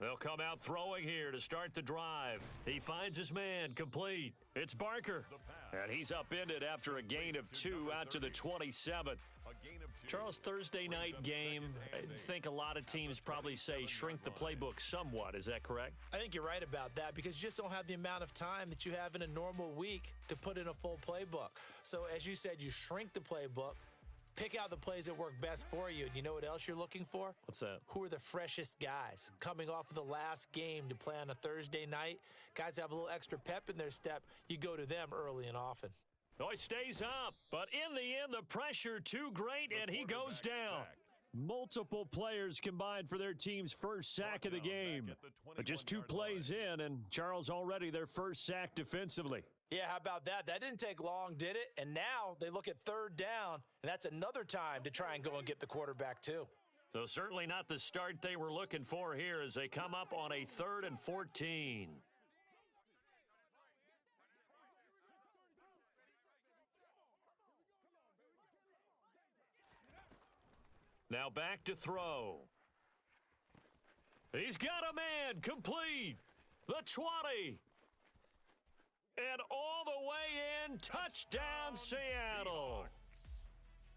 They'll come out throwing here to start the drive. He finds his man, complete. It's Barker. And he's upended after a gain of 2 out to the 27. Charles, Thursday night game, I think a lot of teams probably say shrink the playbook somewhat. Is that correct? I think you're right about that because you just don't have the amount of time that you have in a normal week to put in a full playbook. So as you said, you shrink the playbook. Pick out the plays that work best for you. And you know what else you're looking for? What's that? Who are the freshest guys coming off of the last game to play on a Thursday night? Guys that have a little extra pep in their step. You go to them early and often. Oh, he stays up, but in the end, the pressure too great, and he goes down. Multiple players combined for their team's first sack of the game. But just 2 plays in, and Charles already their first sack defensively. Yeah, how about that? That didn't take long, did it? And now they look at 3rd down, and that's another time to try and go and get the quarterback too. So certainly not the start they were looking for here as they come up on a 3rd and 14. Now back to throw. He's got a man, complete. The 20. And all the way in, touchdown Seattle.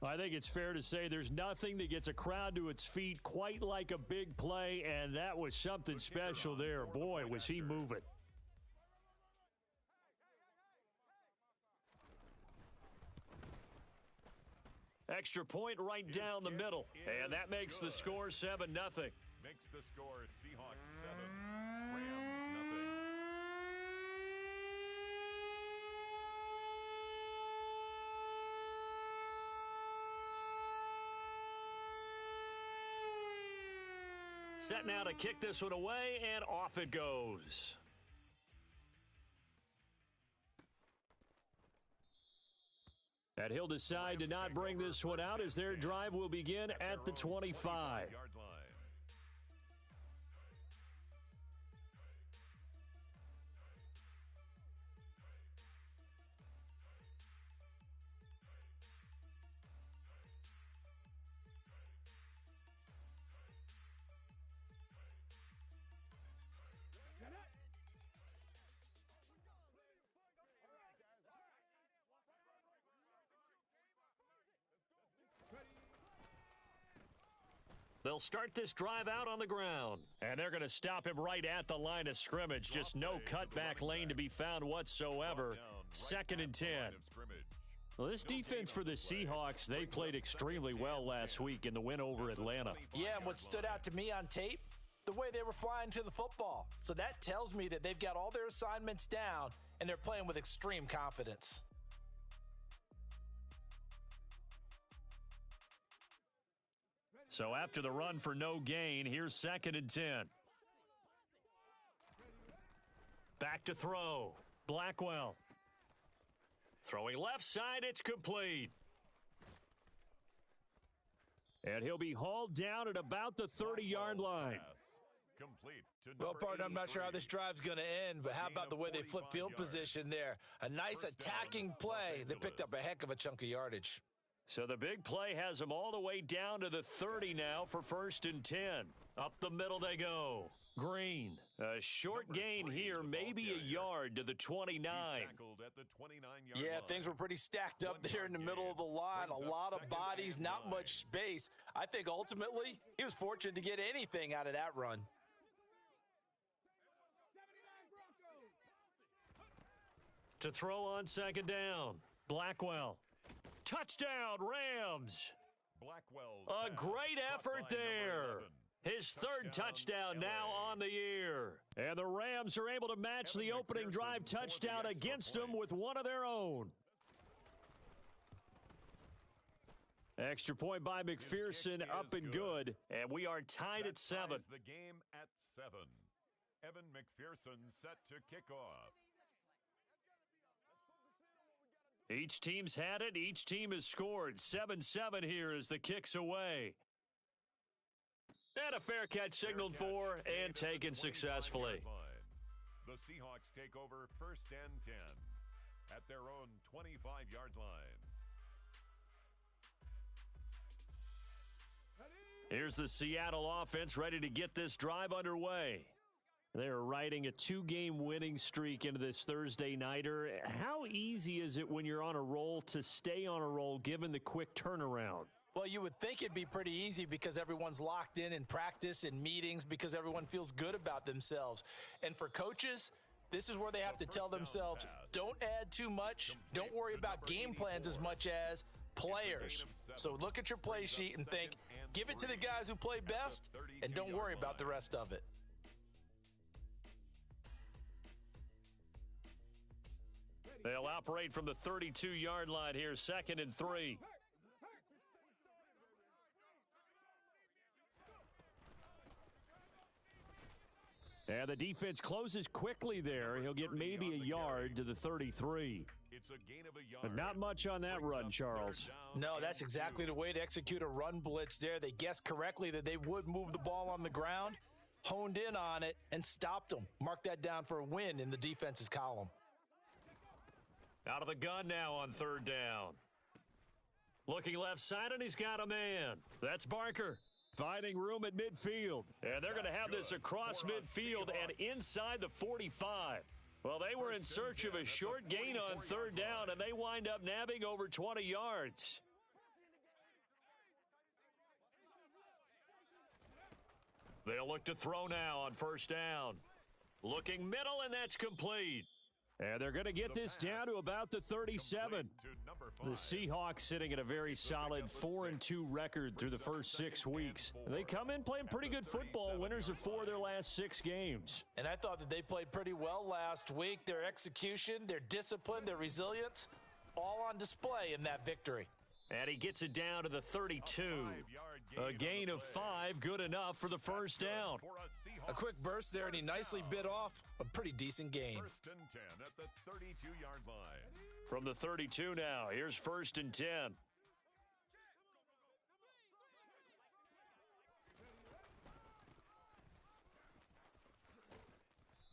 I think it's fair to say there's nothing that gets a crowd to its feet quite like a big play, and that was something special there. Boy, was he moving. Extra point right down the middle, and that makes the score 7-0. Makes the score Seahawks 7, Rams nothing. Set now to kick this one away, and off it goes. And he'll decide to not bring this one out as their drive will begin at the 25. They'll start this drive out on the ground, and they're going to stop him right at the line of scrimmage. Just no cutback lane to be found whatsoever. 2nd and 10. Well, this defense for the Seahawks, they played extremely well last week in the win over Atlanta. Yeah, and what stood out to me on tape, the way they were flying to the football. So that tells me that they've got all their assignments down, and they're playing with extreme confidence. So after the run for no gain, here's 2nd and 10. Back to throw. Blackwell. Throwing left side, it's complete. And he'll be hauled down at about the 30-yard line. Well, partner, I'm not sure how this drive's going to end, but how about the way they flip field position there? A nice attacking play that picked up a heck of a chunk of yardage. So the big play has them all the way down to the 30 now for 1st and 10. Up the middle they go. Green. A short gain here, maybe a yard to the 29. Yeah, things were pretty stacked up there in the middle of the line. A lot of bodies, not much space. I think ultimately he was fortunate to get anything out of that run. To throw on 2nd down. Blackwell. Touchdown, Rams. A great effort there. His 3rd touchdown now on the year. And the Rams are able to match the opening drive touchdown against them with one of their own. Extra point by McPherson, up and good. And we are tied at 7. The game at 7. Evan McPherson set to kick off. Each team's had it. Each team has scored. 7-7 here as the kick's away. And a fair catch signaled for and taken successfully. The Seahawks take over 1st and 10 at their own 25-yard line. Here's the Seattle offense ready to get this drive underway. They're riding a 2-game winning streak into this Thursday nighter. How easy is it when you're on a roll to stay on a roll given the quick turnaround? Well, you would think it'd be pretty easy because everyone's locked in practice and meetings because everyone feels good about themselves. And for coaches, this is where they have to tell themselves, don't add too much. Don't worry about game plans as much as players. So look at your play sheet and think, give it to the guys who play best, and don't worry about the rest of it. They'll operate from the 32-yard line here, 2nd and 3. And the defense closes quickly there. He'll get maybe a yard to the 33. But not much on that run, Charles. No, that's exactly the way to execute a run blitz there. They guessed correctly that they would move the ball on the ground, honed in on it, and stopped them. Mark that down for a win in the defense's column. Out of the gun now on 3rd down. Looking left side, and he's got a man. That's Barker. Finding room at midfield. And they're going to have this across midfield and inside the 45. Well, they were in search of a short gain on 3rd down, and they wind up nabbing over 20 yards. They'll look to throw now on 1st down. Looking middle, and that's complete. And they're going to get this down to about the 37. The Seahawks sitting at a very solid 4-2 record through the first 6 weeks. They come in playing pretty good football, winners of 4 of their last 6 games. And I thought that they played pretty well last week. Their execution, their discipline, their resilience, all on display in that victory. And he gets it down to the 32. A gain of 5, good enough for the 1st down. A quick burst there, and he nicely bit off a pretty decent gain. 1st and 10 at the 32-yard line. From the 32 now, here's 1st and 10.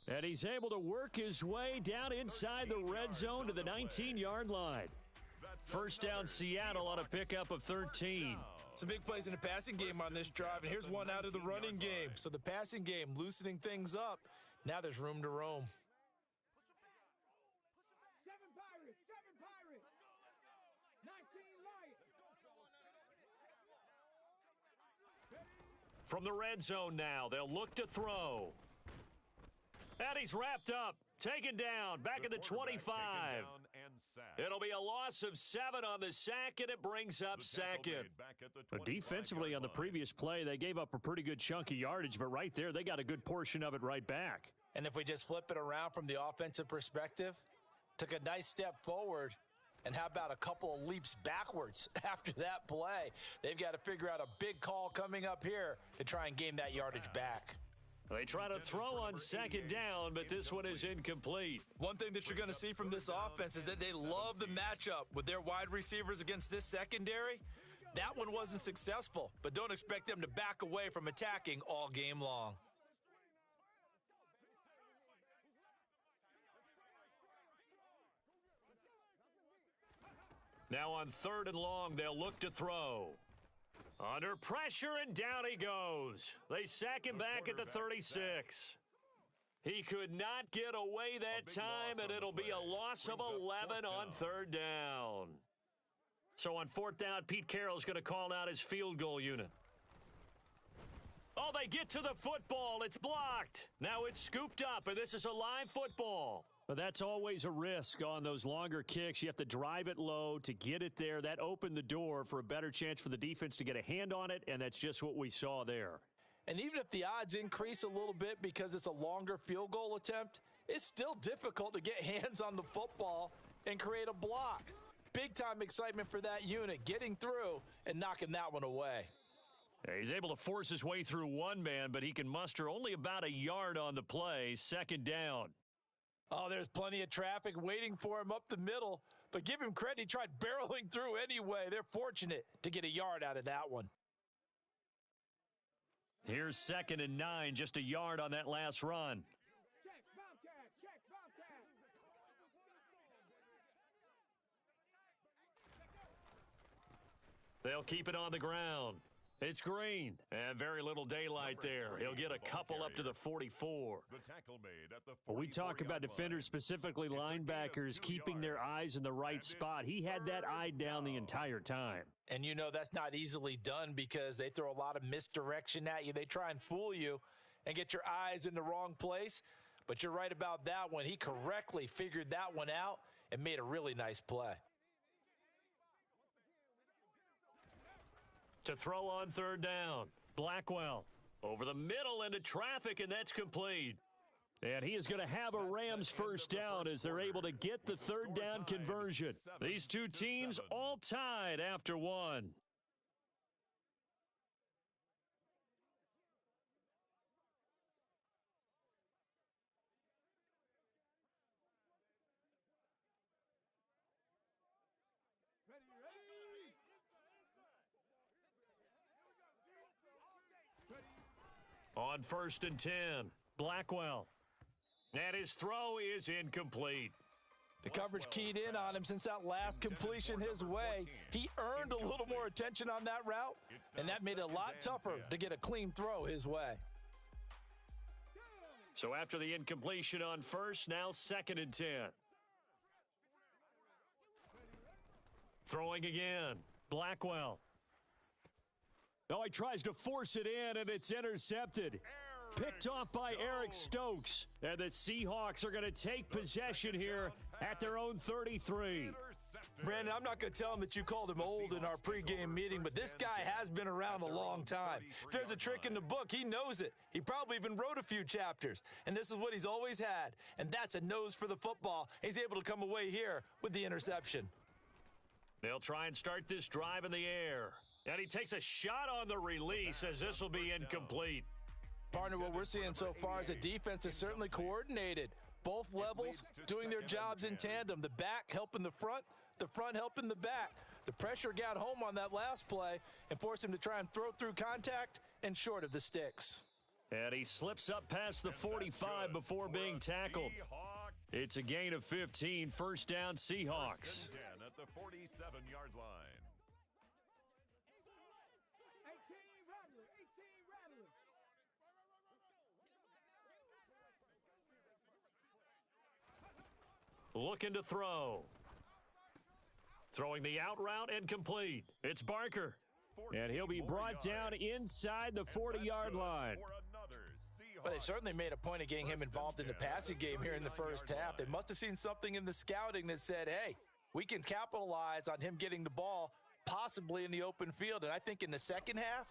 And he's able to work his way down inside the red zone to the 19-yard line. 1st down Seattle on a pickup of 13. Some big plays in the passing game on this drive, and here's one out of the running game. So the passing game loosening things up. Now there's room to roam. From the red zone now, they'll look to throw. And he's wrapped up, taken down, back at the 25. It'll be a loss of 7 on the sack, and it brings up 2nd. But defensively on the previous play, they gave up a pretty good chunk of yardage, but right there, they got a good portion of it right back. And if we just flip it around from the offensive perspective, took a nice step forward, and how about a couple of leaps backwards after that play? They've got to figure out a big call coming up here to try and gain that yardage back. They try to throw on 2nd down, but this one is incomplete. One thing that you're going to see from this offense is that they love the matchup with their wide receivers against this secondary. That one wasn't successful, but don't expect them to back away from attacking all game long. Now on 3rd and long, they'll look to throw. Under pressure, and down he goes. They sack him back at the 36. He could not get away that time, and it'll be a loss of 11 on 3rd down. So on 4th down, Pete Carroll's going to call out his field goal unit. Oh, they get to the football. It's blocked. Now it's scooped up, and this is a live football. But that's always a risk on those longer kicks. You have to drive it low to get it there. That opened the door for a better chance for the defense to get a hand on it, and that's just what we saw there. And even if the odds increase a little bit because it's a longer field goal attempt, it's still difficult to get hands on the football and create a block. Big-time excitement for that unit, getting through and knocking that one away. He's able to force his way through one man, but he can muster only about a yard on the play. 2nd down. Oh, there's plenty of traffic waiting for him up the middle, but give him credit. He tried barreling through anyway. They're fortunate to get a yard out of that one. Here's 2nd and 9, just a yard on that last run. They'll keep it on the ground. It's green, and very little daylight there. He'll get a couple up to the 44. When we talk about defenders, specifically linebackers, keeping their eyes in the right spot, he had that eye down the entire time. And you know that's not easily done because they throw a lot of misdirection at you. They try and fool you and get your eyes in the wrong place. But you're right about that one. He correctly figured that one out and made a really nice play. To throw on third down, Blackwell over the middle into traffic, and that's complete. And he is going to have a Rams first down as they're able to get the third down conversion. These two teams all tied after one. On 1st and 10, Blackwell. And his throw is incomplete. The coverage keyed in on him since that last completion his way. He earned a little more attention on that route, and that made it a lot tougher to get a clean throw his way. So after the incompletion on first, now 2nd and 10. Throwing again, Blackwell. Oh, he tries to force it in, and it's intercepted. Picked off by Eric Stokes. And the Seahawks are going to take possession here at their own 33. Brandon, I'm not going to tell him that you called him old in our pregame meeting, but this guy has been around a long time. If there's a trick in the book, he knows it. He probably even wrote a few chapters, and this is what he's always had, and that's a nose for the football. He's able to come away here with the interception. They'll try and start this drive in the air. And he takes a shot on the release as this will be incomplete. Partner, what we're seeing so far is the defense is certainly coordinated. Both levels doing their jobs in tandem. The back helping the front helping the back. The pressure got home on that last play and forced him to try and throw through contact and short of the sticks. And he slips up past the 45 before being tackled. It's a gain of 15, first down Seahawks. 10 at the 47-yard line. Looking to throw. Throwing the out route and complete. It's Barker. And he'll be brought down inside the 40-yard line. Well, they certainly made a point of getting him involved in the passing game here in the first half. They must have seen something in the scouting that said, hey, we can capitalize on him getting the ball possibly in the open field. And I think in the second half,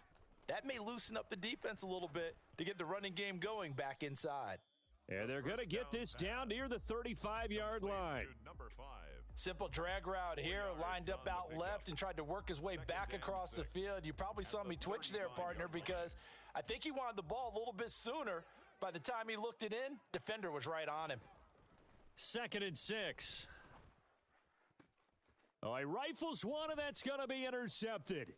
that may loosen up the defense a little bit to get the running game going back inside. And they're going to get this down near the 35-yard line. Simple drag route here, lined up out left and tried to work his way back across the field. You probably saw me twitch there, partner, because I think he wanted the ball a little bit sooner. By the time he looked it in, defender was right on him. 2nd and 6. Oh, he rifles one, and that's going to be intercepted.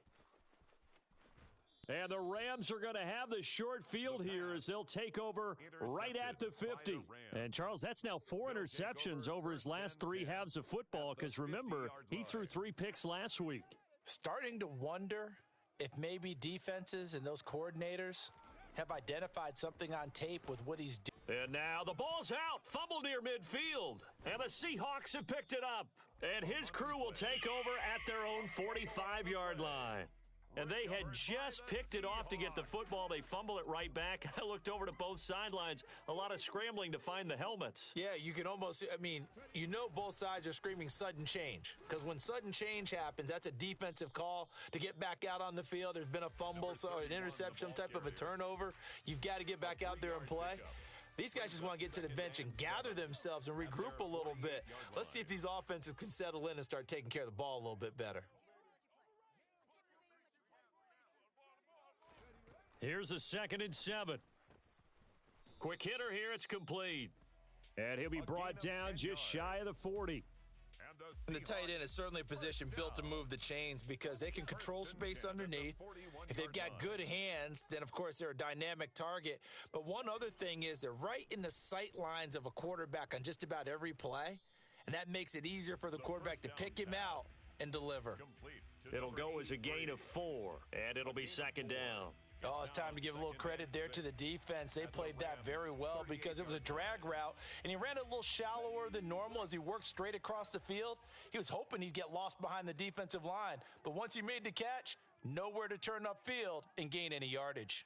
And the Rams are going to have the short field here as they'll take over right at the 50. And, Charles, that's now 4 interceptions over his last 3 halves of football because, remember, he threw 3 picks last week. Starting to wonder if maybe defenses and those coordinators have identified something on tape with what he's doing. And now the ball's out. Fumble near midfield. And the Seahawks have picked it up. And his crew will take over at their own 45-yard line. And they had just picked it off to get the football. They fumble it right back. I looked over to both sidelines. A lot of scrambling to find the helmets. Yeah, you can almost, both sides are screaming sudden change. Because when sudden change happens, that's a defensive call to get back out on the field. There's been a fumble, so an interception, some type of a turnover. You've got to get back out there and play. These guys just want to get to the bench and gather themselves and regroup a little bit. Let's see if these offenses can settle in and start taking care of the ball a little bit better. Here's a 2nd and 7. Quick hitter here. It's complete. And he'll be brought down just shy of the 40. And the tight end is certainly a position built to move the chains because they can control space underneath. If they've got good hands, then, of course, they're a dynamic target. But one other thing is they're right in the sight lines of a quarterback on just about every play, and that makes it easier for the quarterback to pick him out and deliver. Complete. It'll go as a gain of 4, and it'll be second down. Oh, it's time to give a little credit there to the defense. They played that very well because it was a drag route, and he ran it a little shallower than normal as he worked straight across the field. He was hoping he'd get lost behind the defensive line, but once he made the catch, nowhere to turn upfield and gain any yardage.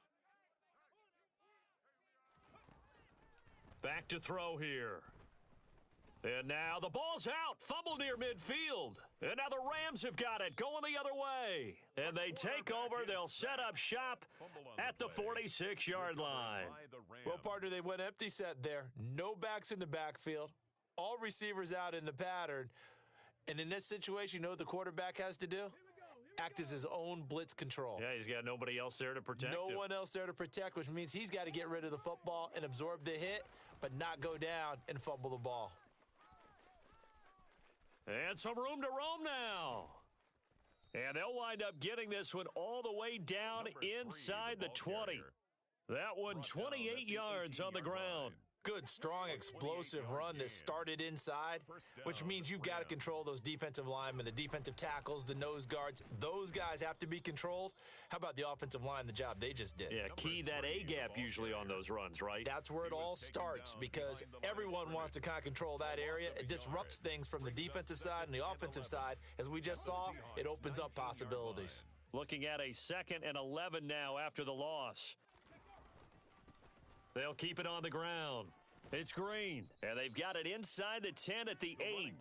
Back to throw here. And now the ball's out. Fumble near midfield. And now the Rams have got it, going the other way. And they take over. They'll set up shop at the 46-yard line. Well, partner, they went empty set there. No backs in the backfield. All receivers out in the pattern. And in this situation, you know what the quarterback has to do? Act as his own blitz control. Yeah, he's got nobody else there to protect him. No one else there to protect, which means he's got to get rid of the football and absorb the hit, but not go down and fumble the ball. And some room to roam now. And they'll wind up getting this one all the way down inside the 20. That one 28 yards on the ground. Good, strong, explosive run that started inside, which means you've got to control those defensive linemen, the defensive tackles, the nose guards. Those guys have to be controlled. How about the offensive line, the job they just did? Yeah, key that A-gap usually on those runs, right? That's where it all starts because everyone wants to kind of control that area. It disrupts things from the defensive side and the offensive side. As we just saw, it opens up possibilities. Looking at a 2nd and 11 now after the loss. They'll keep it on the ground. It's Green, and they've got it inside the 10 at the 8.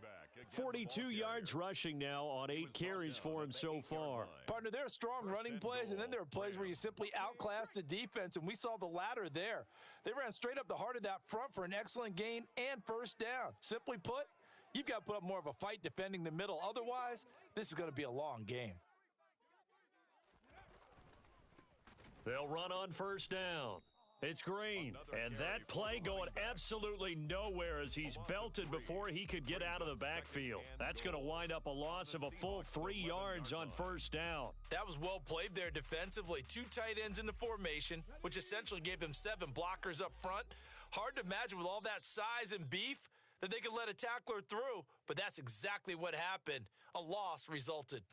42 yards rushing now on 8 carries for him so far. Partner, there are strong running plays, and then there are plays where you simply outclass the defense, and we saw the latter there. They ran straight up the heart of that front for an excellent gain and first down. Simply put, you've got to put up more of a fight defending the middle. Otherwise, this is going to be a long game. They'll run on first down. It's Green, and that play going absolutely nowhere as he's belted before he could get out of the backfield. That's going to wind up a loss of a full 3 yards on first down. That was well played there defensively. 2 tight ends in the formation, which essentially gave them 7 blockers up front. Hard to imagine with all that size and beef that they could let a tackler through, but that's exactly what happened. A loss resulted.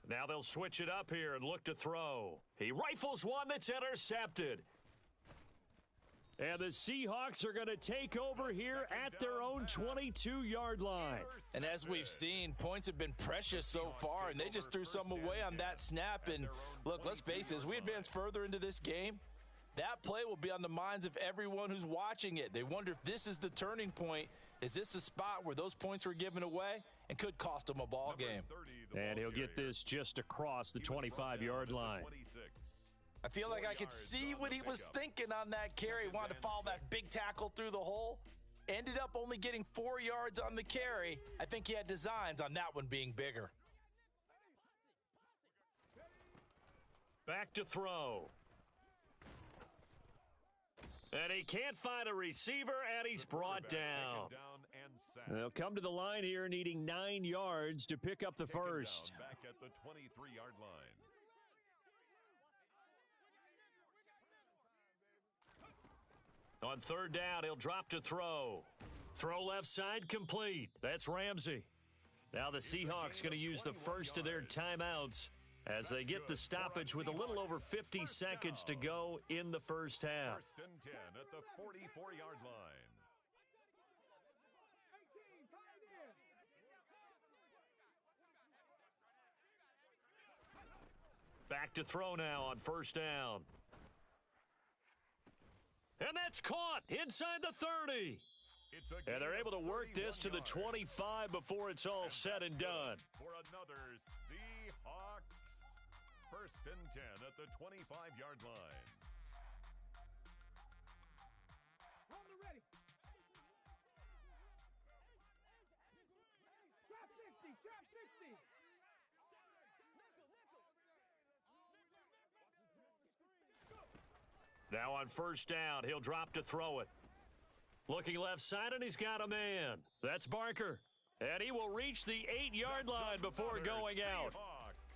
Now they'll switch it up here and look to throw. He rifles one that's intercepted. And the Seahawks are going to take over here at their own 22-yard line. And as we've seen, points have been precious so far, and they just threw some away on that snap. And look, let's face it, as we advance further into this game, that play will be on the minds of everyone who's watching it. They wonder if this is the turning point. Is this the spot where those points were given away and could cost them a ball game? And he'll get this just across the 25-yard line. I feel like I could see what he was thinking on that carry. He wanted to follow that big tackle through the hole. Ended up only getting 4 yards on the carry. I think he had designs on that one being bigger. Back to throw. And he can't find a receiver, and he's brought down. They'll come to the line here needing 9 yards to pick up the first. Back at the 23-yard line. On third down, he'll drop to throw. Throw left side complete. That's Ramsey. Now the Seahawks going to use the first of their timeouts as they get the stoppage with a little over 50 seconds to go in the first half. First and 10 at the 44-yard line. Back to throw now on first down. And that's caught inside the 30. And they're able to work this to the 25 before it's all said and done. For another Seahawks. First and 10 at the 25-yard line. Ready. Trap 60, trap 60. Now on first down, he'll drop to throw it. Looking left side, and he's got a man. That's Barker. And he will reach the 8-yard line before going out.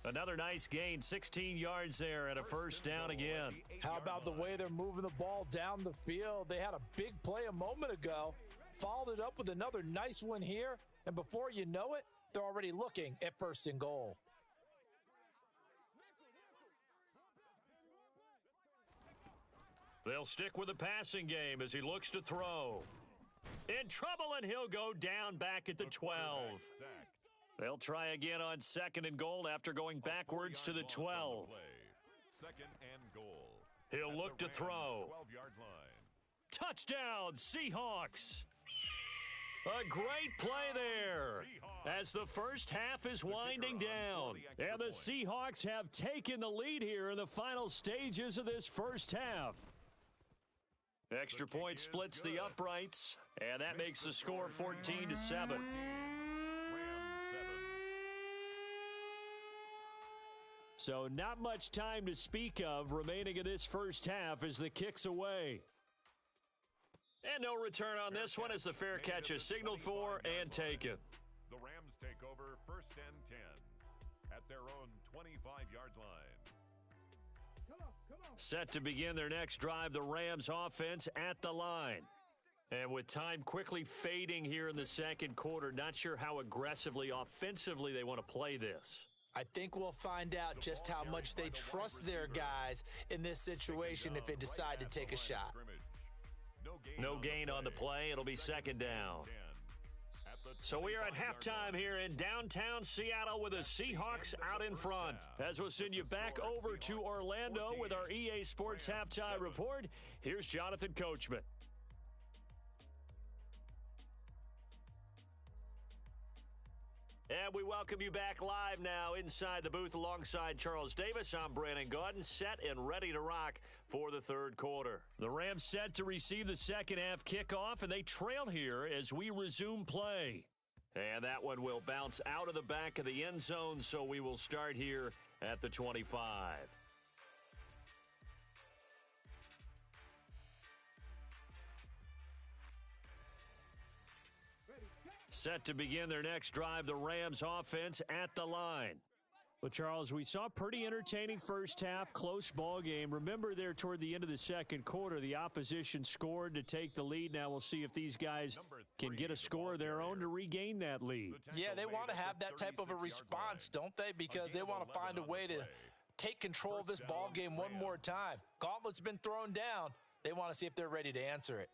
Another nice gain, 16 yards there and a first down again. How about the way they're moving the ball down the field? They had a big play a moment ago, followed it up with another nice one here, and before you know it, they're already looking at first and goal. They'll stick with the passing game as he looks to throw. In trouble, and he'll go down back at the 12. They'll try again on second and goal after going backwards to the 12. Second and goal. He'll look to throw. 12-yard line. Touchdown, Seahawks. A great play there as the first half is winding down. And the Seahawks have taken the lead here in the final stages of this first half. Extra point splits the uprights, and that makes the score 14-7. So not much time to speak of remaining in this first half as the kick's away. And no return on this one as the fair catch is signaled for and taken. The Rams take over first and 10 at their own 25-yard line. Set to begin their next drive, the Rams offense at the line. And with time quickly fading here in the second quarter, not sure how aggressively offensively they want to play this. I think we'll find out just how much they trust their guys in this situation if they decide to take a shot. No gain on the play. It'll be second down. So we are at halftime here in downtown Seattle with the Seahawks out in front. As we'll send you back over to Orlando with our EA Sports Halftime Report, here's Jonathan Coachman. And we welcome you back live now inside the booth alongside Charles Davis. I'm Brandon Gaudin, set and ready to rock for the third quarter. The Rams set to receive the second half kickoff, and they trail here as we resume play. And that one will bounce out of the back of the end zone, so we will start here at the 25. Set to begin their next drive, the Rams offense at the line. Well, Charles, we saw a pretty entertaining first half, close ball game. Remember there toward the end of the second quarter, the opposition scored to take the lead. Now we'll see if these guys can get a score of their own to regain that lead. Yeah, they want to have that type of a response, don't they? Because they want to find a way to take control of this ball game one more time. Gauntlet's been thrown down. They want to see if they're ready to answer it.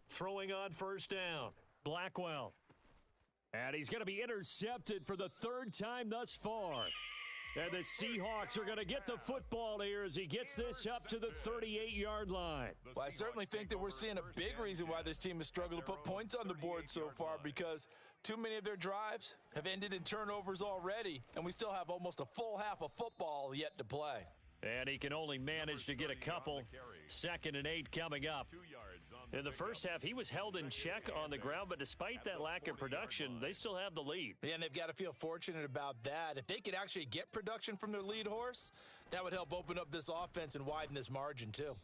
Throwing on first down, Blackwell. And he's going to be intercepted for the third time thus far. And the Seahawks are going to get the football here as he gets this up to the 38-yard line. Well, I certainly think that we're seeing a big reason why this team has struggled to put points on the board so far, because too many of their drives have ended in turnovers already, and we still have almost a full half of football yet to play. And he can only manage to get a couple. 2nd and 8 coming up. In the first half, he was held in check on the ground, but despite that lack of production, they still have the lead. Yeah, and they've got to feel fortunate about that. If they could actually get production from their lead horse, that would help open up this offense and widen this margin, too.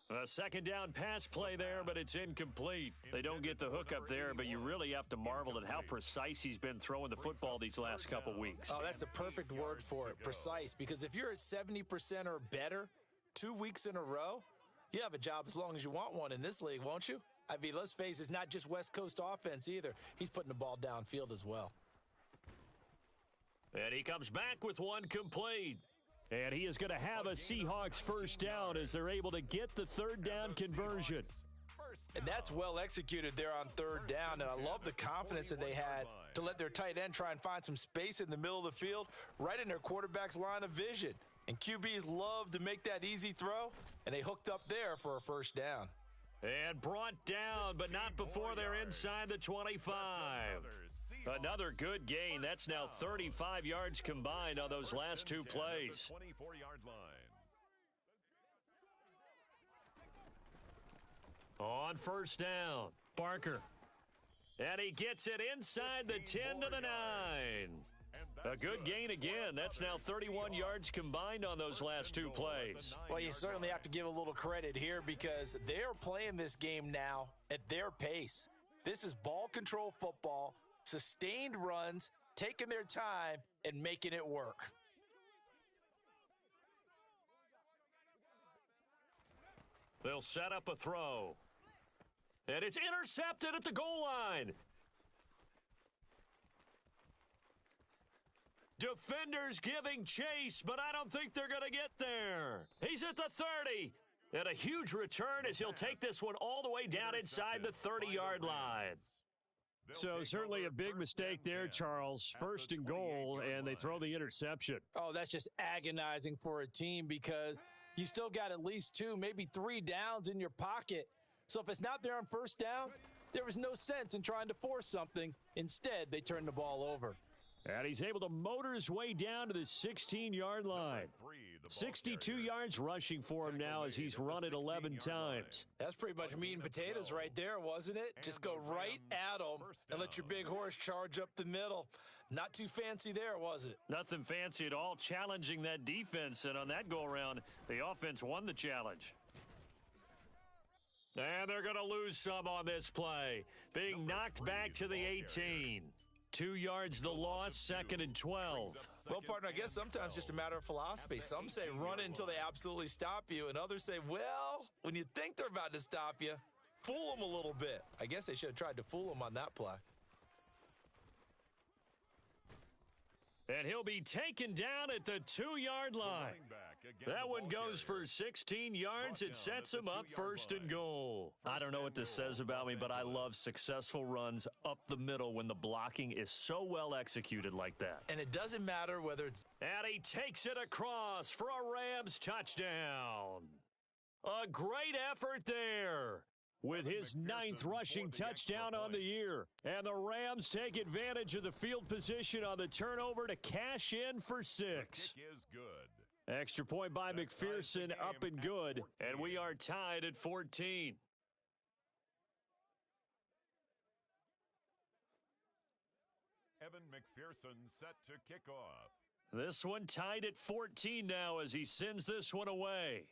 A second down pass play there, but it's incomplete. They don't get the hook up there, but you really have to marvel at how precise he's been throwing the football these last couple weeks. Oh, that's the perfect word for it, precise, because if you're at 70% or better 2 weeks in a row, you have a job as long as you want one in this league, won't you? I mean, let's face it, it's not just West Coast offense either. He's putting the ball downfield as well. And he comes back with one complete. And he is going to have a Seahawks first down as they're able to get the third down conversion. And that's well executed there on third down, and I love the confidence that they had to let their tight end try and find some space in the middle of the field, right in their quarterback's line of vision. And QBs love to make that easy throw, and they hooked up there for a first down. And brought down, but not before they're inside the 25. Another good gain. That's now 35 yards combined on those last two plays. 24-yard line. On first down, Barker. And he gets it inside the 10 to the 9. A good gain again. That's now 31 yards combined on those last two plays. Well, you certainly have to give a little credit here because they're playing this game now at their pace. This is ball control football, sustained runs, taking their time and making it work. They'll set up a throw. And it's intercepted at the goal line. Defenders giving chase, but I don't think they're going to get there. He's at the 30. And a huge return as he'll take this one all the way down inside the 30-yard line. So certainly a big mistake there, Charles. First and goal, and they throw the interception. Oh, that's just agonizing for a team because you still got at least 2, maybe 3 downs in your pocket. So if it's not there on first down, there was no sense in trying to force something. Instead, they turned the ball over. And he's able to motor his way down to the 16-yard line. 62 yards rushing for him now as he's run it 11 times. That's pretty much meat and potatoes right there, wasn't it? Just go right at them and let your big horse charge up the middle. Not too fancy there, was it? Nothing fancy at all, challenging that defense. And on that go-around, the offense won the challenge. And they're going to lose some on this play. Being knocked back to the 18. 2 yards the loss, 2nd and 12. Well, partner, I guess sometimes it's just a matter of philosophy. Some say run it until they absolutely stop you, and others say, well, when you think they're about to stop you, fool them a little bit. I guess they should have tried to fool them on that play. And he'll be taken down at the 2-yard line. That one goes for 16 yards. It sets him up 1st and goal. I don't know what this says about me, but I love successful runs up the middle when the blocking is so well executed like that. And it doesn't matter whether it's... And he takes it across for a Rams touchdown. A great effort there. With his 9th rushing touchdown on the year. And the Rams take advantage of the field position on the turnover to cash in for 6. Extra point by McPherson, up and good. And we are tied at 14. Evan McPherson set to kick off. This one tied at 14 now as he sends this one away.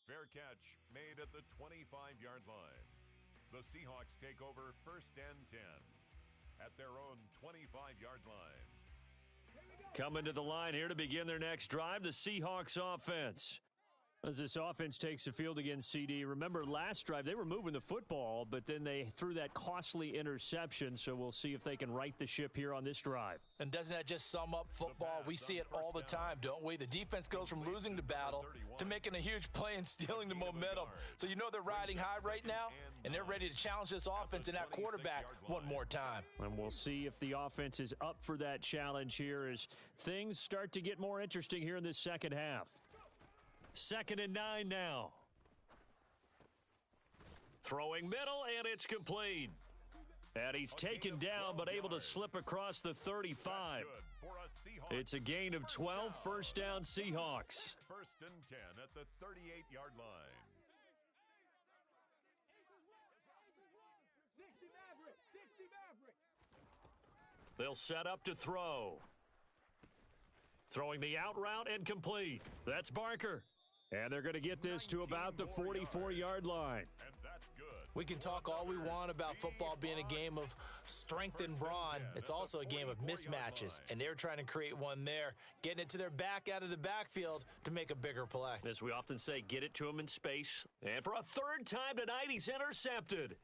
Fair catch made at the 25-yard line. The Seahawks take over 1st and 10 at their own 25-yard line. Coming to the line here to begin their next drive, the Seahawks offense. As this offense takes the field against CD, remember last drive they were moving the football, but then they threw that costly interception, so we'll see if they can right the ship here on this drive. And doesn't that just sum up football? We see it all the time, don't we? The defense goes from losing the battle to making a huge play and stealing the momentum. So you know they're riding high right now, and they're ready to challenge this offense and that quarterback one more time. And we'll see if the offense is up for that challenge here as things start to get more interesting here in this second half. 2nd and 9 now. Throwing middle, and it's complete. And he's taken down, but able to slip across the 35. It's a gain of 12, 1st down Seahawks. 1st and 10 at the 38-yard line. 60 Maverick, 60 Maverick. They'll set up to throw. Throwing the out route and complete. That's Barker. And they're going to get this to about the 44-yard line. And that's good. We can talk all we want about football being a game of strength and brawn. It's also a game of mismatches, and they're trying to create one there, getting it to their back out of the backfield to make a bigger play. As we often say, get it to him in space. And for a 3rd time tonight, he's intercepted.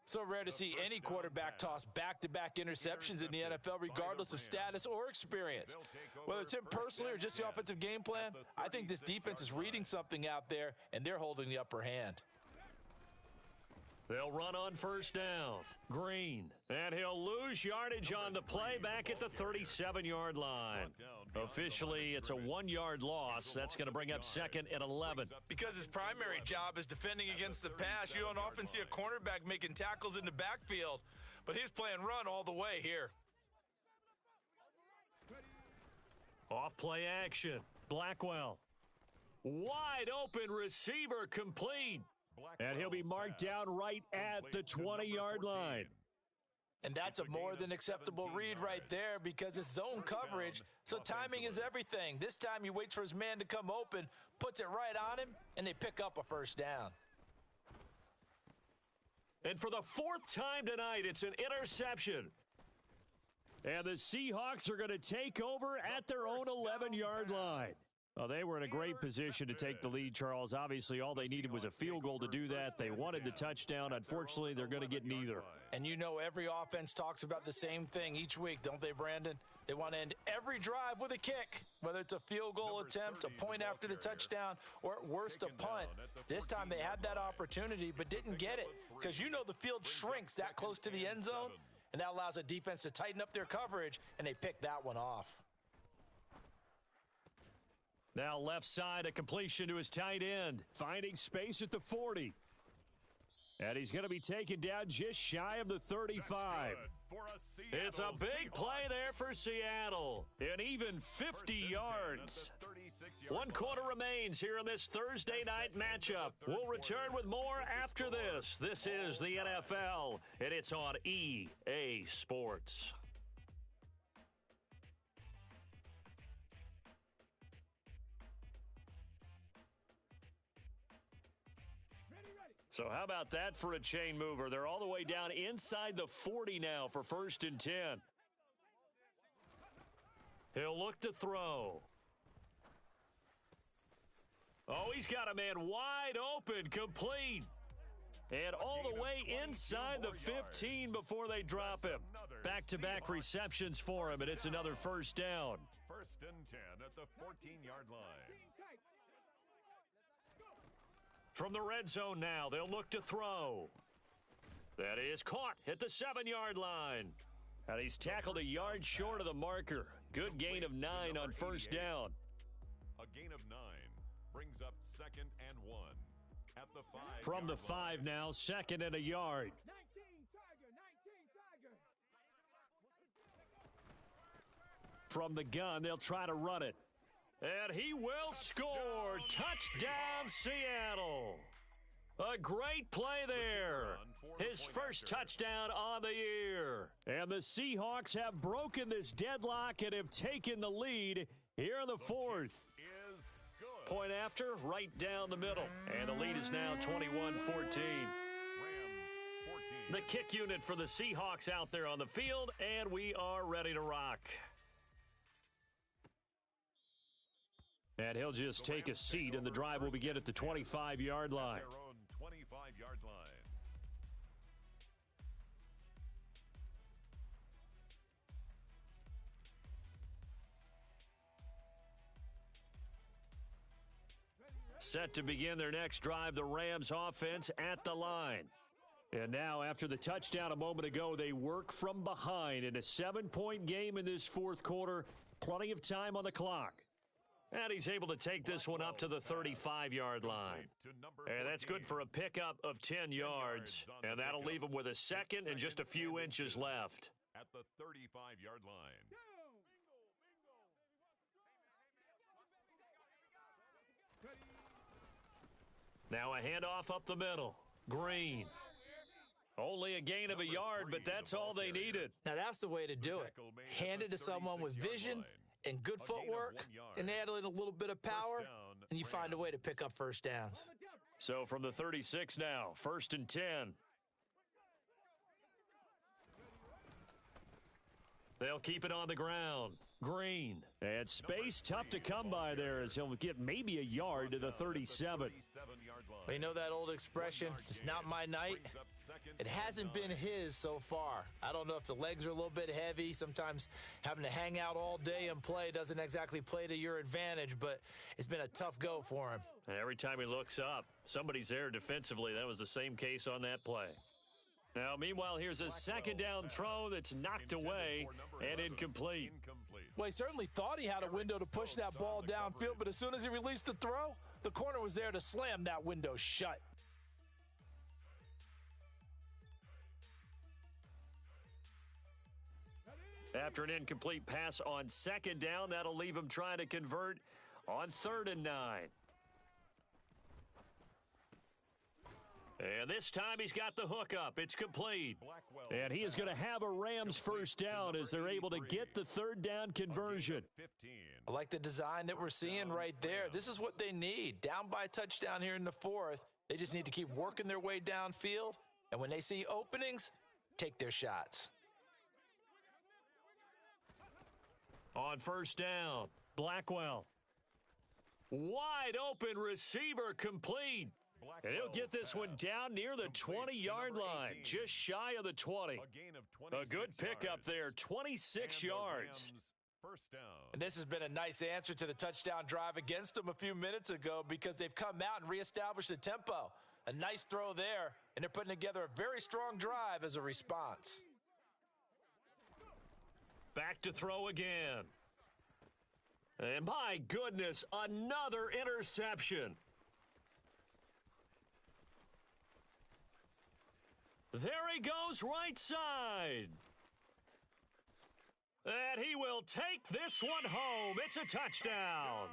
So rare to see any quarterback toss back-to-back interceptions in the NFL, regardless of status or experience. Whether it's him personally or just the offensive game plan, I think this defense is reading something out there, and they're holding the upper hand. They'll run on 1st down. Green. And he'll lose yardage on the play back at the 37-yard line. Officially, it's a 1-yard loss. That's going to bring up 2nd and 11. Because his primary job is defending against the pass, you don't often see a cornerback making tackles in the backfield. But he's playing run all the way here. Off play action. Blackwell. Wide open receiver complete. And he'll be marked down right at the 20-yard line. And that's a more than acceptable read right there because it's zone coverage, so timing is everything. This time he waits for his man to come open, puts it right on him, and they pick up a 1st down. And for the fourth time tonight, it's an interception. And the Seahawks are going to take over at their own 11-yard line. Well, they were in a great position to take the lead, Charles. Obviously, all they needed was a field goal to do that. They wanted the touchdown. Unfortunately, they're going to get neither. And you know every offense talks about the same thing each week, don't they, Brandon? They want to end every drive with a kick, whether it's a field goal attempt, a point after the touchdown, or at worst, a punt. This time they had that opportunity but didn't get it because you know the field shrinks that close to the end zone, and that allows a defense to tighten up their coverage, and they pick that one off. Now left side, a completion to his tight end, finding space at the 40. And he's going to be taken down just shy of the 35. It's a big play there for Seattle. And even 50 yards. 1 quarter remains here in this Thursday night matchup. We'll return with more after this. This is the NFL, and it's on EA Sports. So how about that for a chain mover? They're all the way down inside the 40 now for 1st and 10. He'll look to throw. Oh, he's got a man wide open, complete. And all the way inside the 15 before they drop him. Back-to-back receptions for him, and it's another 1st down. 1st and 10 at the 14-yard line. From the red zone now, they'll look to throw. That is caught at the 7-yard line. And he's tackled a yard short of the marker. Good gain of 9 on 1st down. A gain of 9 brings up 2nd and 1 at the 5. From the 5 now, 2nd and a yard. 19 Tiger. From the gun, they'll try to run it. And he will score. Touchdown, Seattle. A great play there. His first touchdown on the year. And the Seahawks have broken this deadlock and have taken the lead here in the 4th. Point after, right down the middle. And the lead is now 21-14. The kick unit for the Seahawks out there on the field, and we are ready to rock. And he'll just take a seat, and the drive will begin at the 25-yard line. Their own 25-yard line. Set to begin their next drive, the Rams offense at the line. And now, after the touchdown a moment ago, they work from behind in a 7-point game in this 4th quarter. Plenty of time on the clock. And he's able to take this one up to the 35-yard line. And that's good for a pickup of 10 yards. And that'll leave him with a 2nd and just a few inches left. At the 35-yard line. Now a handoff up the middle. Green. Only a gain of a yard, but that's all they needed. Now that's the way to do it. Hand it to someone with vision and good footwork, and add in a little bit of power, and you find a way to pick up 1st downs. So from the 36 now, 1st and 10. They'll keep it on the ground. Green. And space tough to come by there as he'll get maybe a yard to the 37. Well, you know that old expression, it's not my night? It hasn't been his so far. I don't know if the legs are a little bit heavy. Sometimes having to hang out all day and play doesn't exactly play to your advantage, but it's been a tough go for him. And every time he looks up, somebody's there defensively. That was the same case on that play. Now, meanwhile, here's a 2nd down throw that's knocked away and incomplete. Well, he certainly thought he had a window to push that ball downfield, but as soon as he released the throw, the corner was there to slam that window shut. After an incomplete pass on 2nd down, that'll leave him trying to convert on 3rd and 9. And this time he's got the hook up. It's complete. And he is going to have a Rams 1st down as they're able to get the 3rd down conversion. I like the design that we're seeing right there. This is what they need. Down by a touchdown here in the 4th. They just need to keep working their way downfield And when they see openings, take their shots. On first down, Blackwell. Wide open receiver complete. And he'll get this one down near the 20-yard line, just shy of the 20. A good pickup there, 26 yards. First down. And this has been a nice answer to the touchdown drive against them a few minutes ago because they've come out and reestablished the tempo. A nice throw there, and they're putting together a very strong drive as a response. Back to throw again. And my goodness, another interception. There he goes, right side. And he will take this one home. It's a touchdown.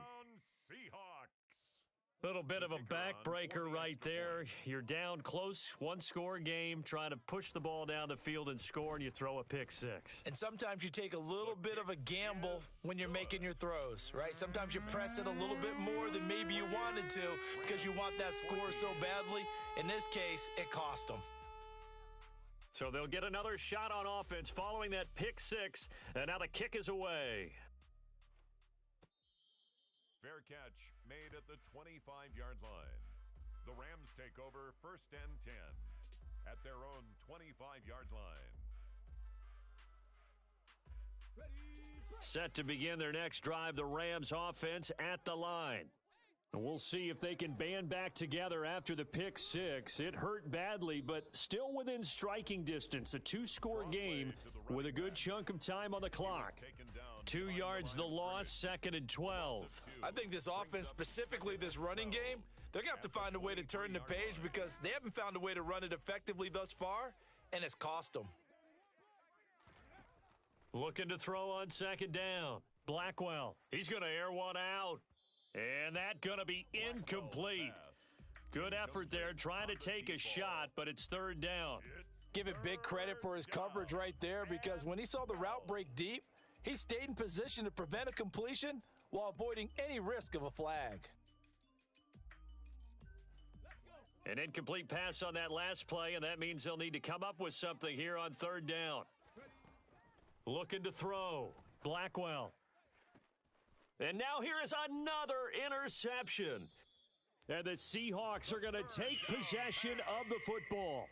Seahawks. Little bit of a backbreaker right there. You're down close, one-score game, trying to push the ball down the field and score, and you throw a pick six. And sometimes you take a little bit of a gamble when you're making your throws, right? Sometimes you press it a little bit more than maybe you wanted to because you want that score so badly. In this case, it cost them. So they'll get another shot on offense following that pick six, and now the kick is away. Fair catch made at the 25-yard line. The Rams take over first and 10 at their own 25-yard line. Set to begin their next drive, the Rams offense at the line. And we'll see if they can band back together after the pick six. It hurt badly, but still within striking distance. A two-score game with a good chunk of time on the clock. 2 yards the loss, second and 12. I think this offense, specifically this running game, they're going to have to find a way to turn the page because they haven't found a way to run it effectively thus far, and it's cost them. Looking to throw on second down. Blackwell, he's going to air one out. And that's going to be incomplete. Good effort there trying to take a shot, but it's third down. Give it big credit for his coverage right there because when he saw the route break deep, he stayed in position to prevent a completion while avoiding any risk of a flag. An incomplete pass on that last play, and that means they'll need to come up with something here on third down. Looking to throw. Blackwell. And now here is another interception. And the Seahawks are going to take possession of the football.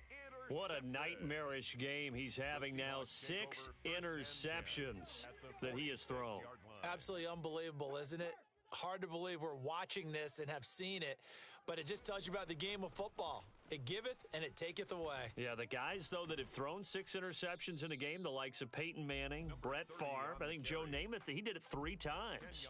What a nightmarish game he's having now. 6 interceptions that he has thrown. Absolutely unbelievable, isn't it? Hard to believe we're watching this and have seen it, but it just tells you about the game of football. It giveth and it taketh away. Yeah, the guys, though, that have thrown 6 interceptions in a game, the likes of Peyton Manning, Brett Favre, I think Joe Namath, he did it 3 times.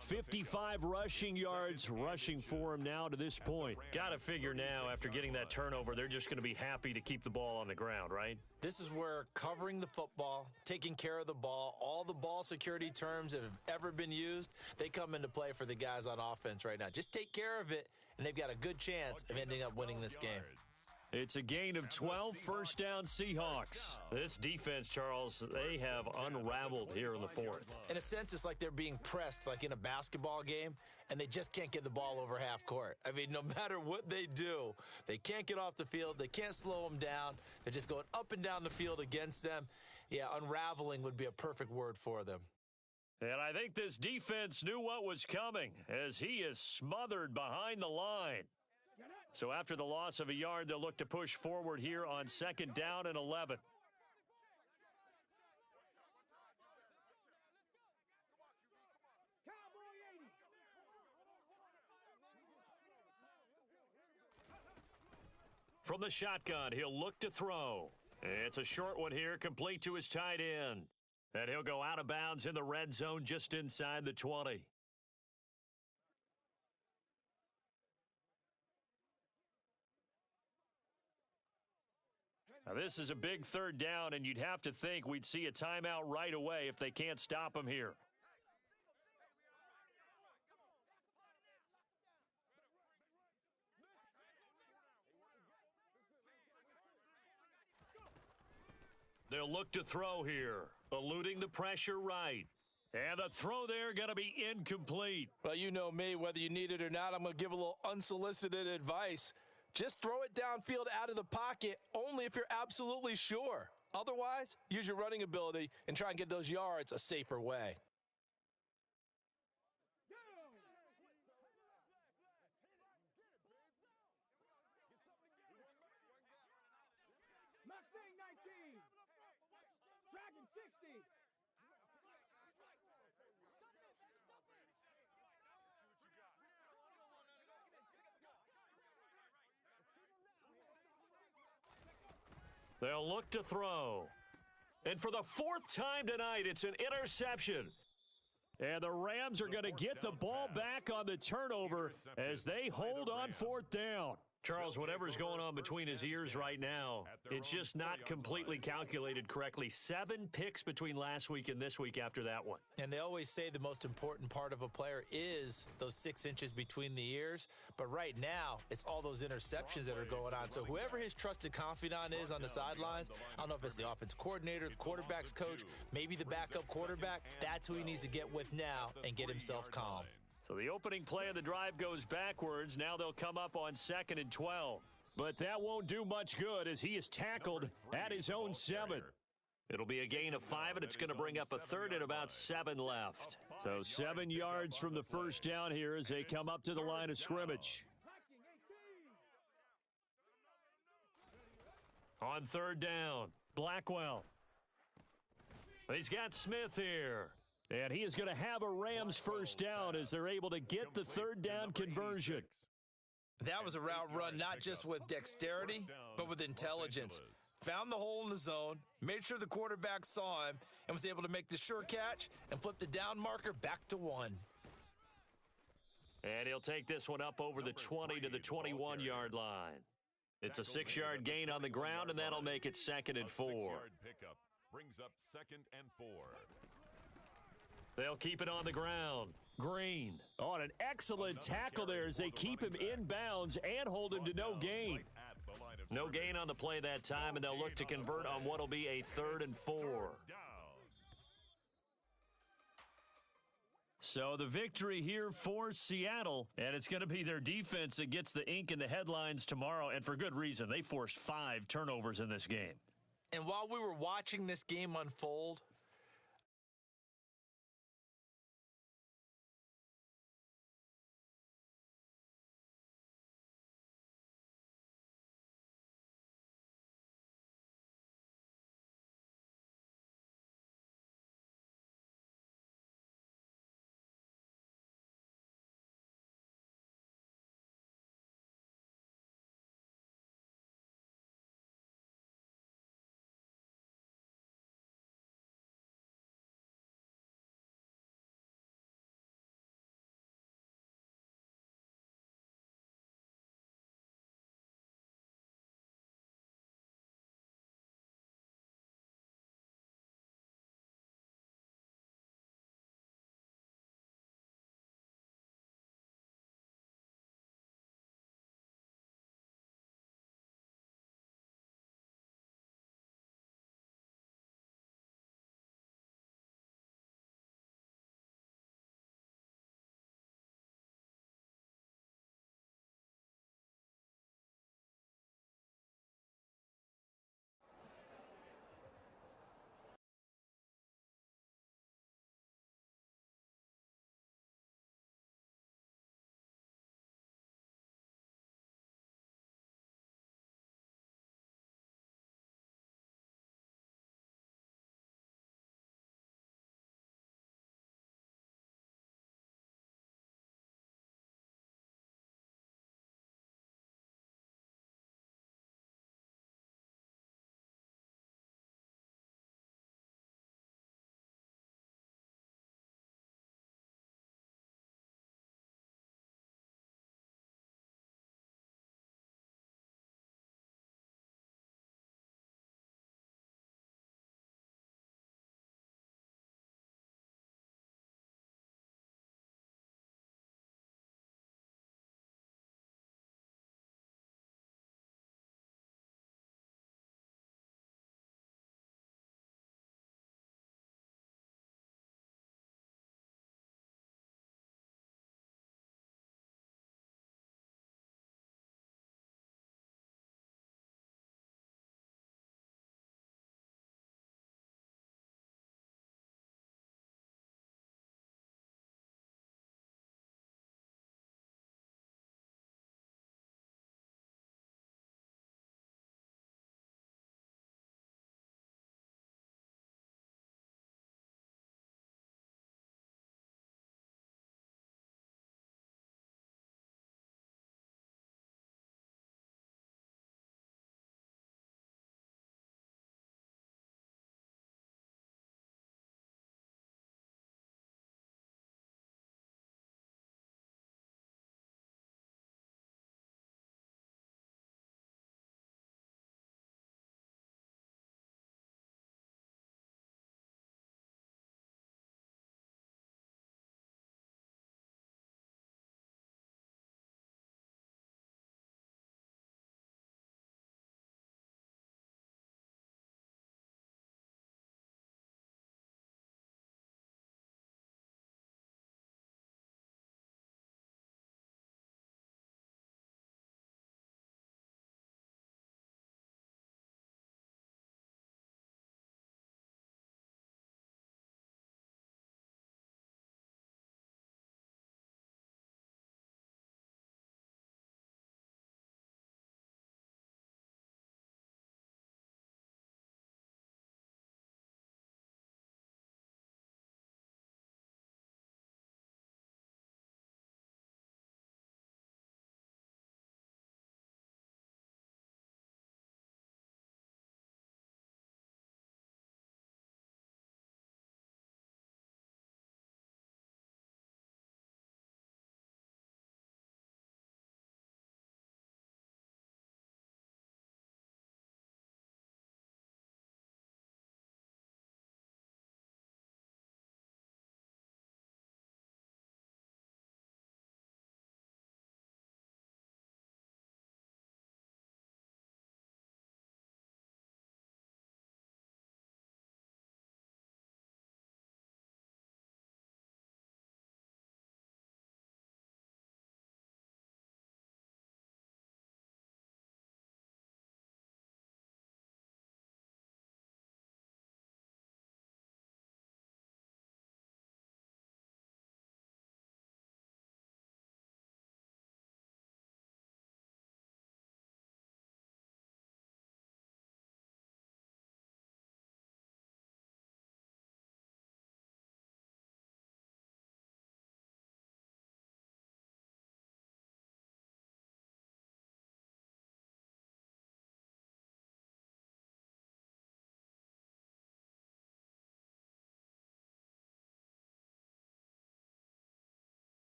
55 rushing yards rushing for him now to this point. Got to figure now, after getting that turnover, they're just going to be happy to keep the ball on the ground, right? This is where covering the football, taking care of the ball, all the ball security terms that have ever been used, they come into play for the guys on offense right now. Just take care of it, and they've got a good chance of ending up winning this game. It's a gain of 12, first down Seahawks. This defense, Charles, they have unraveled here in the fourth. In a sense, it's like they're being pressed like in a basketball game, and they just can't get the ball over half court. I mean, no matter what they do, they can't get off the field. They can't slow them down. They're just going up and down the field against them. Yeah, unraveling would be a perfect word for them. And I think this defense knew what was coming as he is smothered behind the line. So after the loss of a yard, they'll look to push forward here on second down and 11. From the shotgun, he'll look to throw. It's a short one here, complete to his tight end. And he'll go out of bounds in the red zone just inside the 20. Now, this is a big third down, and you'd have to think we'd see a timeout right away if they can't stop him here. They'll look to throw here, eluding the pressure right. And the throw there going to be incomplete. Well, you know me, whether you need it or not, I'm going to give a little unsolicited advice. Just throw it downfield out of the pocket only if you're absolutely sure. Otherwise, use your running ability and try and get those yards a safer way. Mustang 19. Dragon 60. They'll look to throw. And for the fourth time tonight, it's an interception. And the Rams are going to get the ball back on the turnover as they hold on fourth down. Charles, whatever's going on between his ears right now, it's just not completely calculated correctly. 7 picks between last week and this week after that one. And they always say the most important part of a player is those 6 inches between the ears. But right now, it's all those interceptions that are going on. So whoever his trusted confidant is on the sidelines, I don't know if it's the offense coordinator, the quarterback's coach, maybe the backup quarterback, that's who he needs to get with now and get himself calm. So the opening play of the drive goes backwards. Now they'll come up on 2nd and 12. But that won't do much good as he is tackled at his own 7. It'll be a gain of 5, and it's going to bring up a 3rd and about 7 left. So 7 yards from the first down here as they come up to the line of scrimmage. On 3rd down, Blackwell. He's got Smith here. And he is going to have a Rams first down as they're able to get the 3rd down conversion. That was a route run not just with dexterity, but with intelligence. Found the hole in the zone, made sure the quarterback saw him, and was able to make the sure catch and flip the down marker back to 1. And he'll take this one up over the 20 to the 21-yard line. It's a 6-yard gain on the ground, and that'll make it 2nd and 4. Pickup brings up 2nd and 4. They'll keep it on the ground. Green. On an excellent tackle there as they keep him in bounds and hold him to no gain. No gain on the play that time, and they'll look to convert on what will be a 3rd and 4. So the victory here for Seattle, and it's going to be their defense that gets the ink in the headlines tomorrow, and for good reason. They forced 5 turnovers in this game. And while we were watching this game unfold,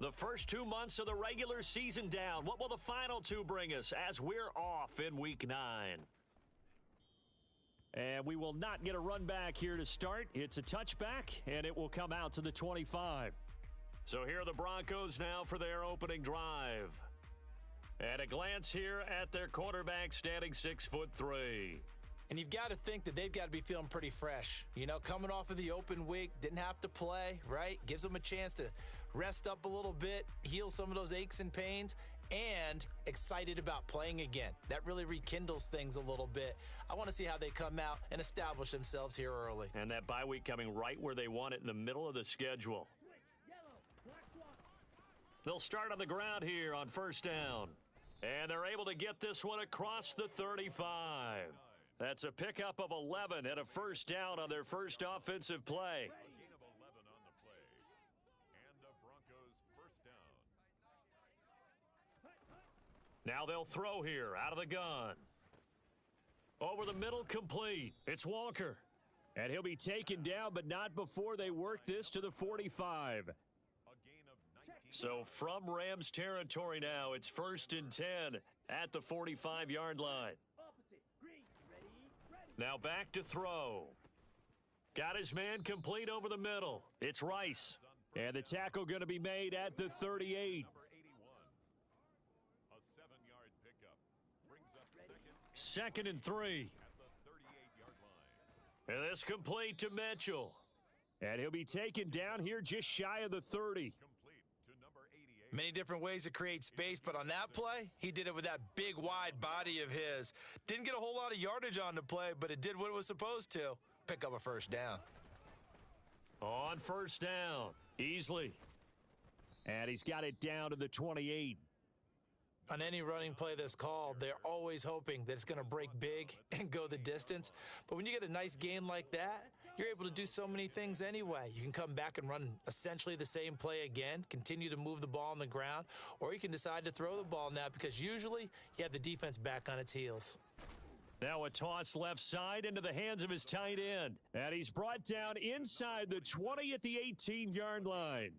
The first 2 months of the regular season down. What will the final two bring us as we're off in Week 9? And we will not get a run back here to start. It's a touchback, and it will come out to the 25. So here are the Broncos now for their opening drive. At a glance here at their quarterback, standing 6'3". And you've got to think that they've got to be feeling pretty fresh. You know, coming off of the open week, didn't have to play, right? Gives them a chance to rest up a little bit, heal some of those aches and pains, and excited about playing again. That really rekindles things a little bit. I want to see how they come out and establish themselves here early. And that bye week coming right where they want it, in the middle of the schedule. They'll start on the ground here on first down. And they're able to get this one across the 35. That's a pickup of 11 and a first down on their first offensive play. A gain of 11 on the play. And the Broncos first down. Now they'll throw here out of the gun. Over the middle, complete. It's Walker. And he'll be taken down, but not before they work this to the 45. So from Rams territory now, it's 1st and 10 at the 45-yard line. Now back to throw. Got his man complete over the middle. It's Rice. And the tackle going to be made at the 38. Number 81. A 7-yard pickup. Brings up second and 3. at the 38-yard line. And this complete to Mitchell. And he'll be taken down here just shy of the 30. Complete to number 88. Many different ways to create space, but on that play, he did it with that big, wide body of his. Didn't get a whole lot of yardage on the play, but it did what it was supposed to. Pick up a first down. On first down, Easley. And he's got it down to the 28. On any running play that's called, they're always hoping that it's going to break big and go the distance. But when you get a nice gain like that, you're able to do so many things anyway. You can come back and run essentially the same play again, continue to move the ball on the ground, or you can decide to throw the ball now because usually you have the defense back on its heels. Now a toss left side into the hands of his tight end. And he's brought down inside the 20 at the 18-yard line. 9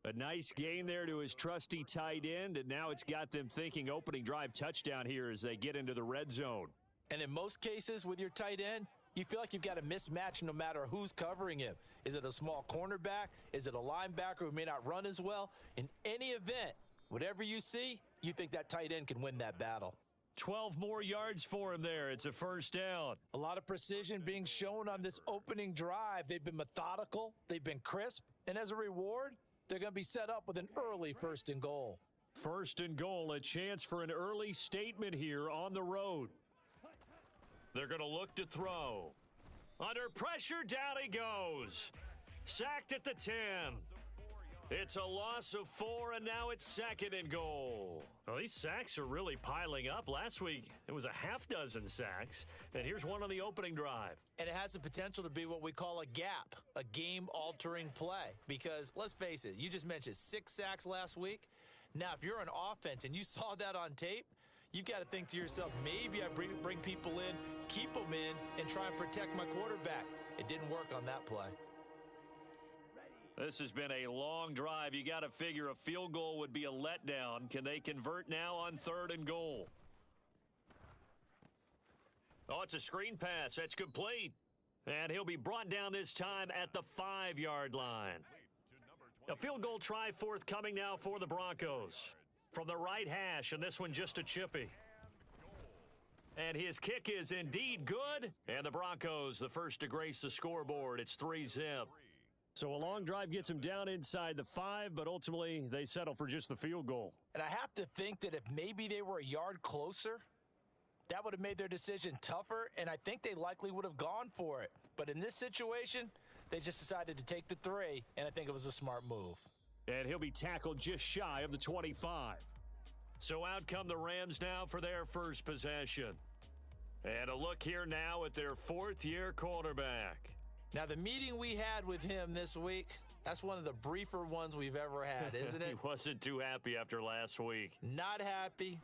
yards. A nice gain there to his trusty tight end, and now it's got them thinking opening drive touchdown here as they get into the red zone. And in most cases with your tight end, you feel like you've got a mismatch no matter who's covering him. Is it a small cornerback? Is it a linebacker who may not run as well? In any event, whatever you see, you think that tight end can win that battle. 12 more yards for him there. It's a first down. A lot of precision being shown on this opening drive. They've been methodical. They've been crisp. And as a reward, they're going to be set up with an early 1st and goal. 1st and goal, a chance for an early statement here on the road. They're going to look to throw. Under pressure, down he goes. Sacked at the 10. It's a loss of 4, and now it's 2nd and goal. Well, these sacks are really piling up. Last week, it was a half dozen sacks, and here's one on the opening drive. And it has the potential to be what we call a gap, a game-altering play. Because, let's face it, you just mentioned 6 sacks last week. Now, if you're an offense and you saw that on tape, you've got to think to yourself, maybe I bring people in, keep them in, and try and protect my quarterback. It didn't work on that play. This has been a long drive. You got to figure a field goal would be a letdown. Can they convert now on 3rd and goal? Oh, it's a screen pass. That's complete. And he'll be brought down this time at the 5-yard line. A field goal try forthcoming now for the Broncos. From the right hash, and this one just a chippy. And his kick is indeed good. And the Broncos, the first to grace the scoreboard. It's 3-zip. So a long drive gets him down inside the 5, but ultimately they settle for just the field goal. And I have to think that if maybe they were a yard closer, that would have made their decision tougher, and I think they likely would have gone for it. But in this situation, they just decided to take the 3, and I think it was a smart move. And he'll be tackled just shy of the 25. So out come the Rams now for their first possession. And a look here now at their 4th-year quarterback. Now, the meeting we had with him this week, that's one of the briefer ones we've ever had, isn't it? He wasn't too happy after last week. Not happy.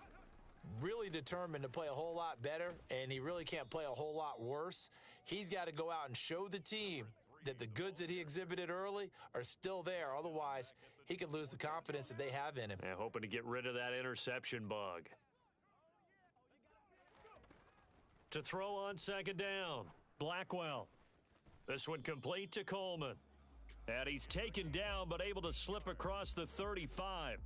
Really determined to play a whole lot better, and he really can't play a whole lot worse. He's got to go out and show the team that the goods that he exhibited early are still there. Otherwise, he could lose the confidence that they have in him. And hoping to get rid of that interception bug. To throw on second down, Blackwell. This one complete to Coleman. And he's taken down but able to slip across the 35.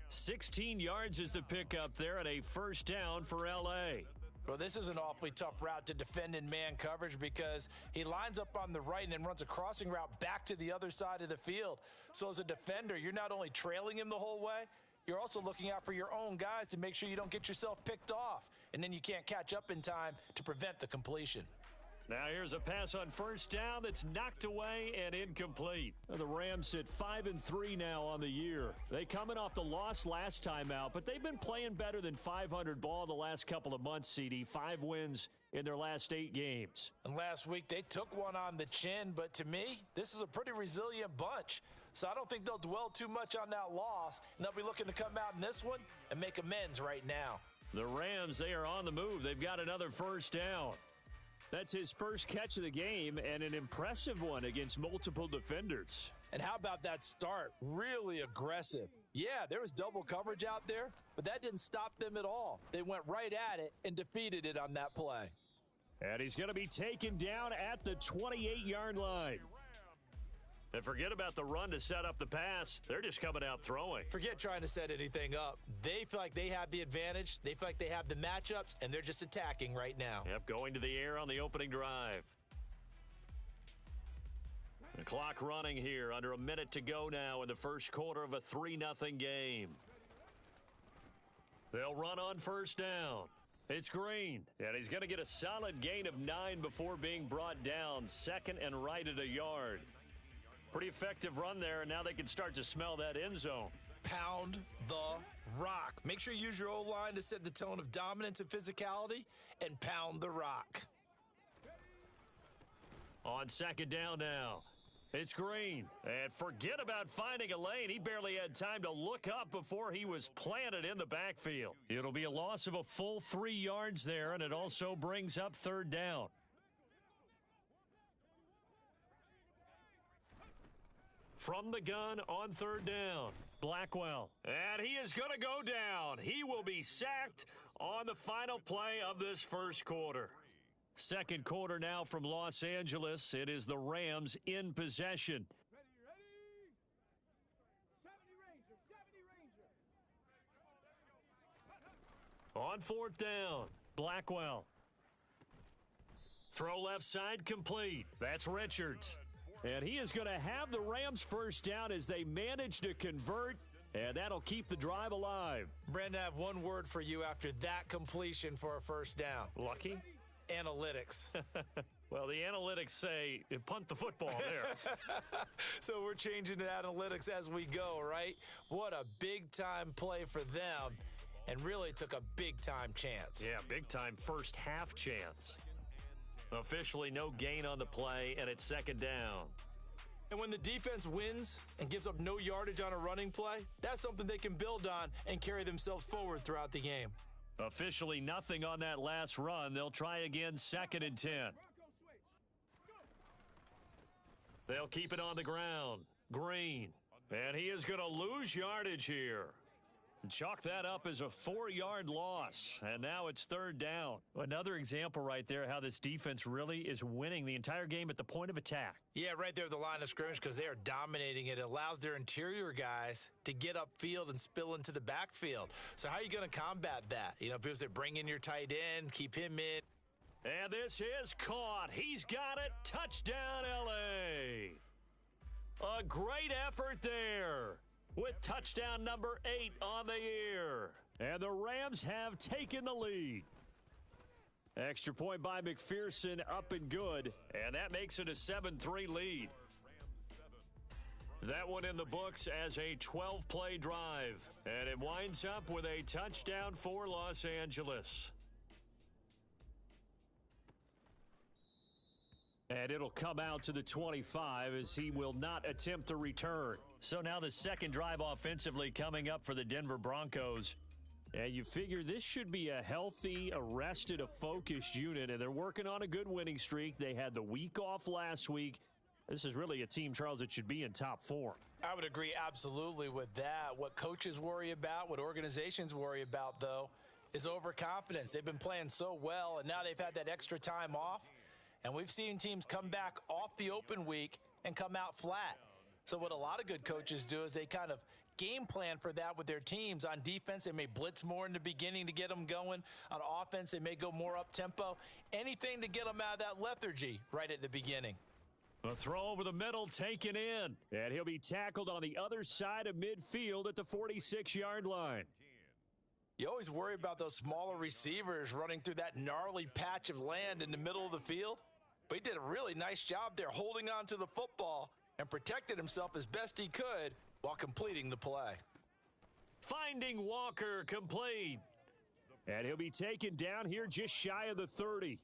16 yards is the pickup there and a first down for L.A. Well, this is an awfully tough route to defend in man coverage because he lines up on the right and then runs a crossing route back to the other side of the field. So as a defender, you're not only trailing him the whole way, you're also looking out for your own guys to make sure you don't get yourself picked off. And then you can't catch up in time to prevent the completion. Now here's a pass on first down that's knocked away and incomplete. The Rams sit 5-3 now on the year. They coming off the loss last time out, but they've been playing better than 500 ball the last couple of months, CD. 5 wins in their last 8 games. And last week they took one on the chin, but to me, this is a pretty resilient bunch. So I don't think they'll dwell too much on that loss, and they'll be looking to come out in this one and make amends right now. The Rams, they are on the move. They've got another first down. That's his first catch of the game and an impressive one against multiple defenders. And how about that start? Really aggressive. Yeah, there was double coverage out there, but that didn't stop them at all. They went right at it and defeated it on that play. And he's going to be taken down at the 28-yard line. And forget about the run to set up the pass. They're just coming out throwing. Forget trying to set anything up. They feel like they have the advantage. They feel like they have the matchups, and they're just attacking right now. Yep, going to the air on the opening drive. The clock running here. Under a minute to go now in the first quarter of a 3-0 game. They'll run on first down. It's Green, and he's going to get a solid gain of 9 before being brought down. Second and right at a yard. Pretty effective run there, and now they can start to smell that end zone. Pound the rock. Make sure you use your O-line to set the tone of dominance and physicality, and pound the rock. On second down now, it's Green. And forget about finding a lane. He barely had time to look up before he was planted in the backfield. It'll be a loss of a full 3 yards there, and it also brings up third down. From the gun on third down, Blackwell. And he is going to go down. He will be sacked on the final play of this first quarter. Second quarter now from Los Angeles. It is the Rams in possession. Ready. 70 Ranger. On fourth down, Blackwell. Throw left side complete. That's Richards. And he is going to have the Rams first down as they manage to convert, and that'll keep the drive alive. Brandon, I have one word for you after that completion for a first down. Lucky? Analytics. Well, the analytics say punt the football there. So we're changing to analytics as we go, right? What a big-time play for them, and really took a big-time chance. Yeah, big-time first half chance. Officially no gain on the play, and it's second down. And when the defense wins and gives up no yardage on a running play, that's something they can build on and carry themselves forward throughout the game. Officially nothing on that last run. They'll try again, second and 10. They'll keep it on the ground. Green. And he is going to lose yardage here. Chalk that up as a 4-yard loss, and now it's third down. Another example right there how this defense really is winning the entire game at the point of attack. Yeah, right there at the line of scrimmage because they are dominating it. It allows their interior guys to get upfield and spill into the backfield. So how are you going to combat that? You know, people say bring in your tight end, keep him in. And this is caught. He's got it. Touchdown, L.A. A great effort there, with touchdown number 8 on the year. And the Rams have taken the lead. Extra point by McPherson, up and good. And that makes it a 7-3 lead. That one in the books as a 12-play drive. And it winds up with a touchdown for Los Angeles. And it'll come out to the 25 as he will not attempt to return. So now the second drive offensively coming up for the Denver Broncos. And you figure this should be a healthy, a focused unit, and they're working on a good winning streak. They had the week off last week. This is really a team, Charles, that should be in top 4. I would agree absolutely with that. What coaches worry about, what organizations worry about, though, is overconfidence. They've been playing so well, and now they've had that extra time off. And we've seen teams come back off the open week and come out flat. So what a lot of good coaches do is they kind of game plan for that with their teams. On defense, they may blitz more in the beginning to get them going. On offense, they may go more up-tempo. Anything to get them out of that lethargy right at the beginning. A throw over the middle taken in. And he'll be tackled on the other side of midfield at the 46-yard line. You always worry about those smaller receivers running through that gnarly patch of land in the middle of the field. But he did a really nice job there holding on to the football and protected himself as best he could while completing the play. Finding Walker complete. And he'll be taken down here just shy of the 30.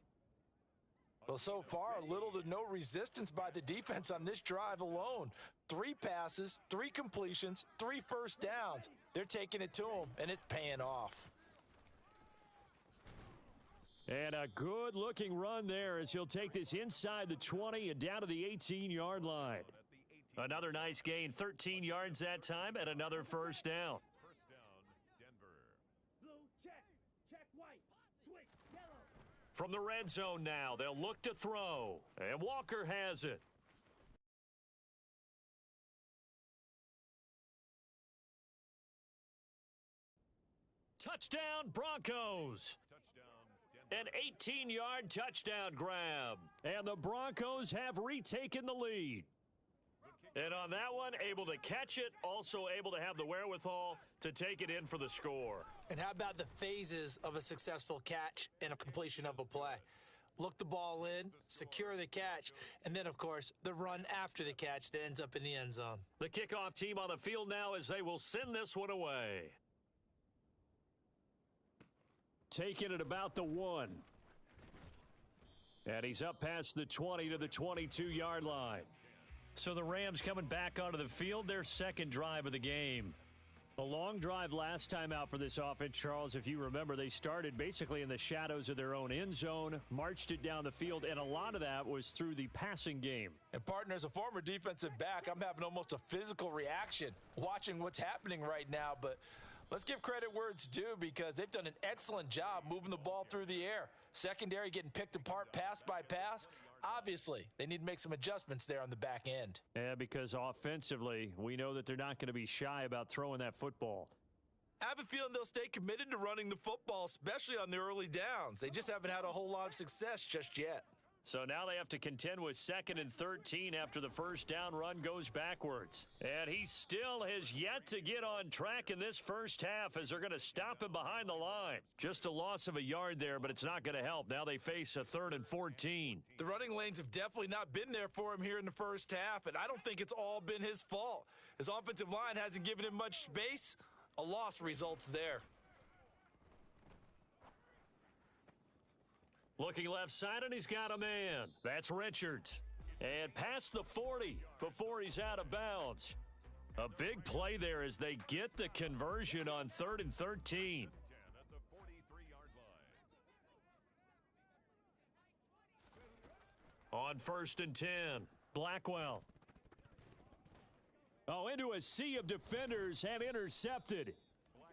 Well, so far, little to no resistance by the defense on this drive alone. 3 passes, 3 completions, 3 first downs. They're taking it to him, and it's paying off. And a good-looking run there as he'll take this inside the 20 and down to the 18-yard line. Another nice gain, 13 yards that time, and another first down. First down, Denver. Blue, check white, switch, yellow. From the red zone now, they'll look to throw, and Walker has it. Touchdown, Broncos. Touchdown, Denver. An 18-yard touchdown grab. And the Broncos have retaken the lead. And on that one, able to catch it, also able to have the wherewithal to take it in for the score. And how about the phases of a successful catch and a completion of a play? Look the ball in, secure the catch, and then, of course, the run after the catch that ends up in the end zone. The kickoff team on the field now as they will send this one away. Taking it about the 1. And he's up past the 20 to the 22-yard line. So the Rams coming back onto the field, their second drive of the game. A long drive last time out for this offense, Charles. If you remember, they started basically in the shadows of their own end zone, marched it down the field, and a lot of that was through the passing game. And, partner, as a former defensive back, I'm having almost a physical reaction watching what's happening right now. But let's give credit where it's due because they've done an excellent job moving the ball through the air. Secondary getting picked apart pass by pass. Obviously, they need to make some adjustments there on the back end. Yeah, because offensively, we know that they're not going to be shy about throwing that football. I have a feeling they'll stay committed to running the football, especially on the early downs. They just haven't had a whole lot of success just yet. So now they have to contend with 2nd and 13 after the first down run goes backwards. And he still has yet to get on track in this first half as they're going to stop him behind the line. Just a loss of a yard there, but it's not going to help. Now they face a 3rd and 14. The running lanes have definitely not been there for him here in the first half, and I don't think it's all been his fault. His offensive line hasn't given him much space. A loss results there. Looking left side, and he's got a man. That's Richards. And past the 40 before he's out of bounds. A big play there as they get the conversion on 3rd and 13. At the 43-yard line. On 1st and 10, Blackwell. Oh, into a sea of defenders and intercepted.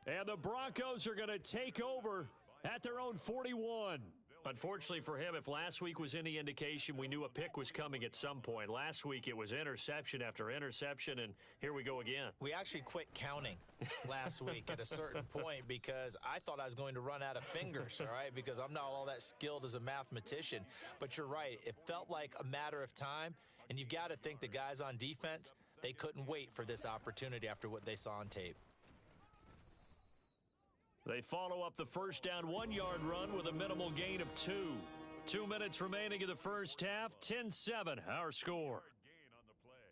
And the Broncos are going to take over at their own 41. Unfortunately for him, if last week was any indication, we knew a pick was coming at some point. Last week it was interception after interception, and here we go again. We actually quit counting last week at a certain point because I thought I was going to run out of fingers, all right, because I'm not all that skilled as a mathematician. But you're right. It felt like a matter of time, and you've got to think the guys on defense, they couldn't wait for this opportunity after what they saw on tape. They follow up the first down 1-yard run with a minimal gain of 2. 2 minutes remaining in the first half, 10-7, our score. Gain on the play.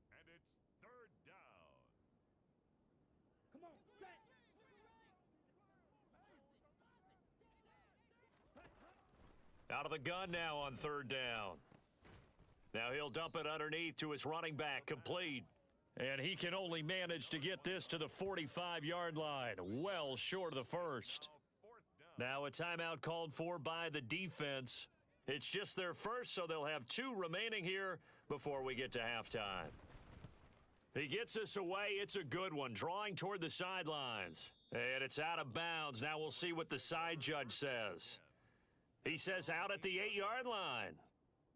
And it's 3rd down. Come on, set. Out of the gun now on 3rd down. Now he'll dump it underneath to his running back, complete. And he can only manage to get this to the 45-yard line, well short of the first. Now a timeout called for by the defense. It's just their first, so they'll have 2 remaining here before we get to halftime. He gets us away. It's a good one, drawing toward the sidelines. And it's out of bounds. Now we'll see what the side judge says. He says out at the 8-yard line.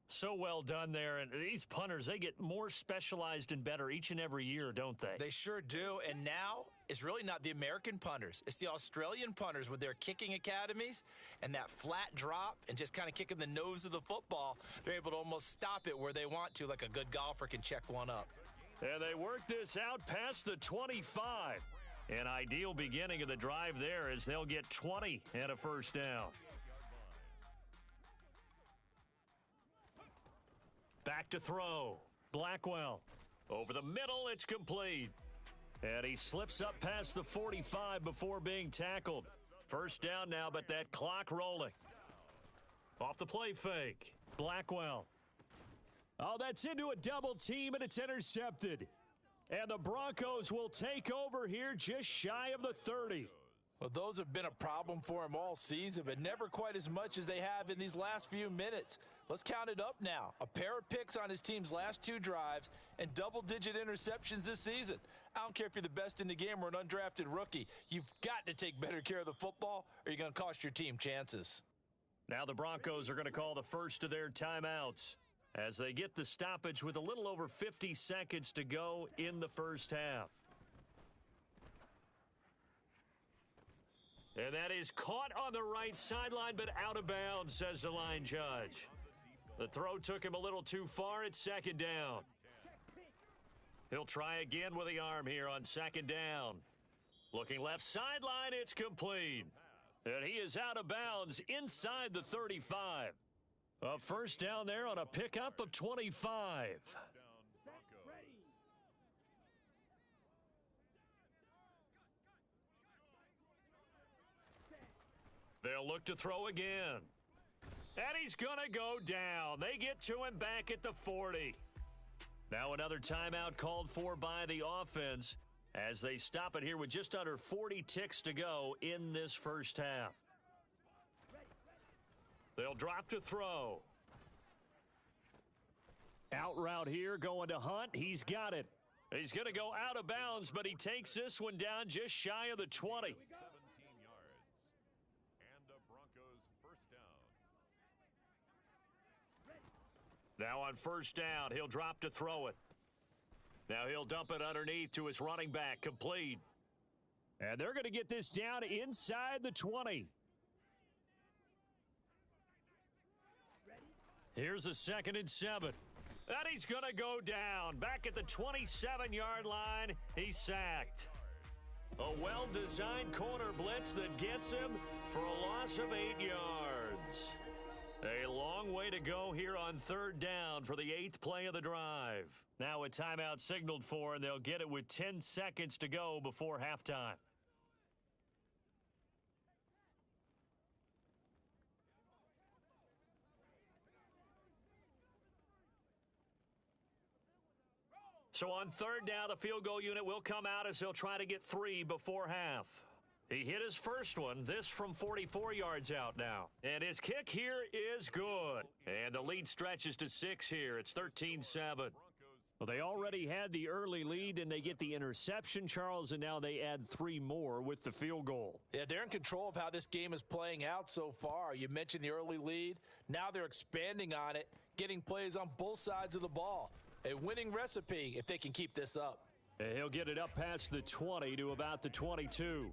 So well done there. And these punters, they get more specialized and better each and every year, don't they? They sure do. And now it's really not the American punters. It's the Australian punters with their kicking academies and that flat drop and just kind of kicking the nose of the football. They're able to almost stop it where they want to, like a good golfer can check one up. And they work this out past the 25. An ideal beginning of the drive there as they'll get 20 and a first down. Back to throw. Blackwell. Over the middle, it's complete. And he slips up past the 45 before being tackled. First down now, but that clock rolling. Off the play fake. Blackwell. Oh, that's into a double team, and it's intercepted. And the Broncos will take over here just shy of the 30. Well, those have been a problem for him all season, but never quite as much as they have in these last few minutes. Let's count it up now. A pair of picks on his team's last 2 drives and double-digit interceptions this season. I don't care if you're the best in the game or an undrafted rookie. You've got to take better care of the football or you're going to cost your team chances. Now the Broncos are going to call the first of their timeouts as they get the stoppage with a little over 50 seconds to go in the first half. And that is caught on the right sideline, but out of bounds, says the line judge. The throw took him a little too far. It's second down. He'll try again with the arm here on second down. Looking left sideline, it's complete. And he is out of bounds inside the 35. A first down there on a pickup of 25. They'll look to throw again. And he's going to go down. They get to him back at the 40. Now another timeout called for by the offense as they stop it here with just under 40 ticks to go in this first half. They'll drop to throw. Out route here going to Hunt. He's got it. He's going to go out of bounds, but he takes this one down just shy of the 20. Now on first down, he'll drop to throw it. Now he'll dump it underneath to his running back, complete. And they're going to get this down inside the 20. Here's a 2nd and 7. And he's going to go down. Back at the 27-yard line, he's sacked. A well-designed corner blitz that gets him for a loss of 8 yards. A long way to go here on third down for the 8th play of the drive. Now a timeout signaled for, and they'll get it with 10 seconds to go before halftime. So on third down, the field goal unit will come out as they'll try to get 3 before half. He hit his first one, this from 44 yards out now. And his kick here is good. And the lead stretches to 6 here. It's 13-7. Well, they already had the early lead, and they get the interception, Charles, and now they add 3 more with the field goal. Yeah, they're in control of how this game is playing out so far. You mentioned the early lead. Now they're expanding on it, getting plays on both sides of the ball. A winning recipe if they can keep this up. And he'll get it up past the 20 to about the 22.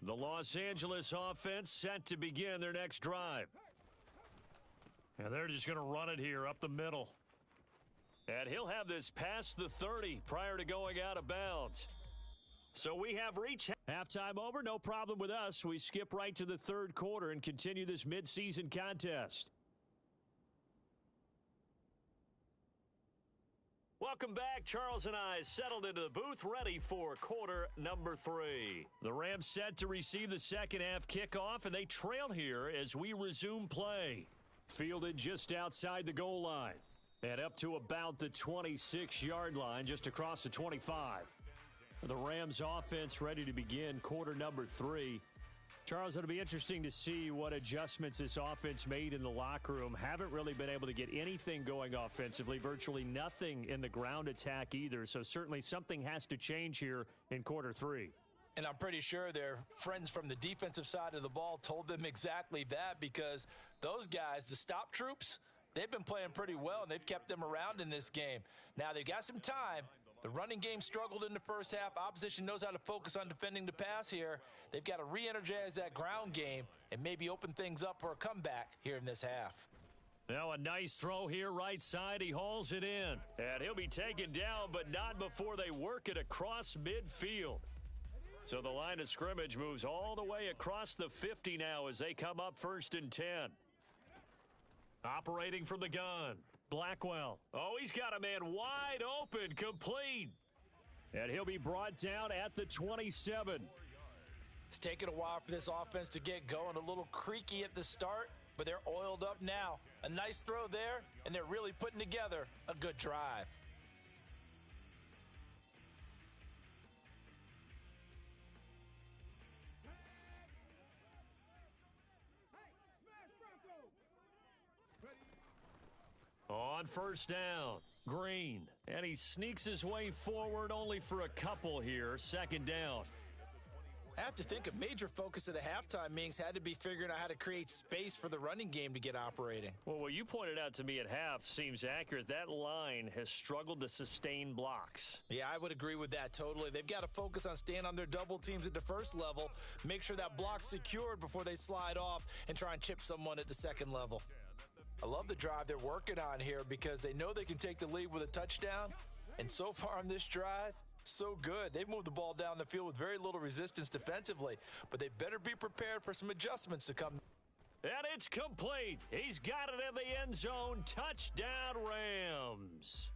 The Los Angeles offense set to begin their next drive. And they're just going to run it here up the middle. And he'll have this past the 30 prior to going out of bounds. So we have reached halftime over. No problem with us. We skip right to the third quarter and continue this midseason contest. Welcome back. Charles and I settled into the booth ready for quarter number 3. The Rams set to receive the second half kickoff, and they trail here as we resume play. Fielded just outside the goal line and up to about the 26-yard line, just across the 25. The Rams offense ready to begin quarter number 3. Charles, it'll be interesting to see what adjustments this offense made in the locker room. Haven't really been able to get anything going offensively, virtually nothing in the ground attack either. So certainly something has to change here in quarter three. And I'm pretty sure their friends from the defensive side of the ball told them exactly that, because those guys, the stop troops, they've been playing pretty well, and they've kept them around in this game. Now, they've got some time. The running game struggled in the first half. Opposition knows how to focus on defending the pass here. They've got to re-energize that ground game and maybe open things up for a comeback here in this half. Now a nice throw here right side. He hauls it in. And he'll be taken down, but not before they work it across midfield. So the line of scrimmage moves all the way across the 50 now as they come up 1st and 10. Operating from the gun, Blackwell. Oh, he's got a man wide open, complete. And he'll be brought down at the 27. It's taken a while for this offense to get going. A little creaky at the start, but they're oiled up now. A nice throw there, and they're really putting together a good drive. On 1st down, Green. And he sneaks his way forward only for a couple here. 2nd down. I have to think a major focus of the halftime meetings had to be figuring out how to create space for the running game to get operating. Well, what you pointed out to me at half seems accurate. That line has struggled to sustain blocks. Yeah, I would agree with that totally. They've got to focus on staying on their double teams at the first level, make sure that block's secured before they slide off and try and chip someone at the second level. I love the drive they're working on here because they know they can take the lead with a touchdown. And so far on this drive, so good. They've moved the ball down the field with very little resistance defensively, but they better be prepared for some adjustments to come. And it's complete. He's got it in the end zone. Touchdown, Rams.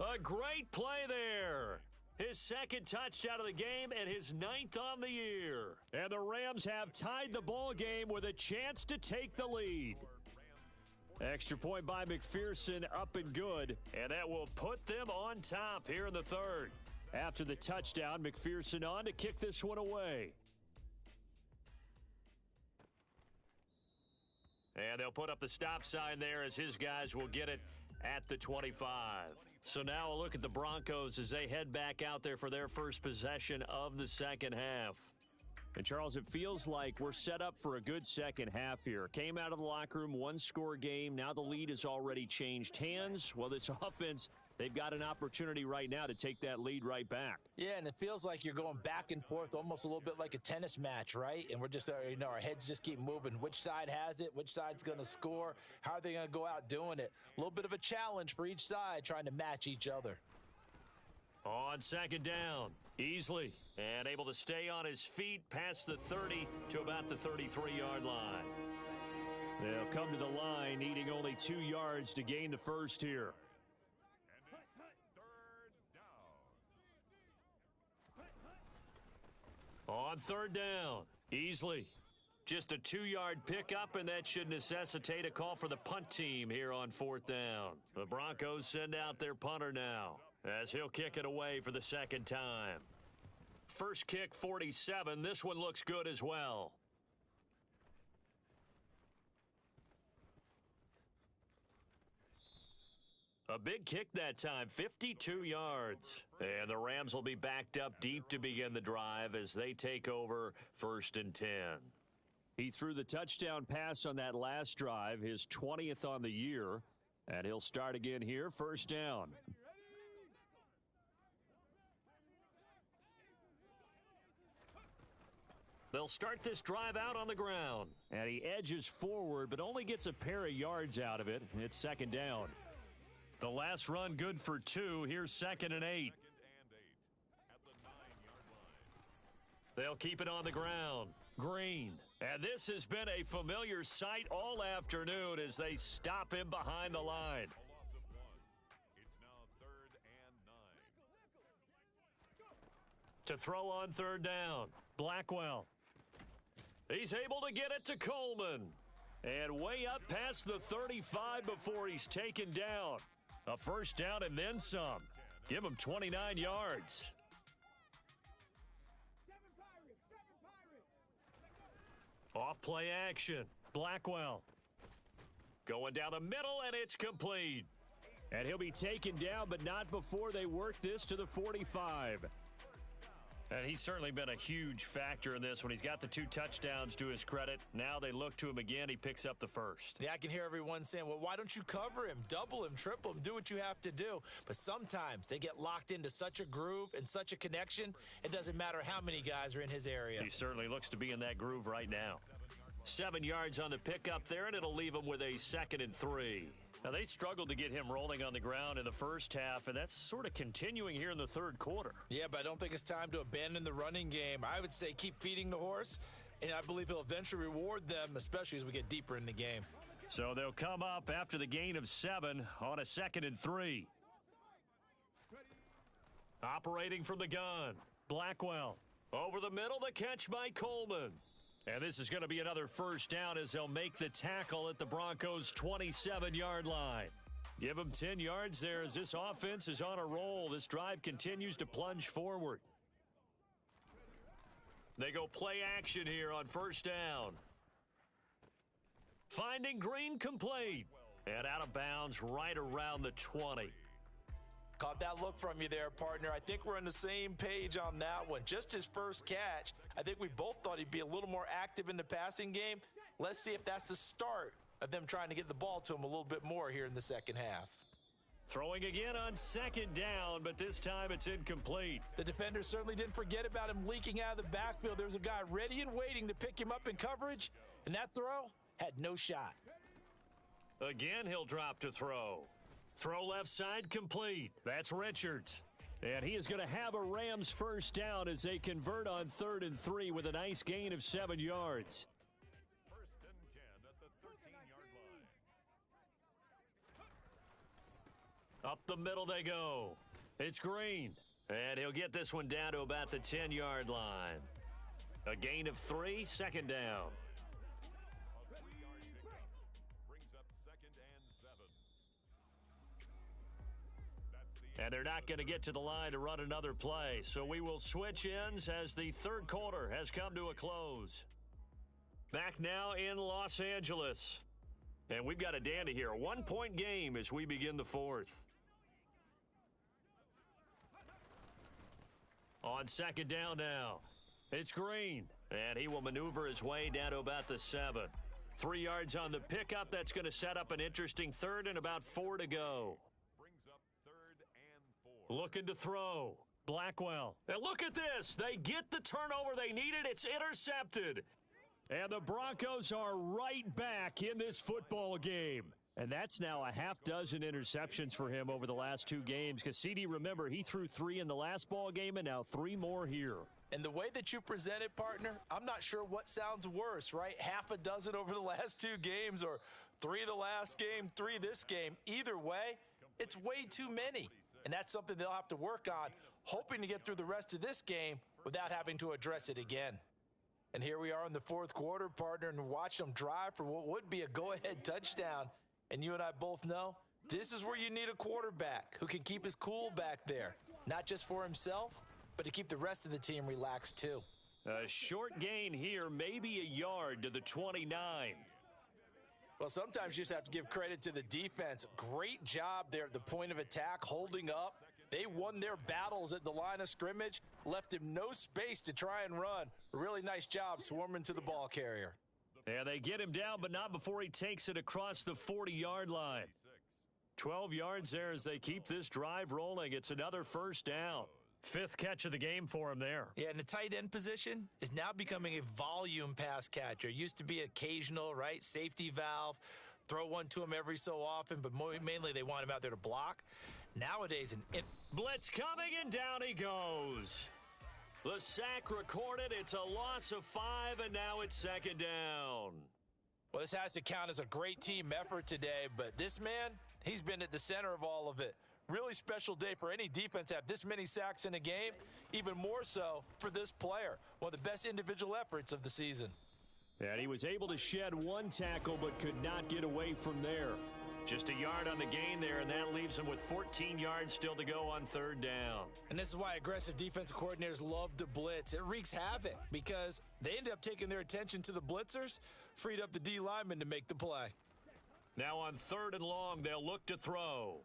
A great play there. His 2nd touchdown of the game and his 9th on the year. And the Rams have tied the ball game with a chance to take the lead. Extra point by McPherson, up and good, and that will put them on top here in the 3rd. After the touchdown, McPherson on to kick this one away. And they'll put up the stop sign there as his guys will get it at the 25. So now a look at the Broncos as they head back out there for their first possession of the 2nd half. And, Charles, it feels like we're set up for a good second half here. Came out of the locker room, 1-score game. Now the lead has already changed hands. Well, this offense, they've got an opportunity right now to take that lead right back. Yeah, and it feels like you're going back and forth almost a little bit like a tennis match, right? And we're just, our heads just keep moving. Which side has it? Which side's going to score? How are they going to go out doing it? A little bit of a challenge for each side trying to match each other. On 2nd down, Easley, and able to stay on his feet past the 30 to about the 33-yard line. They'll come to the line, needing only 2 yards to gain the first here. On 3rd down, Easley. Just a 2-yard pickup, and that should necessitate a call for the punt team here on 4th down. The Broncos send out their punter now, as he'll kick it away for the 2nd time. First kick, 47. This one looks good as well. A big kick that time, 52 yards. And the Rams will be backed up deep to begin the drive as they take over 1st and 10. He threw the touchdown pass on that last drive, his 20th on the year. And he'll start again here, 1st down. They'll start this drive out on the ground. And he edges forward, but only gets a pair of yards out of it. It's 2nd down. The last run good for 2. Here's 2nd and 8. They'll keep it on the ground. Green. And this has been a familiar sight all afternoon as they stop him behind the line. To throw on 3rd down, Blackwell. He's able to get it to Coleman. And way up past the 35 before he's taken down. A 1st down and then some. Give him 29 yards. Off play action. Blackwell. Going down the middle, and it's complete. And he'll be taken down, but not before they work this to the 45. And he's certainly been a huge factor in this when he's got the 2 touchdowns to his credit. Now they look to him again. He picks up the first. Yeah, I can hear everyone saying, well, why don't you cover him, double him, triple him, do what you have to do. But sometimes they get locked into such a groove and such a connection, it doesn't matter how many guys are in his area. He certainly looks to be in that groove right now. 7 yards on the pickup there, and it'll leave him with a 2nd and 3. Now, they struggled to get him rolling on the ground in the first half, and that's sort of continuing here in the third quarter. Yeah, but I don't think it's time to abandon the running game. I would say keep feeding the horse, and I believe he'll eventually reward them, especially as we get deeper in the game. So they'll come up after the gain of 7 on a 2nd and 3. Operating from the gun, Blackwell. Over the middle, the catch by Coleman. And this is going to be another first down as they'll make the tackle at the Broncos' 27-yard line. Give them 10 yards there as this offense is on a roll. This drive continues to plunge forward. They go play action here on first down. Finding Green complete. And out of bounds right around the 20. Caught that look from you there, partner. I think we're on the same page on that one. Just his first catch, I think we both thought he'd be a little more active in the passing game. Let's see if that's the start of them trying to get the ball to him a little bit more here in the second half. Throwing again on 2nd down, but this time it's incomplete. The defender certainly didn't forget about him leaking out of the backfield. There was a guy ready and waiting to pick him up in coverage, and that throw had no shot. Again, he'll drop to throw. Throw left side complete. That's Richards. And he is going to have a Rams first down as they convert on 3rd and 3 with a nice gain of 7 yards. 1st and 10 at the 13-yard line. Up the middle they go. It's Green. And he'll get this one down to about the 10-yard line. A gain of 3, 2nd down. A 3-yard pickup brings up 2nd and 7. And they're not going to get to the line to run another play. So we will switch ends as the third quarter has come to a close. Back now in Los Angeles. And we've got a dandy here. A 1-point game as we begin the 4th. On 2nd down now. It's Green. And he will maneuver his way down to about the 7. 3 yards on the pickup. That's going to set up an interesting 3rd and about 4 to go. Looking to throw. Blackwell. And look at this. They get the turnover they needed. It's intercepted. And the Broncos are right back in this football game. And that's now a half dozen interceptions for him over the last 2 games. Because, CD, remember, he threw 3 in the last ball game and now 3 more here. And the way that you present it, partner, I'm not sure what sounds worse, right? Half a dozen over the last 2 games or 3 the last game, 3 this game. Either way, it's way too many. And that's something they'll have to work on, hoping to get through the rest of this game without having to address it again. And here we are in the 4th quarter, partner, and watch them drive for what would be a go-ahead touchdown. And you and I both know this is where you need a quarterback who can keep his cool back there, not just for himself, but to keep the rest of the team relaxed too. A short gain here, maybe a yard to the 29. Well, sometimes you just have to give credit to the defense. Great job there at the point of attack, holding up. They won their battles at the line of scrimmage, left him no space to try and run. A really nice job swarming to the ball carrier. Yeah, they get him down, but not before he takes it across the 40-yard line. 12 yards there as they keep this drive rolling. It's another first down. 5th catch of the game for him there. Yeah, and the tight end position is now becoming a volume pass catcher. Used to be occasional, right? Safety valve, throw one to him every so often, but mainly they want him out there to block. Nowadays, blitz coming, and down he goes. The sack recorded. It's a loss of 5, and now it's 2nd down. Well, this has to count as a great team effort today, but this man, he's been at the center of all of it. Really special day for any defense to have this many sacks in a game, even more so for this player. One of the best individual efforts of the season. And he was able to shed 1 tackle but could not get away from there. Just a yard on the gain there, and that leaves them with 14 yards still to go on third down. And this is why aggressive defensive coordinators love to blitz. It wreaks havoc because they end up taking their attention to the blitzers, freed up the D lineman to make the play. Now on third and long, they'll look to throw.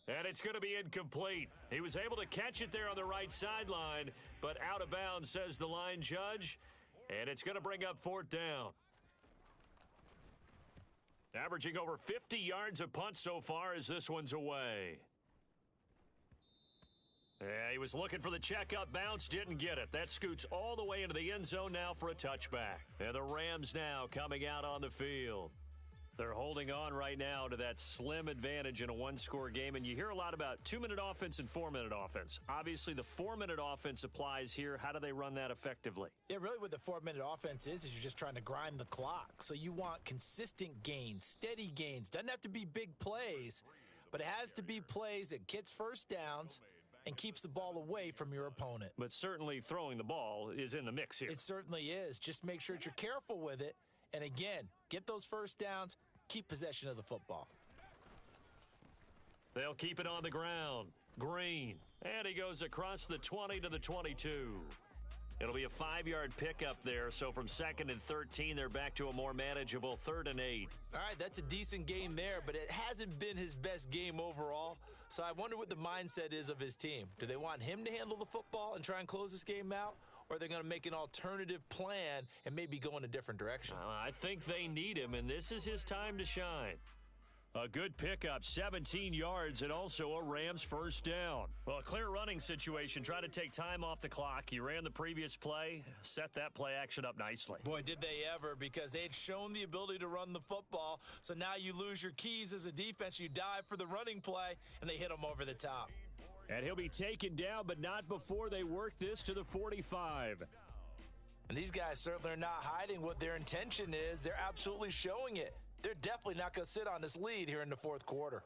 And it's going to be incomplete. He was able to catch it there on the right sideline, but out of bounds, says the line judge. And it's going to bring up fourth down. Averaging over 50 yards a punt so far as this one's away. Yeah, he was looking for the checkup bounce, didn't get it. That scoots all the way into the end zone now for a touchback. And the Rams now coming out on the field. They're holding on right now to that slim advantage in a one-score game, and you hear a lot about 2-minute offense and 4-minute offense. Obviously, the 4-minute offense applies here. How do they run that effectively? Yeah, really what the 4-minute offense is you're just trying to grind the clock. So you want consistent gains, steady gains. Doesn't have to be big plays, but it has to be plays that gets first downs and keeps the ball away from your opponent. But certainly throwing the ball is in the mix here. It certainly is. Just make sure that you're careful with it. And again, get those first downs, keep possession of the football. They'll keep it on the ground. Green. And he goes across the 20 to the 22. It'll be a 5-yard pickup there. So from 2nd and 13, they're back to a more manageable 3rd and 8. All right, that's a decent game there, but it hasn't been his best game overall. So I wonder what the mindset is of his team. Do they want him to handle the football and try and close this game out? Or are they going to make an alternative plan and maybe go in a different direction? I think they need him, and this is his time to shine. A good pickup, 17 yards, and also a Rams first down. Well, a clear running situation. Try to take time off the clock. You ran the previous play, set that play action up nicely. Boy, did they ever, because they had shown the ability to run the football. So now you lose your keys as a defense. You dive for the running play, and they hit them over the top. And he'll be taken down, but not before they work this to the 45. And these guys certainly are not hiding what their intention is. They're absolutely showing it. They're definitely not going to sit on this lead here in the fourth quarter.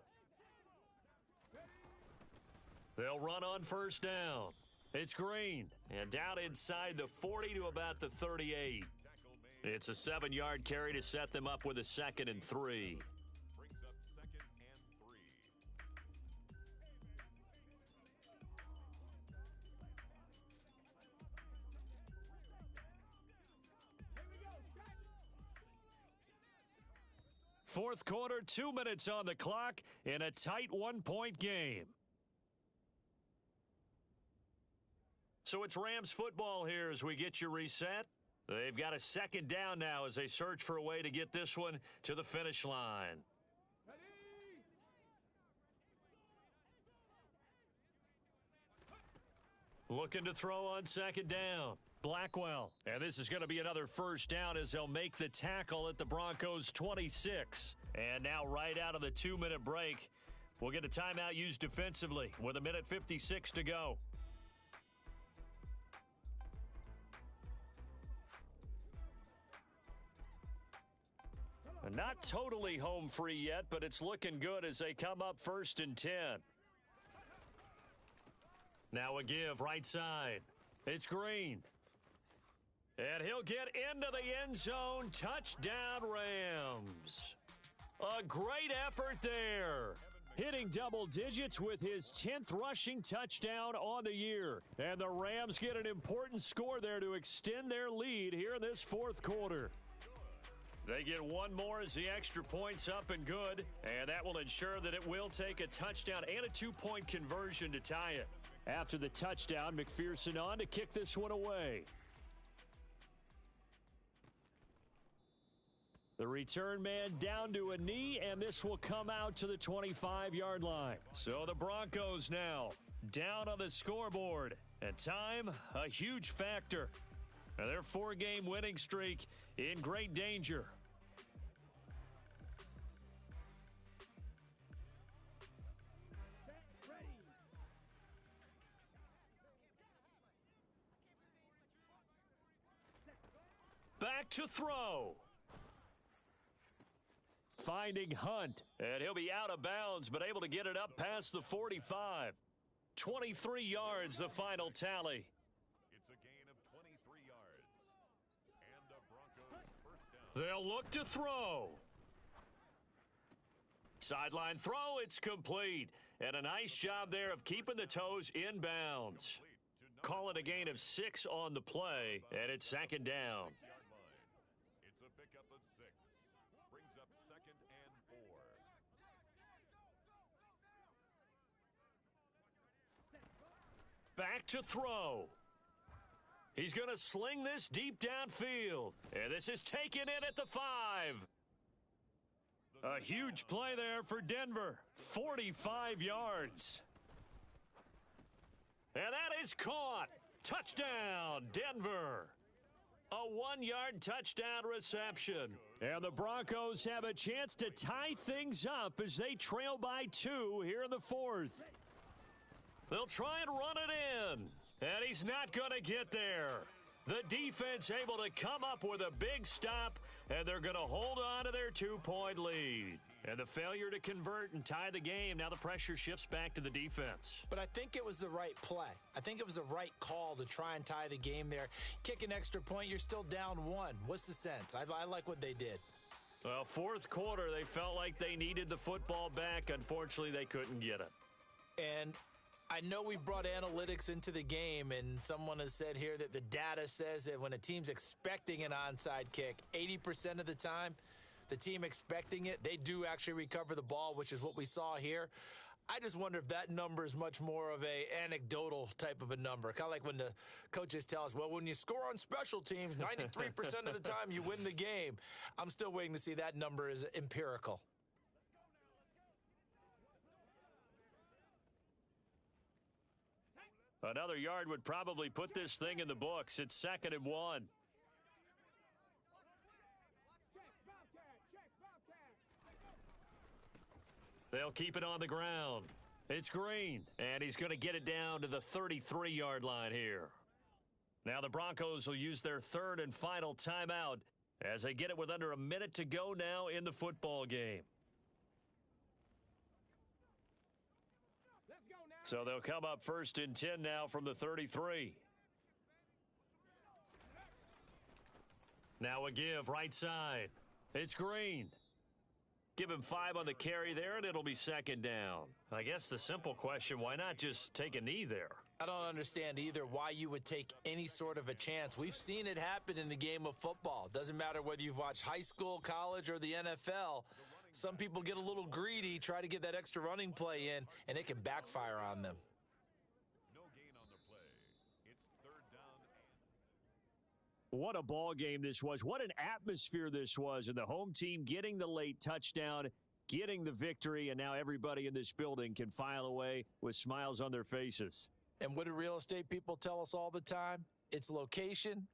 They'll run on first down. It's Green. And down inside the 40 to about the 38. It's a 7-yard carry to set them up with a 2nd and 3. Fourth quarter, 2 minutes on the clock in a tight 1-point game. So it's Rams football here as we get you reset. They've got a 2nd down now as they search for a way to get this one to the finish line. Looking to throw on 2nd down. Blackwell. And this is going to be another first down as they'll make the tackle at the Broncos 26. And now right out of the 2-minute break, we'll get a timeout used defensively with 1:56 to go. Not totally home free yet, but it's looking good as they come up 1st and 10. Now a give right side. It's Green. And he'll get into the end zone. Touchdown, Rams. A great effort there. Hitting double digits with his 10th rushing touchdown on the year. And the Rams get an important score there to extend their lead here in this fourth quarter. They get one more as the extra point's up and good. And that will ensure that it will take a touchdown and a 2-point conversion to tie it. After the touchdown, McPherson on to kick this one away. The return man down to a knee, and this will come out to the 25-yard line. So the Broncos now down on the scoreboard. And time, a huge factor. Now their 4-game winning streak in great danger. Back to throw. Finding Hunt. And he'll be out of bounds, but able to get it up past the 45. 23 yards, the final tally. It's a gain of 23 yards. And the Broncos first down. They'll look to throw. Sideline throw, it's complete. And a nice job there of keeping the toes inbounds. Call it a gain of 6 on the play, and it's second down. It's a pickup of 6. Brings up second and 4. Back to throw. He's going to sling this deep downfield. And this is taken in at the 5. A huge play there for Denver. 45 yards. And that is caught. Touchdown, Denver. A 1-yard touchdown reception. And the Broncos have a chance to tie things up as they trail by 2 here in the 4th. They'll try and run it in. And he's not going to get there. The defense able to come up with a big stop, and they're going to hold on to their 2-point lead. And the failure to convert and tie the game, now the pressure shifts back to the defense. But I think it was the right play. I think it was the right call to try and tie the game there. Kick an extra point, you're still down 1. What's the sense? I like what they did. Well, 4th quarter, they felt like they needed the football back. Unfortunately, they couldn't get it. And I know we brought analytics into the game, and someone has said here that the data says that when a team's expecting an onside kick, 80% of the time, the team expecting it, they do actually recover the ball, which is what we saw here. I just wonder if that number is much more of a anecdotal type of a number. Kind of like when the coaches tell us, well, when you score on special teams, 93% of the time you win the game. I'm still waiting to see that number is empirical. Another yard would probably put this thing in the books. It's 2nd and 1. They'll keep it on the ground. It's Green, and he's going to get it down to the 33-yard line here. Now the Broncos will use their 3rd and final timeout as they get it with under a minute to go now in the football game. So they'll come up 1st and 10 now from the 33. Now a give right side. It's Green. Give him 5 on the carry there, and it'll be 2nd down. I guess the simple question, why not just take a knee there? I don't understand either why you would take any sort of a chance. We've seen it happen in the game of football. Doesn't matter whether you've watched high school, college, or the NFL. Some people get a little greedy, try to get that extra running play in, and it can backfire on them. No gain on the play. It's 3rd down. What a ball game this was. What an atmosphere this was. And the home team getting the late touchdown, getting the victory, and now everybody in this building can file away with smiles on their faces. And what do real estate people tell us all the time? It's location.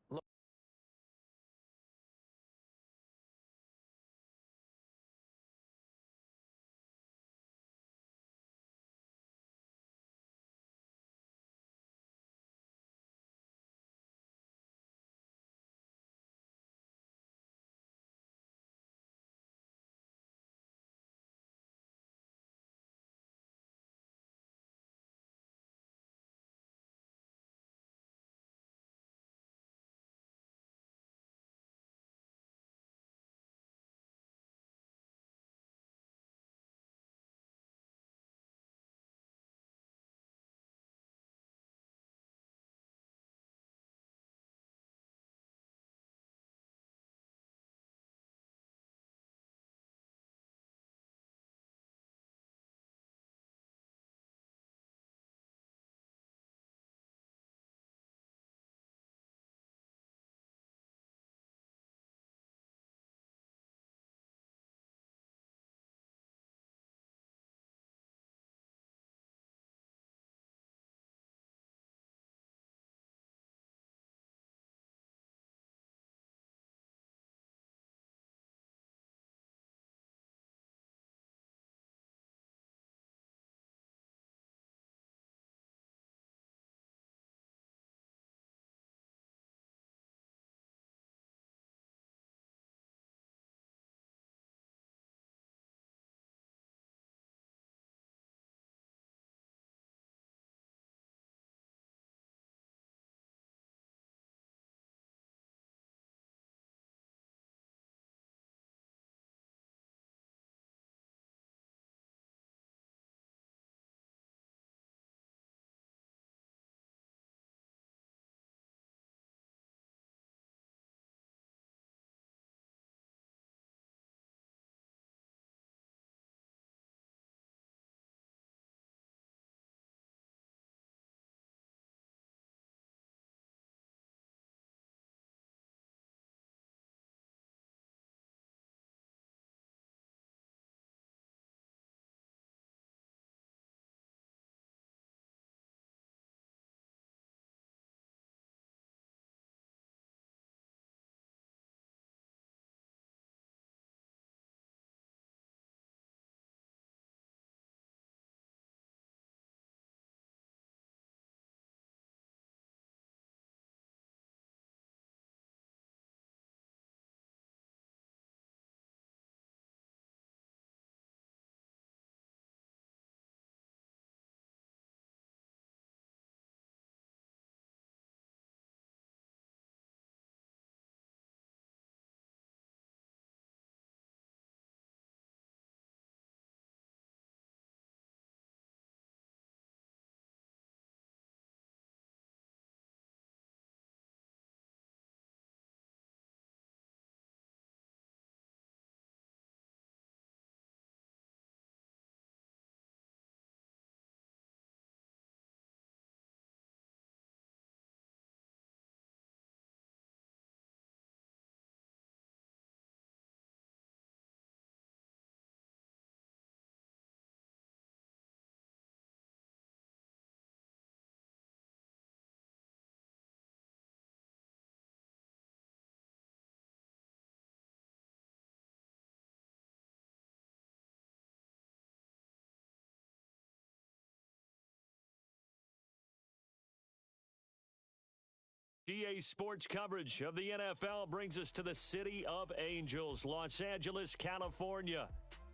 EA Sports coverage of the NFL brings us to the City of Angels, Los Angeles, California.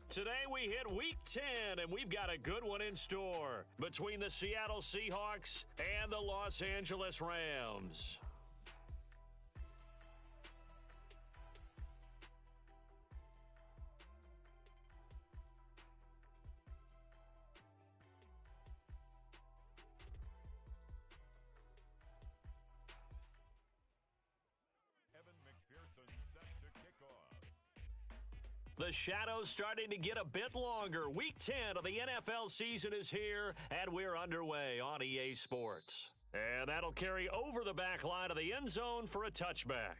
Today we hit Week 10, and we've got a good one in store between the Seattle Seahawks and the Los Angeles Rams. The shadow's starting to get a bit longer. Week 10 of the NFL season is here, and we're underway on EA Sports. And that'll carry over the back line of the end zone for a touchback.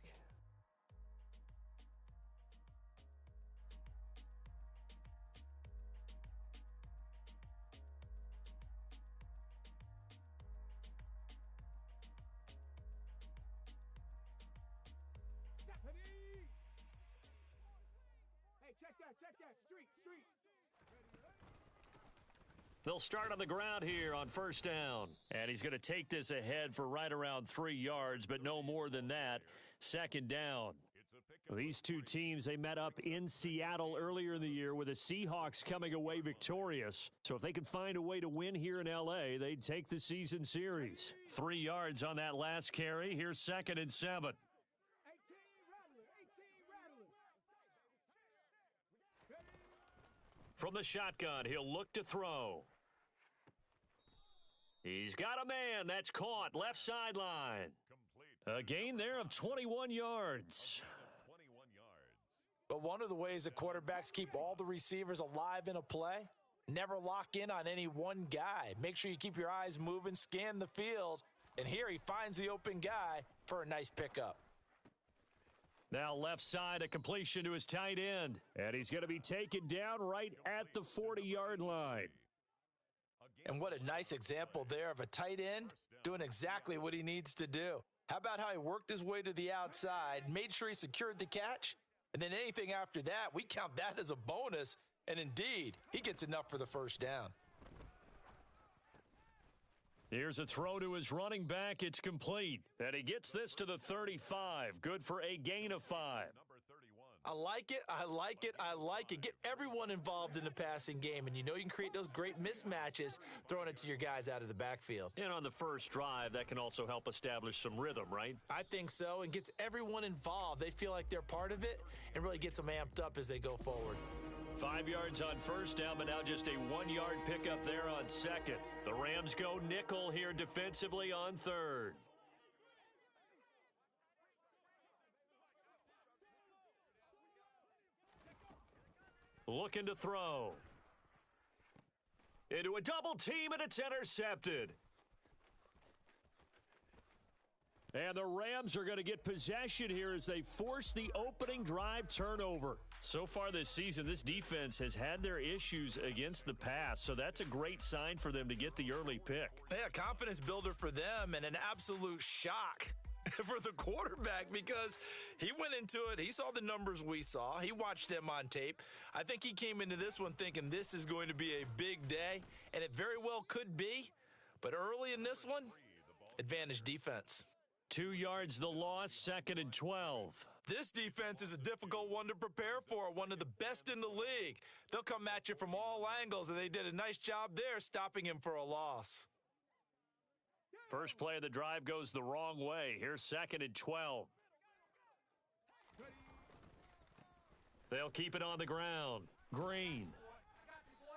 Check that. Street. They'll start on the ground here on first down. And he's going to take this ahead for right around 3 yards, but no more than that. Second down. These two teams, they met up in Seattle earlier in the year with the Seahawks coming away victorious. So if they can find a way to win here in L.A., they'd take the season series. 3 yards on that last carry. Here's 2nd and 7. From the shotgun, he'll look to throw. He's got a man. That's caught. Left sideline. A gain there of 21 yards. But one of the ways that quarterbacks keep all the receivers alive in a play, never lock in on any one guy. Make sure you keep your eyes moving, scan the field, and here he finds the open guy for a nice pickup. Now left side, a completion to his tight end. And he's going to be taken down right at the 40-yard line. And what a nice example there of a tight end doing exactly what he needs to do. How about how he worked his way to the outside, made sure he secured the catch, and then anything after that, we count that as a bonus. And indeed, he gets enough for the first down. Here's a throw to his running back. It's complete. And he gets this to the 35. Good for a gain of 5. I like it. Get everyone involved in the passing game. And you know you can create those great mismatches throwing it to your guys out of the backfield. And on the first drive, that can also help establish some rhythm, right? I think so, and gets everyone involved. They feel like they're part of it and really gets them amped up as they go forward. 5 yards on first down, but now just a 1-yard pickup there on second. The Rams go nickel here defensively on third. Looking to throw. Into a double team, and it's intercepted. And the Rams are going to get possession here as they force the opening drive turnover. So far this season, this defense has had their issues against the pass, so that's a great sign for them to get the early pick. Yeah, confidence builder for them and an absolute shock for the quarterback because he went into it. He saw the numbers we saw. He watched them on tape. I think he came into this one thinking this is going to be a big day, and it very well could be. But early in this one, advantage defense. 2 yards the loss, 2nd and 12. This defense is a difficult one to prepare for, one of the best in the league. They'll come at you from all angles, and they did a nice job there stopping him for a loss. First play of the drive goes the wrong way. Here's 2nd and 12. They'll keep it on the ground. Green.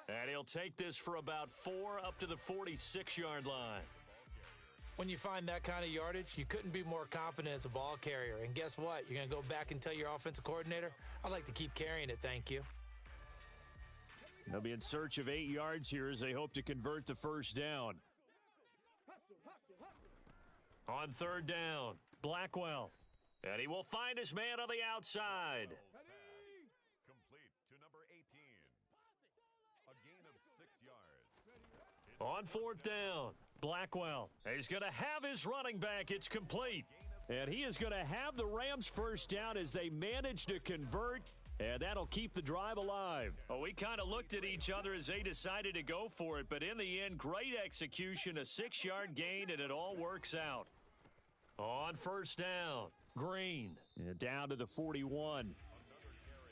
And he'll take this for about 4 up to the 46-yard line. When you find that kind of yardage, you couldn't be more confident as a ball carrier. And guess what? You're going to go back and tell your offensive coordinator, I'd like to keep carrying it, thank you. They'll be in search of 8 yards here as they hope to convert the first down. On third down, Blackwell. And he will find his man on the outside. Complete to number 18. A gain of 6 yards. On fourth down, Blackwell. He's going to have his running back. It's complete. And he is going to have the Rams first down as they manage to convert. And that'll keep the drive alive. Well, we kind of looked at each other as they decided to go for it. But in the end, great execution, a 6-yard gain, and it all works out. On first down, Green. And down to the 41.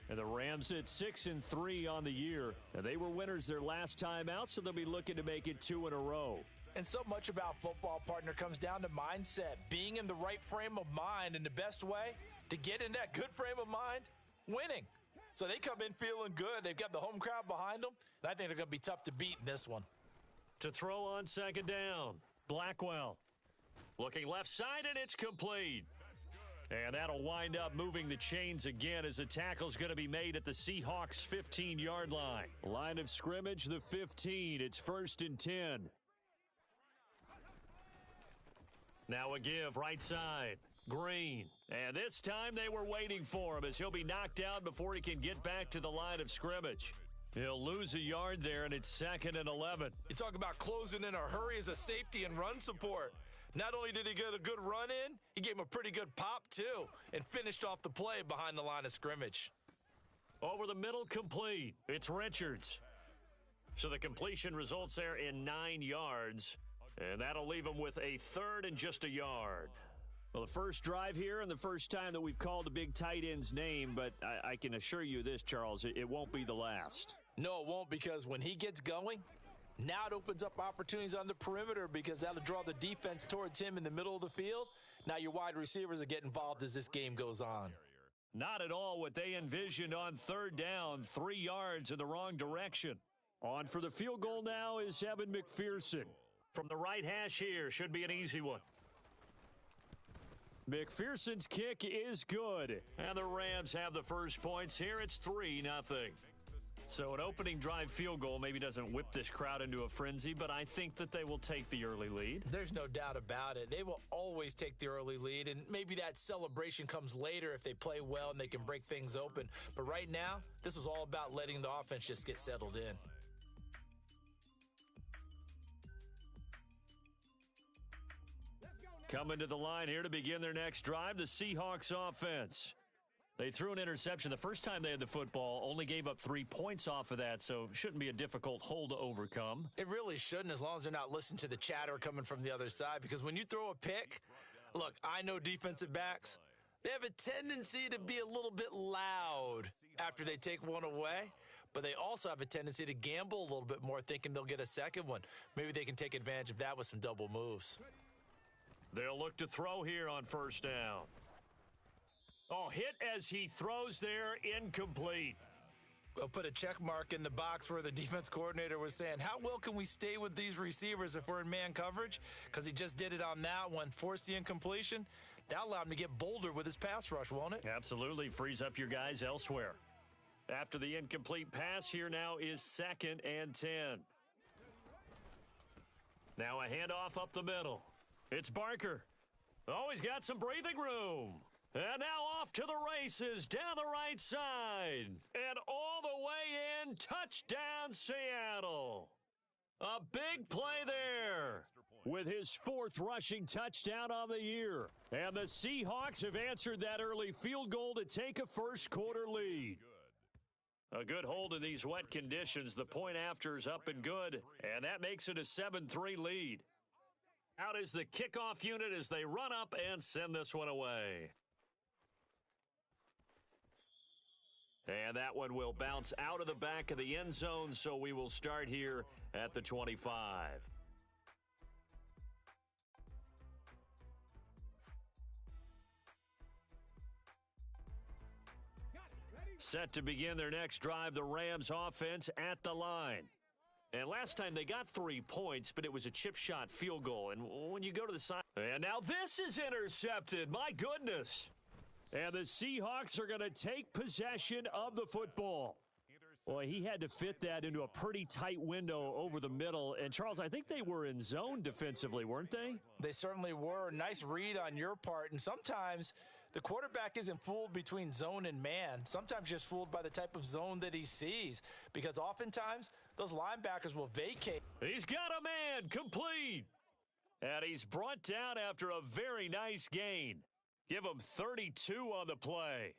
And the Rams at 6-3 on the year. And they were winners their last time out, so they'll be looking to make it 2 in a row. And so much about football, partner, comes down to mindset. Being in the right frame of mind, and the best way to get in that good frame of mind, winning. So they come in feeling good. They've got the home crowd behind them, and I think they're going to be tough to beat in this one. To throw on second down, Blackwell. Looking left side, and it's complete. And that'll wind up moving the chains again as the tackle's going to be made at the Seahawks' 15-yard line. Line of scrimmage, the 15. It's 1st and 10. Now a give right side, Green. And this time they were waiting for him as he'll be knocked down before he can get back to the line of scrimmage. He'll lose a yard there, and it's 2nd and 11. You talk about closing in a hurry as a safety and run support. Not only did he get a good run in, he gave him a pretty good pop, too, and finished off the play behind the line of scrimmage. Over the middle, complete. It's Richards. So the completion results there in 9 yards, and that'll leave him with a 3rd and just a yard. Well, the first drive here and the first time that we've called a big tight end's name, but I can assure you this, Charles, it won't be the last. No, it won't, because when he gets going, now it opens up opportunities on the perimeter because that'll draw the defense towards him in the middle of the field. Now your wide receivers will get involved as this game goes on. Not at all what they envisioned on 3rd down, 3 yards in the wrong direction. On for the field goal now is Evan McPherson. From the right hash here, should be an easy one. McPherson's kick is good. And the Rams have the first points here. It's 3-0. So an opening drive field goal maybe doesn't whip this crowd into a frenzy, but I think that they will take the early lead. There's no doubt about it. They will always take the early lead, and maybe that celebration comes later if they play well and they can break things open. But right now, this is all about letting the offense just get settled in. Coming to the line here to begin their next drive, the Seahawks offense. They threw an interception the first time they had the football, only gave up 3 points off of that, so shouldn't be a difficult hole to overcome. It really shouldn't, as long as they're not listening to the chatter coming from the other side, because when you throw a pick, look, I know defensive backs, they have a tendency to be a little bit loud after they take one away, but they also have a tendency to gamble a little bit more, thinking they'll get a second one. Maybe they can take advantage of that with some double moves. They'll look to throw here on first down. Oh, hit as he throws there, incomplete. We'll put a check mark in the box where the defense coordinator was saying, how well can we stay with these receivers if we're in man coverage? Because he just did it on that one, forced the incompletion. That'll allow him to get bolder with his pass rush, won't it? Absolutely, frees up your guys elsewhere. After the incomplete pass, here now is 2nd and 10. Now a handoff up the middle. It's Barker. Oh, he's got some breathing room. And now off to the races down the right side. And all the way in, touchdown Seattle. A big play there. With his 4th rushing touchdown on the year. And the Seahawks have answered that early field goal to take a first quarter lead. A good hold in these wet conditions. The point after is up and good. And that makes it a 7-3 lead. Out is the kickoff unit as they run up and send this one away. And that one will bounce out of the back of the end zone, so we will start here at the 25. Set to begin their next drive, the Rams offense at the line. And last time they got 3 points, but it was a chip shot field goal. And when you go to the side... And now this is intercepted. My goodness. And the Seahawks are going to take possession of the football. Boy, he had to fit that into a pretty tight window over the middle. And, Charles, I think they were in zone defensively, weren't they? They certainly were. Nice read on your part. And sometimes the quarterback isn't fooled between zone and man. Sometimes just fooled by the type of zone that he sees. Because oftentimes, those linebackers will vacate. He's got a man, complete. And he's brought down after a very nice gain. Give him 32 on the play.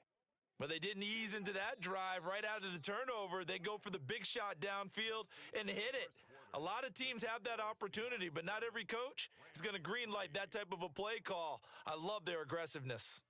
But they didn't ease into that drive right out of the turnover. They go for the big shot downfield and hit it. A lot of teams have that opportunity, but not every coach is going to greenlight that type of a play call. I love their aggressiveness.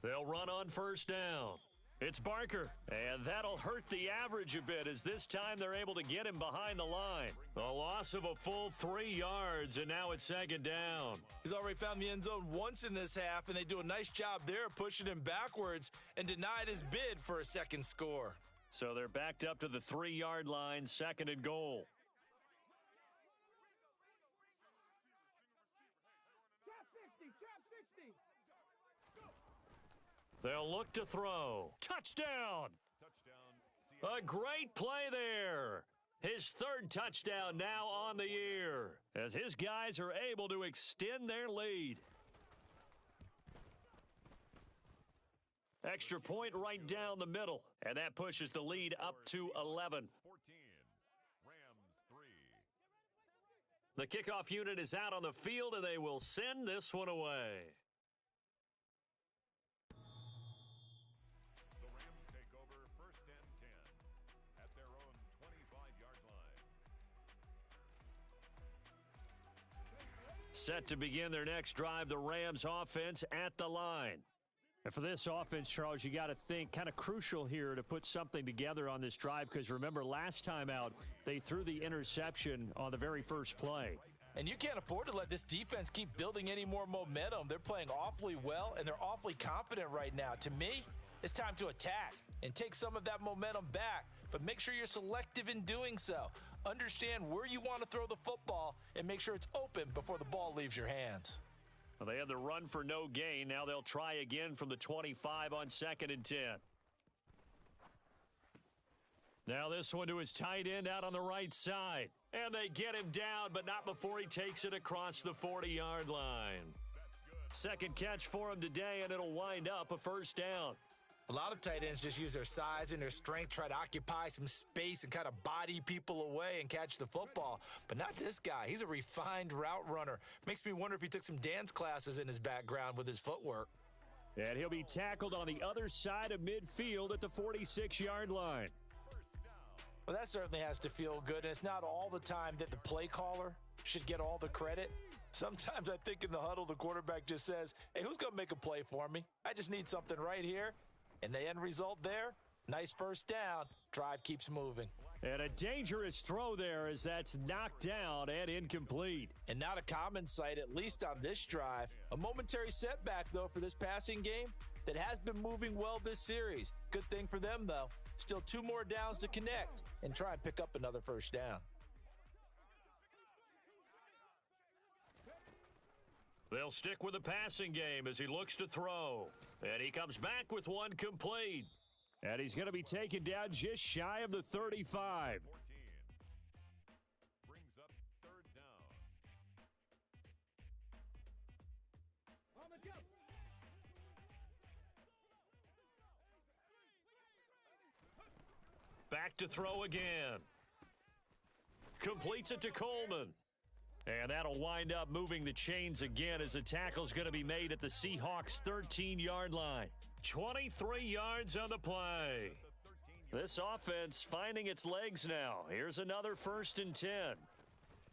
They'll run on first down. It's Barker, and that'll hurt the average a bit as this time they're able to get him behind the line. A loss of a full 3 yards, and now it's second down. He's already found the end zone once in this half, and they do a nice job there pushing him backwards and denied his bid for a second score. So they're backed up to the 3-yard line, second and goal. They'll look to throw. Touchdown! A great play there. His third touchdown now on the year as his guys are able to extend their lead. Extra point right down the middle, and that pushes the lead up to 11. The kickoff unit is out on the field, and they will send this one away. Set to begin their next drive, the Rams offense at the line. And for this offense, Charles, you got to think kind of crucial here to put something together on this drive because remember last time out, they threw the interception on the very first play. And you can't afford to let this defense keep building any more momentum. They're playing awfully well, and they're awfully confident right now. To me, it's time to attack and take some of that momentum back, but make sure you're selective in doing so. Understand where you want to throw the football and make sure it's open before the ball leaves your hands. Well, they had the run for no gain. Now they'll try again from the 25 on 2nd and 10. Now this one to his tight end out on the right side. And they get him down, but not before he takes it across the 40-yard line. Second catch for him today, and it'll wind up a first down. A lot of tight ends just use their size and their strength, try to occupy some space and kind of body people away and catch the football. But not this guy. He's a refined route runner. Makes me wonder if he took some dance classes in his background with his footwork. And he'll be tackled on the other side of midfield at the 46-yard line. Well, that certainly has to feel good, and it's not all the time that the play caller should get all the credit. Sometimes I think in the huddle, the quarterback just says, hey, who's going to make a play for me? I just need something right here. And the end result there, nice first down. Drive keeps moving. And a dangerous throw there as that's knocked down and incomplete. And not a common sight, at least on this drive. A momentary setback, though, for this passing game that has been moving well this series. Good thing for them, though. Still 2 more downs to connect and try and pick up another first down. They'll stick with the passing game as he looks to throw. And he comes back with one complete. And he's going to be taken down just shy of the 35. Brings up 3rd down. Back to throw again. Completes it to Coleman. And that'll wind up moving the chains again as the tackle's going to be made at the Seahawks' 13-yard line. 23 yards on the play. This offense finding its legs now. Here's another 1st and 10.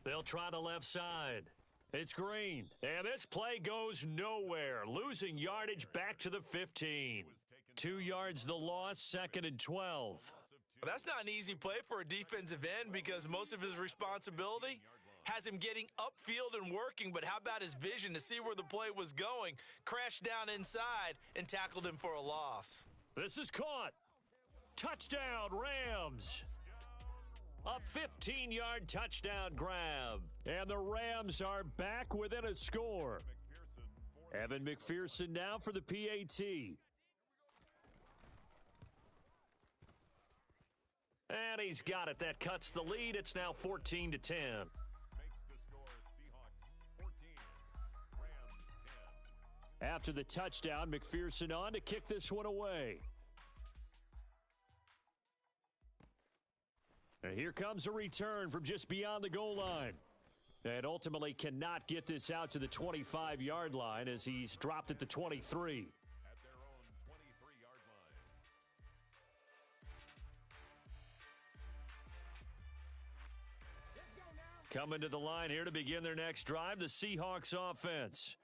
They'll try the left side. It's Green. And this play goes nowhere. Losing yardage back to the 15. 2 yards the loss, 2nd and 12. Well, that's not an easy play for a defensive end because most of his responsibility has him getting upfield and working, but how about his vision to see where the play was going? Crashed down inside and tackled him for a loss. This is caught. Touchdown, Rams. A 15-yard touchdown grab. And the Rams are back within a score. Evan McPherson now for the PAT. And he's got it. That cuts the lead. It's now 14-10. Makes the score Seahawks 14, Rams 10. After the touchdown, McPherson on to kick this one away. And here comes a return from just beyond the goal line. And ultimately cannot get this out to the 25-yard line as he's dropped at the 23. At their own 23-yard line. Coming to the line here to begin their next drive, the Seahawks offense.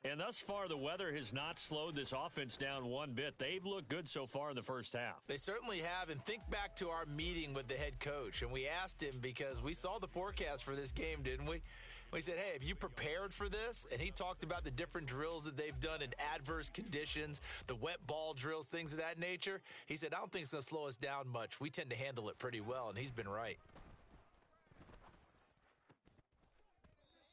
And thus far, the weather has not slowed this offense down one bit. They've looked good so far in the first half. They certainly have. And think back to our meeting with the head coach. And we asked him because we saw the forecast for this game, didn't we? We said, hey, have you prepared for this? And he talked about the different drills that they've done in adverse conditions, the wet ball drills, things of that nature. He said, I don't think it's going to slow us down much. We tend to handle it pretty well, and he's been right.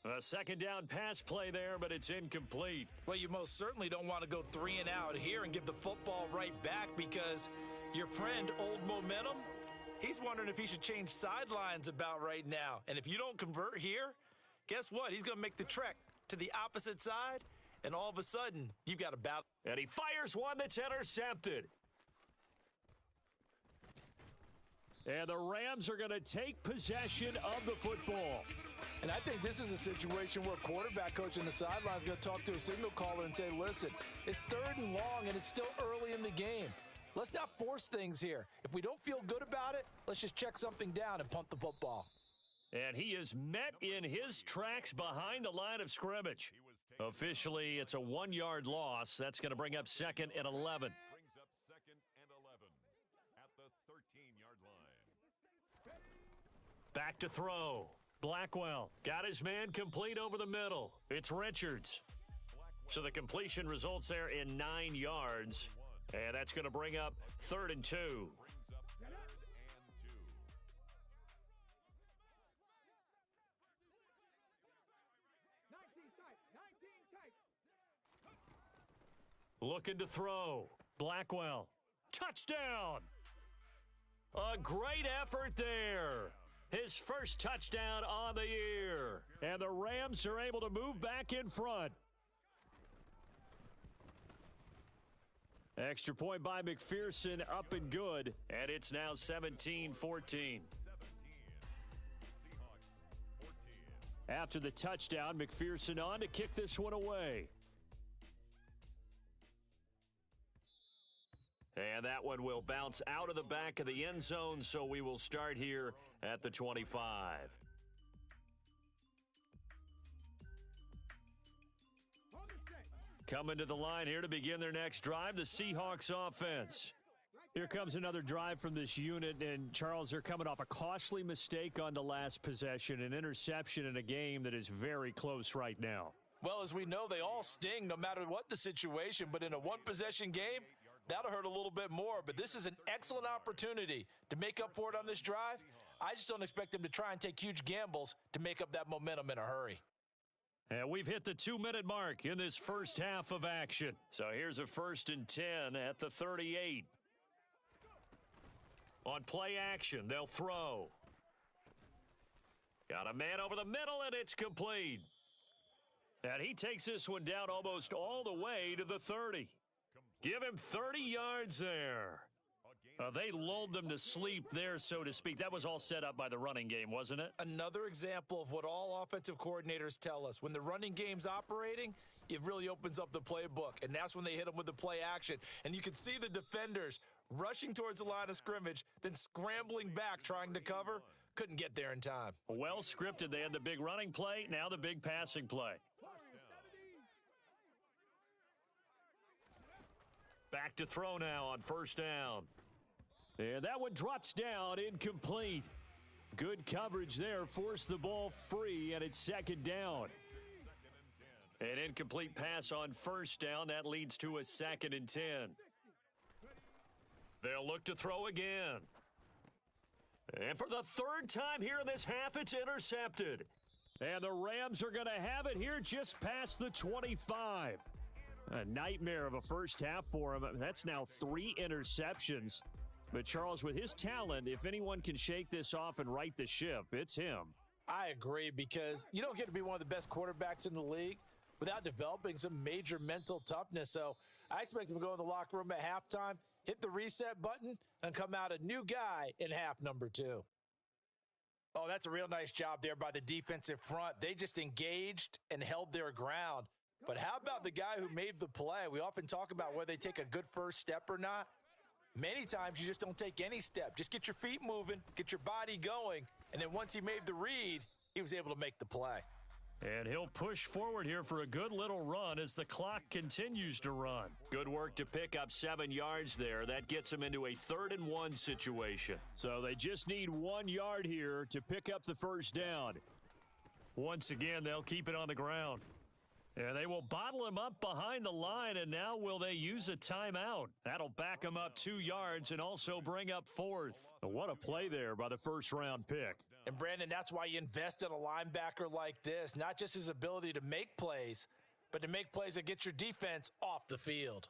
A second down pass play there, but it's incomplete. Well, you most certainly don't want to go 3 and out here and give the football right back because your friend, Old Momentum, he's wondering if he should change sidelines about right now. And if you don't convert here, guess what? He's going to make the trek to the opposite side, and all of a sudden, you've got a battle. And he fires one that's intercepted. And the Rams are going to take possession of the football. And I think this is a situation where quarterback coach on the sideline is going to talk to a signal caller and say, listen, it's 3rd and long, and it's still early in the game. Let's not force things here. If we don't feel good about it, let's just check something down and punt the football. And he is met in his tracks behind the line of scrimmage. Officially, it's a 1-yard loss. That's going to bring up 2nd and 11. Brings up 2nd and 11 at the 13-yard line. Back to throw. Blackwell got his man complete over the middle. It's Richards. So the completion results there in 9 yards. And that's going to bring up 3rd and 2. Brings up 3rd and 2. Looking to throw. Blackwell. Touchdown! A great effort there. His first touchdown on the year. And the Rams are able to move back in front. Extra point by McPherson, up and good. And it's now 17-14. 17. Seahawks 14. After the touchdown, McPherson on to kick this one away. And that one will bounce out of the back of the end zone, so we will start here at the 25. Coming to the line here to begin their next drive, the Seahawks offense. Here comes another drive from this unit, and Charles, they're coming off a costly mistake on the last possession, an interception in a game that is very close right now. Well, as we know, they all sting no matter what the situation, but in a one-possession game, that'll hurt a little bit more. But this is an excellent opportunity to make up for it on this drive. I just don't expect them to try and take huge gambles to make up that momentum in a hurry. And we've hit the 2-minute mark in this first half of action. So here's a 1st and 10 at the 38. On play action, they'll throw. Got a man over the middle, and it's complete. And he takes this one down almost all the way to the 30. Give him 30 yards there. They lulled them to sleep there, so to speak. That was all set up by the running game, wasn't it? Another example of what all offensive coordinators tell us. When the running game's operating, it really opens up the playbook, and that's when they hit them with the play action. And you can see the defenders rushing towards the line of scrimmage, then scrambling back trying to cover. Couldn't get there in time. Well scripted. They had the big running play, now the big passing play. Back to throw now on 1st down. And that one drops down, incomplete. Good coverage there, forced the ball free, and it's 2nd down. An incomplete pass on 1st down. That leads to a 2nd and 10. They'll look to throw again. And for the third time here in this half, it's intercepted. And the Rams are going to have it here just past the 25. A nightmare of a first half for him. That's now 3 interceptions. But Charles, with his talent, if anyone can shake this off and right the ship, it's him. I agree, because you don't get to be one of the best quarterbacks in the league without developing some major mental toughness. So I expect him to go in the locker room at halftime, hit the reset button, and come out a new guy in half number 2. Oh, that's a real nice job there by the defensive front. They just engaged and held their ground. But how about the guy who made the play? We often talk about whether they take a good first step or not. Many times you just don't take any step. Just get your feet moving, get your body going, and then once he made the read, he was able to make the play. And he'll push forward here for a good little run as the clock continues to run. Good work to pick up 7 yards there. That gets him into a 3rd and 1 situation. So they just need 1 yard here to pick up the first down. Once again, they'll keep it on the ground. And they will bottle him up behind the line, and now will they use a timeout? That'll back him up 2 yards and also bring up 4th. What a play there by the first-round pick. And, Brandon, that's why you invest in a linebacker like this, not just his ability to make plays, but to make plays that get your defense off the field.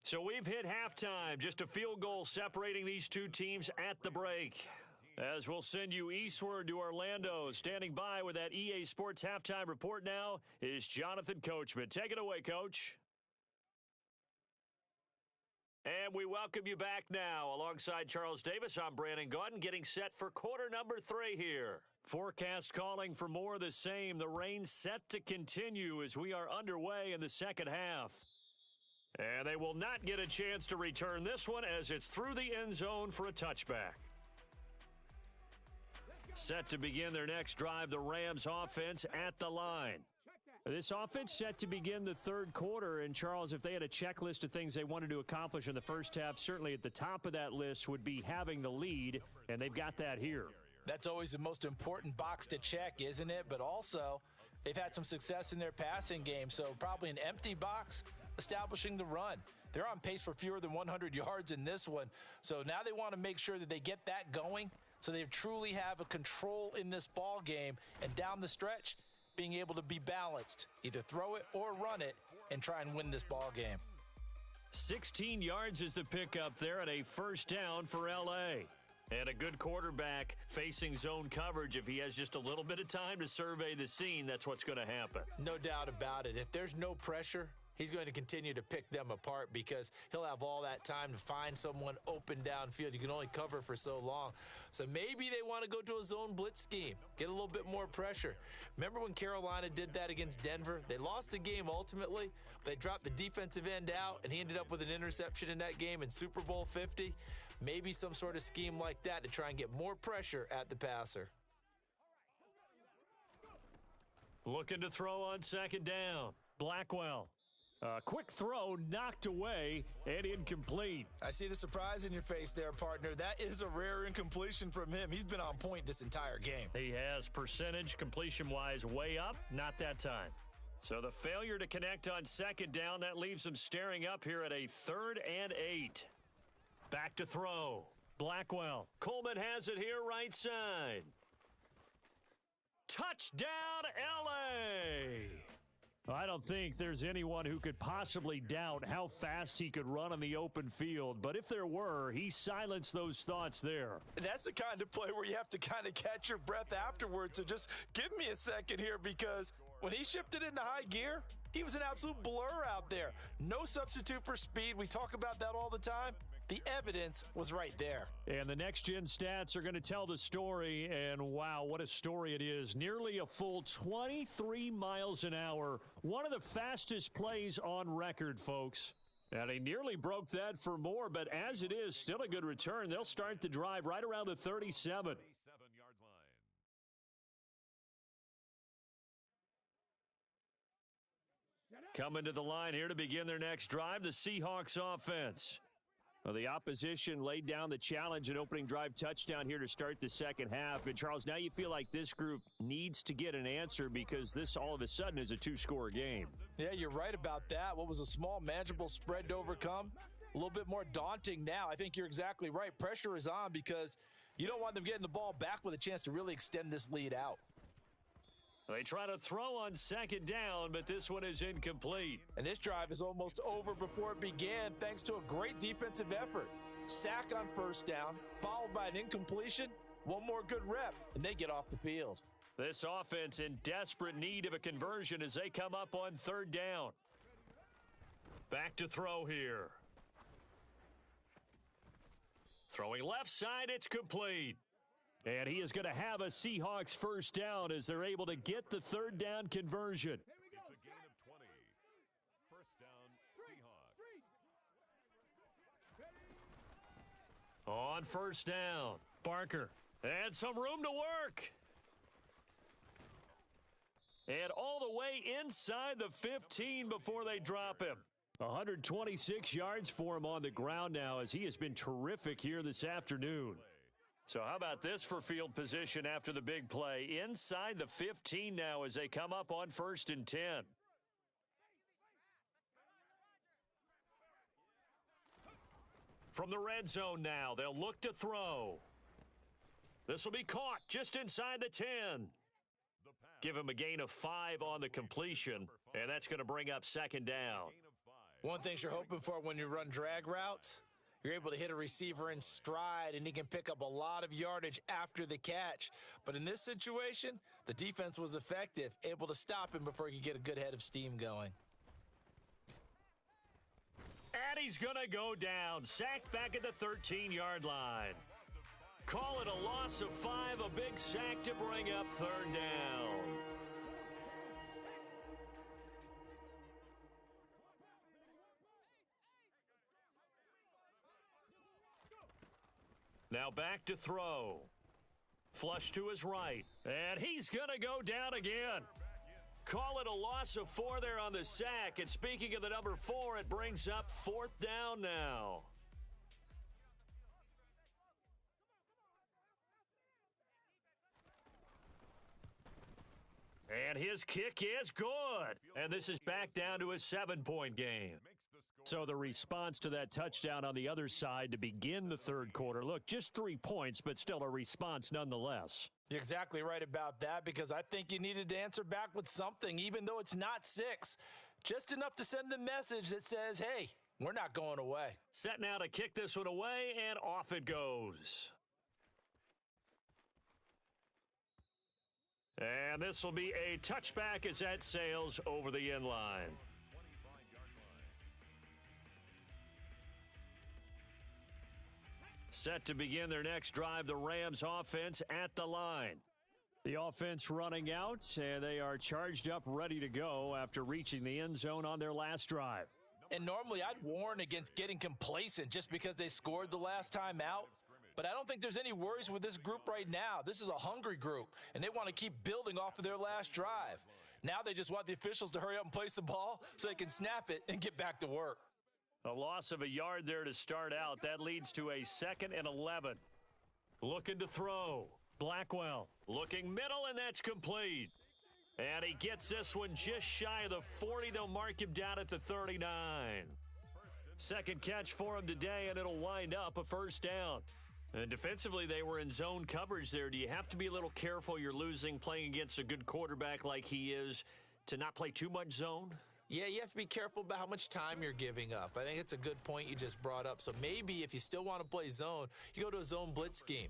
So we've hit halftime, just a field goal separating these two teams at the break. As we'll send you eastward to Orlando, standing by with that EA Sports halftime report now is Jonathan Coachman. Take it away, Coach. And we welcome you back now. Alongside Charles Davis, I'm Brandon Gaudin, getting set for quarter number 3 here. Forecast calling for more of the same. The rain set to continue as we are underway in the second half. And they will not get a chance to return this one as it's through the end zone for a touchback. Set to begin their next drive, the Rams offense at the line. This offense set to begin the third quarter, and Charles, if they had a checklist of things they wanted to accomplish in the first half, certainly at the top of that list would be having the lead, and they've got that here. That's always the most important box to check, isn't it? But also, they've had some success in their passing game, so probably an empty box establishing the run. They're on pace for fewer than 100 yards in this one, so now they want to make sure that they get that going so they truly have a control in this ball game, and down the stretch, being able to be balanced, either throw it or run it, and try and win this ball game. 16 yards is the pickup there and a first down for L.A. And a good quarterback facing zone coverage. If he has just a little bit of time to survey the scene, that's what's going to happen. No doubt about it. If there's no pressure, he's going to continue to pick them apart because he'll have all that time to find someone open downfield. You can only cover for so long. So maybe they want to go to a zone blitz scheme, get a little bit more pressure. Remember when Carolina did that against Denver? They lost the game ultimately. They dropped the defensive end out, and he ended up with an interception in that game in Super Bowl 50. Maybe some sort of scheme like that to try and get more pressure at the passer. Looking to throw on second down. Blackwell. Quick throw, knocked away, and incomplete. I see the surprise in your face there, partner. That is a rare incompletion from him. He's been on point this entire game. He has percentage completion-wise way up, not that time. So the failure to connect on second down, that leaves him staring up here at a 3rd and 8. Back to throw. Blackwell. Coleman has it here right side. Touchdown, L.A. I don't think there's anyone who could possibly doubt how fast he could run on the open field. But if there were, he silenced those thoughts there. And that's the kind of play where you have to kind of catch your breath afterwards. So just give me a second here, because when he shifted into high gear, he was an absolute blur out there. No substitute for speed. We talk about that all the time. The evidence was right there. And the next-gen stats are going to tell the story, and wow, what a story it is. Nearly a full 23 miles an hour. One of the fastest plays on record, folks. And he nearly broke that for more, but as it is, still a good return. They'll start the drive right around the 37. Coming to the line here to begin their next drive, the Seahawks offense. Well, the opposition laid down the challenge and opening drive touchdown here to start the second half. And, Charles, now you feel like this group needs to get an answer because this all of a sudden is a 2-score game. Yeah, you're right about that. What was a small, manageable spread to overcome? A little bit more daunting now. I think you're exactly right. Pressure is on because you don't want them getting the ball back with a chance to really extend this lead out. They try to throw on second down, but this one is incomplete. And this drive is almost over before it began thanks to a great defensive effort. Sack on first down, followed by an incompletion, one more good rep, and they get off the field. This offense in desperate need of a conversion as they come up on third down. Back to throw here. Throwing left side, it's complete. And he is going to have a Seahawks first down as they're able to get the third down conversion. It's a gain of 20. First down, Seahawks. On first down, Barker. And some room to work. And all the way inside the 15 before they drop him. 126 yards for him on the ground now as he has been terrific here this afternoon. So how about this for field position after the big play? Inside the 15 now as they come up on 1st and 10. From the red zone now, they'll look to throw. This will be caught just inside the 10. Give him a gain of 5 on the completion, and that's going to bring up second down. One thing you're hoping for when you run drag routes, you're able to hit a receiver in stride, and he can pick up a lot of yardage after the catch. But in this situation, the defense was effective, able to stop him before he could get a good head of steam going. And he's going to go down, sacked back at the 13-yard line. Call it a loss of 5, a big sack to bring up third down. Now back to throw. Flush to his right. And he's going to go down again. Call it a loss of 4 there on the sack. And speaking of the number 4, it brings up 4th down now. And his kick is good. And this is back down to a 7-point game. So the response to that touchdown on the other side to begin the third quarter. Look, just 3 points, but still a response nonetheless. You're exactly right about that because I think you needed to answer back with something, even though it's not 6. Just enough to send the message that says, hey, we're not going away. Set now to kick this one away, and off it goes. And this will be a touchback as that sails over the end line. Set to begin their next drive, the Rams offense at the line. The offense running out, and they are charged up, ready to go after reaching the end zone on their last drive. And normally I'd warn against getting complacent just because they scored the last time out. But I don't think there's any worries with this group right now. This is a hungry group, and they want to keep building off of their last drive. Now they just want the officials to hurry up and place the ball so they can snap it and get back to work. A loss of a yard there to start out. That leads to a 2nd and 11. Looking to throw. Blackwell looking middle, and that's complete. And he gets this one just shy of the 40. They'll mark him down at the 39. Second catch for him today, and it'll wind up a first down. And defensively, they were in zone coverage there. Do you have to be a little careful? You're losing playing against a good quarterback like he is to not play too much zone? Yeah, you have to be careful about how much time you're giving up. I think it's a good point you just brought up. So maybe if you still want to play zone, you go to a zone blitz scheme.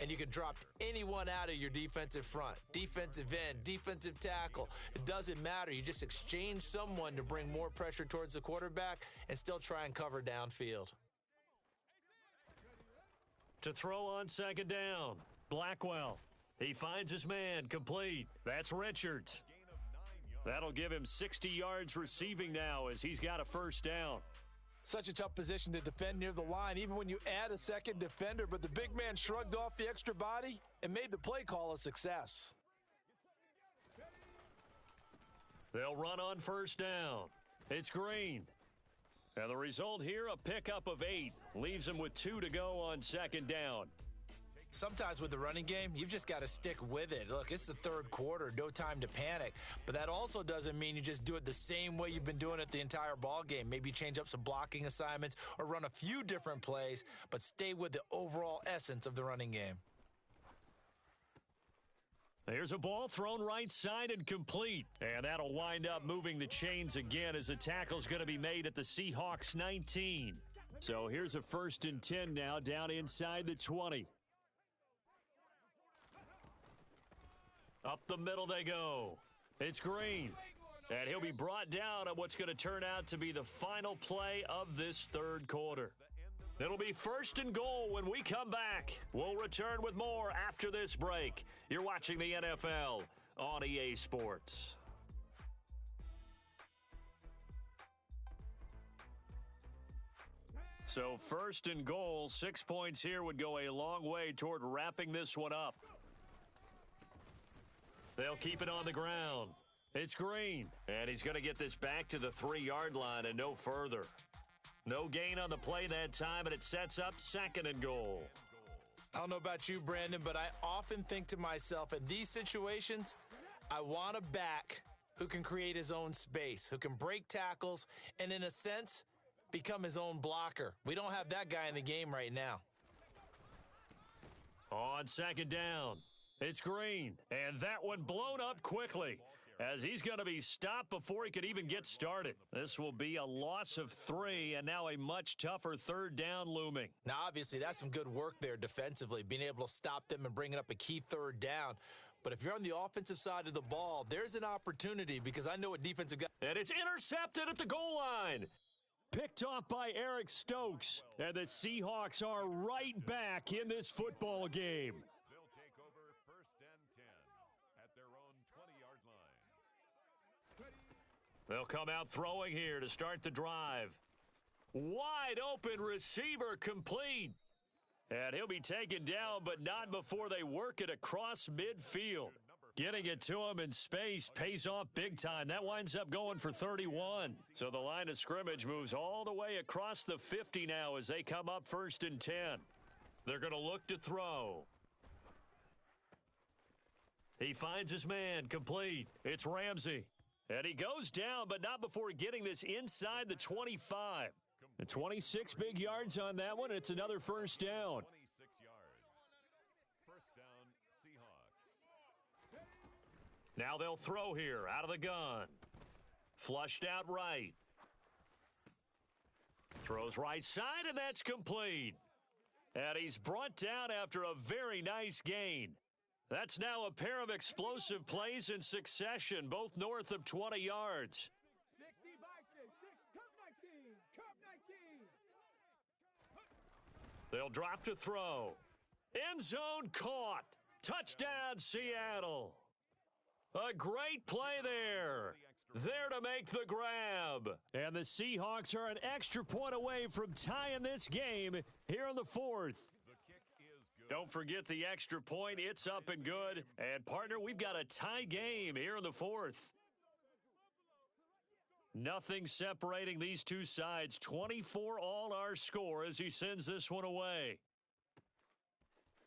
And you can drop anyone out of your defensive front, defensive end, defensive tackle. It doesn't matter. You just exchange someone to bring more pressure towards the quarterback and still try and cover downfield. To throw on second down, Blackwell. He finds his man, complete. That's Richards. That'll give him 60 yards receiving now as he's got a first down. Such a tough position to defend near the line, even when you add a second defender, but the big man shrugged off the extra body and made the play call a success. They'll run on first down. It's Green. And the result here, a pickup of 8. Leaves them with 2 to go on second down. Sometimes with the running game, you've just got to stick with it. Look, it's the third quarter, no time to panic. But that also doesn't mean you just do it the same way you've been doing it the entire ball game. Maybe change up some blocking assignments or run a few different plays, but stay with the overall essence of the running game. There's a ball thrown right side and complete. And that'll wind up moving the chains again as the tackle's going to be made at the Seahawks 19. So here's a 1st and 10 now down inside the 20. Up the middle they go. It's Green. And he'll be brought down on what's going to turn out to be the final play of this third quarter. It'll be 1st and goal when we come back. We'll return with more after this break. You're watching the NFL on EA Sports. So 1st and goal, 6 points here would go a long way toward wrapping this one up. They'll keep it on the ground. It's Green, and he's going to get this back to the 3-yard line and no further. No gain on the play that time, and it sets up 2nd and goal. I don't know about you, Brandon, but I often think to myself, in these situations, I want a back who can create his own space, who can break tackles, and in a sense, become his own blocker. We don't have that guy in the game right now. On 2nd down, it's Green, and that one blown up quickly as he's going to be stopped before he could even get started. This will be a loss of 3, and now a much tougher 3rd down looming. Now, obviously, that's some good work there defensively, being able to stop them and bringing up a key 3rd down. But if you're on the offensive side of the ball, there's an opportunity because I know what defensive guys... And it's intercepted at the goal line. Picked off by Eric Stokes, and the Seahawks are right back in this football game. They'll take over 1st and 10 at their own 20-yard line. They'll come out throwing here to start the drive. Wide open receiver complete. And he'll be taken down, but not before they work it across midfield. Getting it to him in space pays off big time. That winds up going for 31. So the line of scrimmage moves all the way across the 50 now as they come up 1st and 10. They're going to look to throw. He finds his man complete. It's Ramsey. And he goes down, but not before getting this inside the 25. The 26 big yards on that one. It's another 1st down. 26 yards. 1st down, Seahawks. Now they'll throw here out of the gun. Flushed out right. Throws right side, and that's complete. And he's brought down after a very nice gain. That's now a pair of explosive plays in succession, both north of 20 yards. 60 by 6, cup 19, cup 19. They'll drop to throw. End zone caught. Touchdown, Seattle. A great play there. There to make the grab. And the Seahawks are an extra point away from tying this game here in the 4th. Don't forget the extra point. It's up and good. And, partner, we've got a tie game here in the 4th. Nothing separating these two sides. 24 all our score as he sends this one away.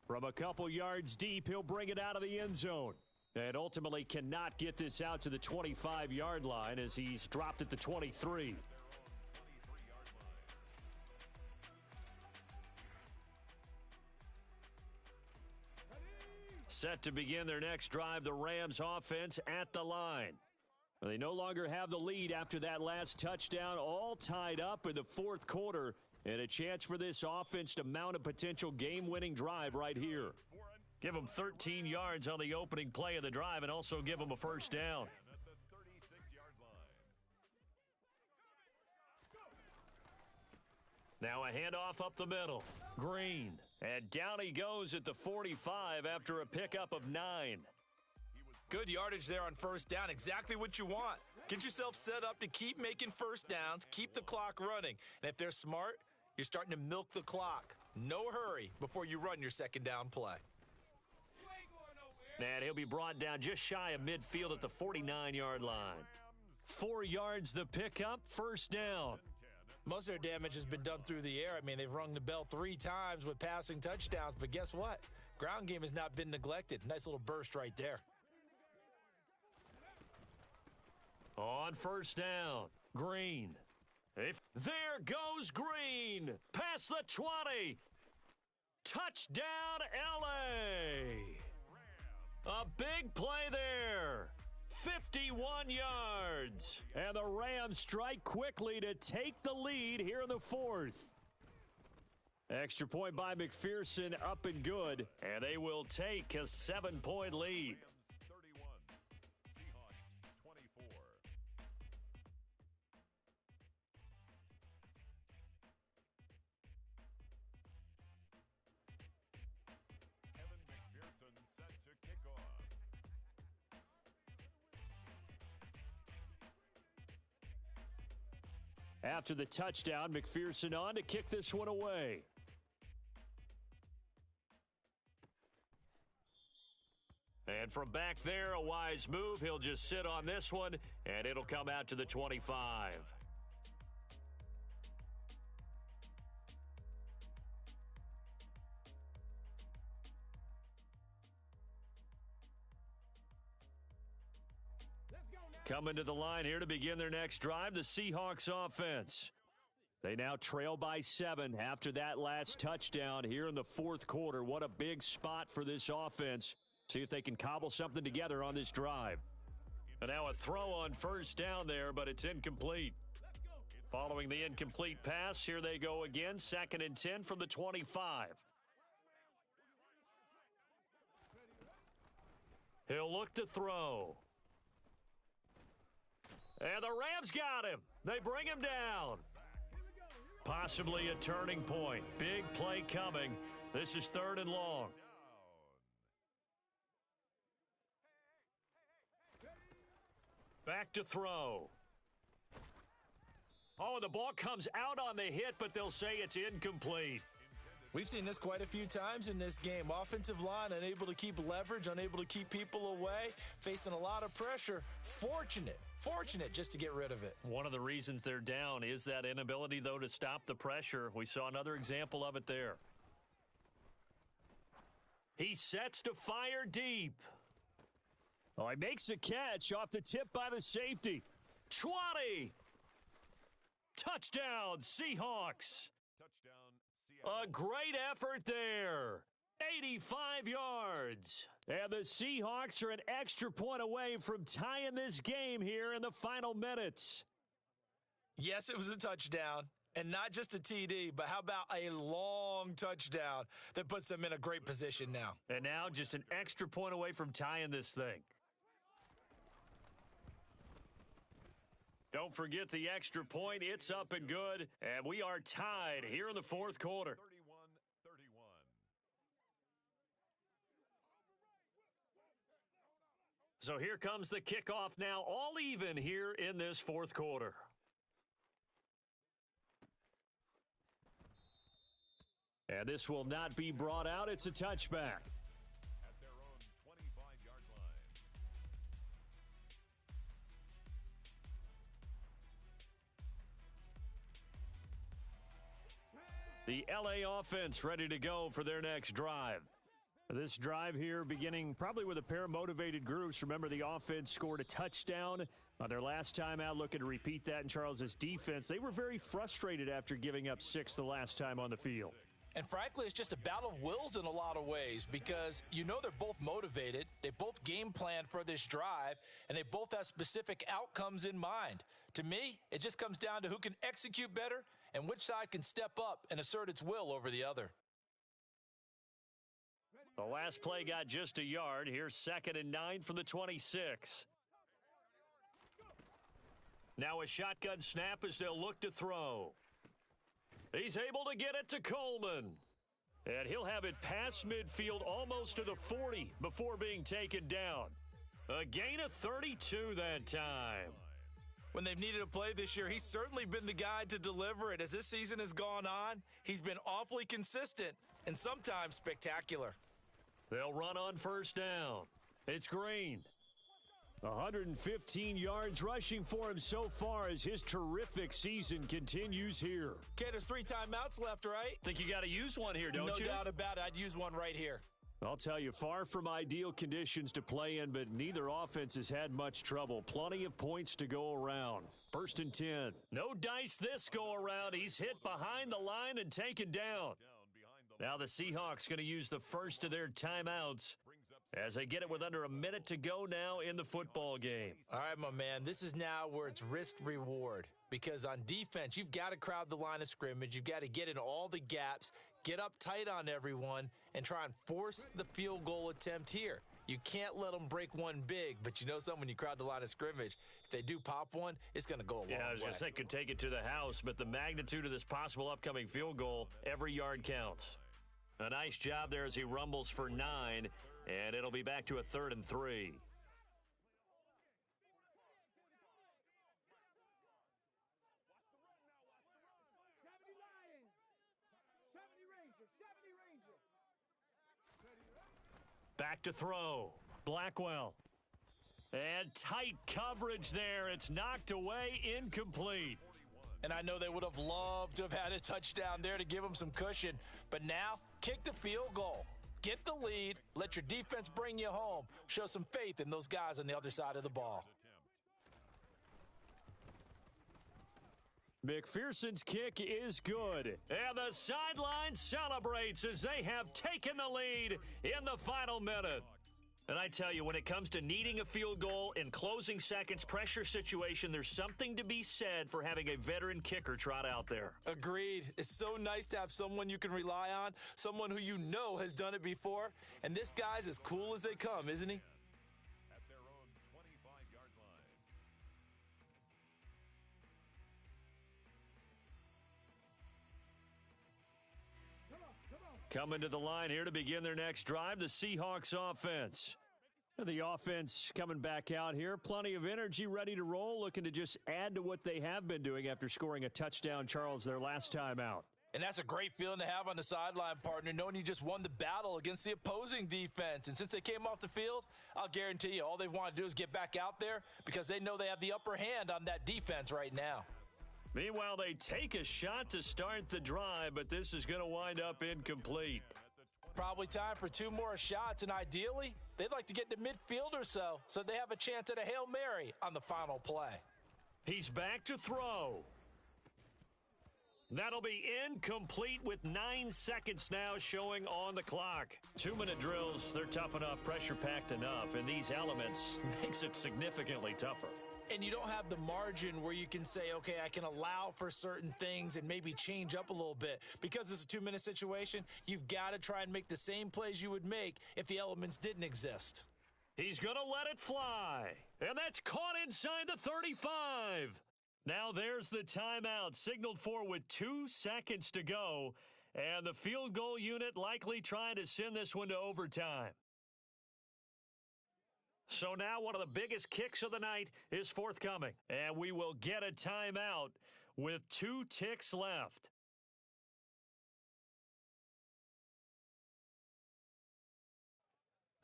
From a couple yards deep, he'll bring it out of the end zone. And ultimately cannot get this out to the 25-yard line as he's dropped at the 23. Set to begin their next drive, the Rams offense at the line. They no longer have the lead after that last touchdown, all tied up in the 4th quarter, and a chance for this offense to mount a potential game-winning drive right here. Give them 13 yards on the opening play of the drive and also give them a 1st down. Now a handoff up the middle. Green. And down he goes at the 45 after a pickup of 9. Good yardage there on 1st down. Exactly what you want. Get yourself set up to keep making 1st downs, keep the clock running. And if they're smart, you're starting to milk the clock. No hurry before you run your 2nd down play. And he'll be brought down just shy of midfield at the 49-yard line. 4 yards the pickup, 1st down. Most of their damage has been done through the air. I mean, they've rung the bell 3 times with passing touchdowns, but guess what? Ground game has not been neglected. Nice little burst right there. On first down, Green. There goes Green. Past the 20. Touchdown, L.A. A big play there. 51 yards. And the Rams strike quickly to take the lead here in the fourth. Extra point by McPherson, up and good. And they will take a 7-point lead. 31, Seahawks 24. Evan McPherson set to kick off. After the touchdown, McPherson on to kick this one away. And from back there, a wise move. He'll just sit on this one, and it'll come out to the 25. Coming to the line here to begin their next drive, the Seahawks offense. They now trail by 7 after that last touchdown here in the fourth quarter. What a big spot for this offense. See if they can cobble something together on this drive. And now a throw on first down there, but it's incomplete. Following the incomplete pass, here they go again. 2nd and 10 from the 25. He'll look to throw. And the Rams got him. They bring him down. Possibly a turning point. Big play coming. This is 3rd and long. Back to throw. Oh, the ball comes out on the hit, but they'll say it's incomplete. We've seen this quite a few times in this game. Offensive line unable to keep leverage, unable to keep people away, facing a lot of pressure. Fortunate just to get rid of it. One of the reasons they're down is that inability, though, to stop the pressure. We saw another example of it there. He sets to fire deep. Oh, he makes the catch off the tip by the safety. 20. Touchdown, Seahawks. Touchdown, Seattle. A great effort there. 85 yards. And the Seahawks are an extra point away from tying this game here in the final minutes. Yes, it was a touchdown. And not just a TD, but how about a long touchdown that puts them in a great position now. And now just an extra point away from tying this thing. Don't forget the extra point. It's up and good. And we are tied here in the fourth quarter. 31-31. So here comes the kickoff now, all even here in this fourth quarter. And this will not be brought out. It's a touchback. At their own 25-yard line. The L.A. offense ready to go for their next drive. This drive here beginning probably with a pair of motivated groups. Remember, the offense scored a touchdown on their last time out, looking to repeat that in Charles's defense. They were very frustrated after giving up 6 the last time on the field. And frankly, it's just a battle of wills in a lot of ways because you know they're both motivated. They both game plan for this drive, and they both have specific outcomes in mind. To me, it just comes down to who can execute better and which side can step up and assert its will over the other. The last play got just a yard. Here's 2nd and 9 from the 26. Now a shotgun snap as they'll look to throw. He's able to get it to Coleman. And he'll have it past midfield almost to the 40 before being taken down. A gain of 32 that time. When they've needed a play this year, he's certainly been the guy to deliver it. As this season has gone on, he's been awfully consistent and sometimes spectacular. They'll run on first down. It's Green. 115 yards rushing for him so far as his terrific season continues here. Okay, there's 3 timeouts left, right? Think you got to use one here, don't you? No doubt about it. I'd use one right here. I'll tell you, far from ideal conditions to play in, but neither offense has had much trouble. Plenty of points to go around. 1st and 10. No dice this go around. He's hit behind the line and taken down. Now the Seahawks going to use the first of their timeouts as they get it with under a minute to go now in the football game. All right, my man, this is now where it's risk-reward. Because on defense, you've got to crowd the line of scrimmage. You've got to get in all the gaps, get up tight on everyone, and try and force the field goal attempt here. You can't let them break one big, but you know something, when you crowd the line of scrimmage, if they do pop one, it's going to go a long way. Yeah, I was going to say could take it to the house, but the magnitude of this possible upcoming field goal, every yard counts. A nice job there as he rumbles for 9, and it'll be back to a 3rd and 3. Back to throw. Blackwell. And tight coverage there. It's knocked away, incomplete. And I know they would have loved to have had a touchdown there to give them some cushion. But now, kick the field goal. Get the lead. Let your defense bring you home. Show some faith in those guys on the other side of the ball. McPherson's kick is good. And the sideline celebrates as they have taken the lead in the final minute. And I tell you, when it comes to needing a field goal in closing seconds, pressure situation, there's something to be said for having a veteran kicker trot out there. Agreed. It's so nice to have someone you can rely on, someone who you know has done it before. And this guy's as cool as they come, isn't he? At their own 25-yard line. Coming to the line here to begin their next drive, the Seahawks offense. The offense coming back out here. Plenty of energy, ready to roll, looking to just add to what they have been doing after scoring a touchdown, Charles, their last time out. And that's a great feeling to have on the sideline, partner, knowing you just won the battle against the opposing defense. And since they came off the field, I'll guarantee you all they want to do is get back out there because they know they have the upper hand on that defense right now. Meanwhile, they take a shot to start the drive, but this is going to wind up incomplete. Probably time for 2 more shots, and ideally, they'd like to get to midfield or so they have a chance at a Hail Mary on the final play. He's back to throw. That'll be incomplete with 9 seconds now showing on the clock. 2-minute drills, they're tough enough, pressure-packed enough, and these elements makes it significantly tougher. And you don't have the margin where you can say, okay, I can allow for certain things and maybe change up a little bit. Because it's a 2-minute situation, you've got to try and make the same plays you would make if the elements didn't exist. He's going to let it fly. And that's caught inside the 35. Now there's the timeout, signaled for with 2 seconds to go. And the field goal unit likely trying to send this one to overtime. So now one of the biggest kicks of the night is forthcoming. And we will get a timeout with 2 ticks left.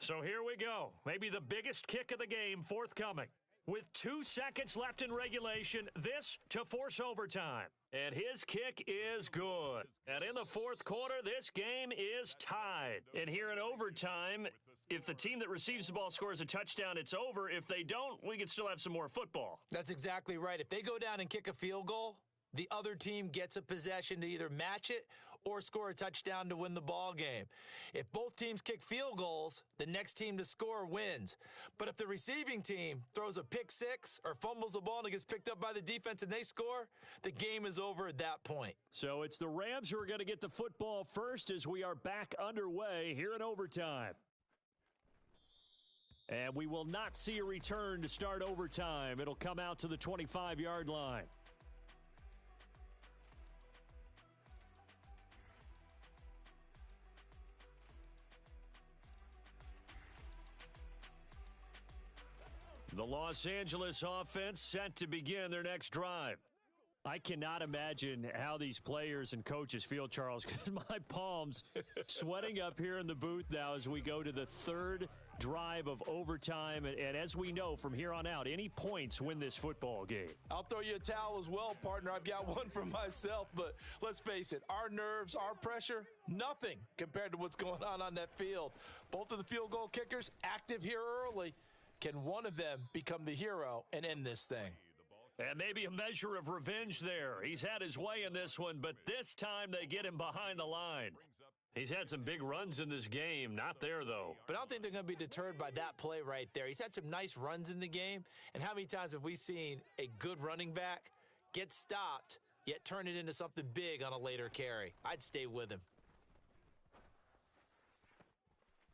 So here we go. Maybe the biggest kick of the game forthcoming. With 2 seconds left in regulation, this to force overtime. And his kick is good. And in the 4th quarter, this game is tied. And here in overtime, if the team that receives the ball scores a touchdown, it's over. If they don't, we can still have some more football. That's exactly right. If they go down and kick a field goal, the other team gets a possession to either match it or score a touchdown to win the ball game. If both teams kick field goals, the next team to score wins. But if the receiving team throws a pick six or fumbles the ball and it gets picked up by the defense and they score, the game is over at that point. So it's the Rams who are going to get the football first as we are back underway here in overtime. And we will not see a return to start overtime. It'll come out to the 25-yard line. The Los Angeles offense set to begin their next drive. I cannot imagine how these players and coaches feel, Charles, because my palms sweating up here in the booth now as we go to the 3rd drive of overtime. And as we know from here on out, any points win this football game. I'll throw you a towel as well, partner. I've got one for myself, but let's face it, our nerves, our pressure, nothing compared to what's going on that field. Both of the field goal kickers active here early. Can one of them become the hero and end this thing? And maybe a measure of revenge there. He's had his way in this one, but this time they get him behind the line. He's had some big runs in this game. Not there, though. But I don't think they're going to be deterred by that play right there. He's had some nice runs in the game. And how many times have we seen a good running back get stopped, yet turn it into something big on a later carry? I'd stay with him.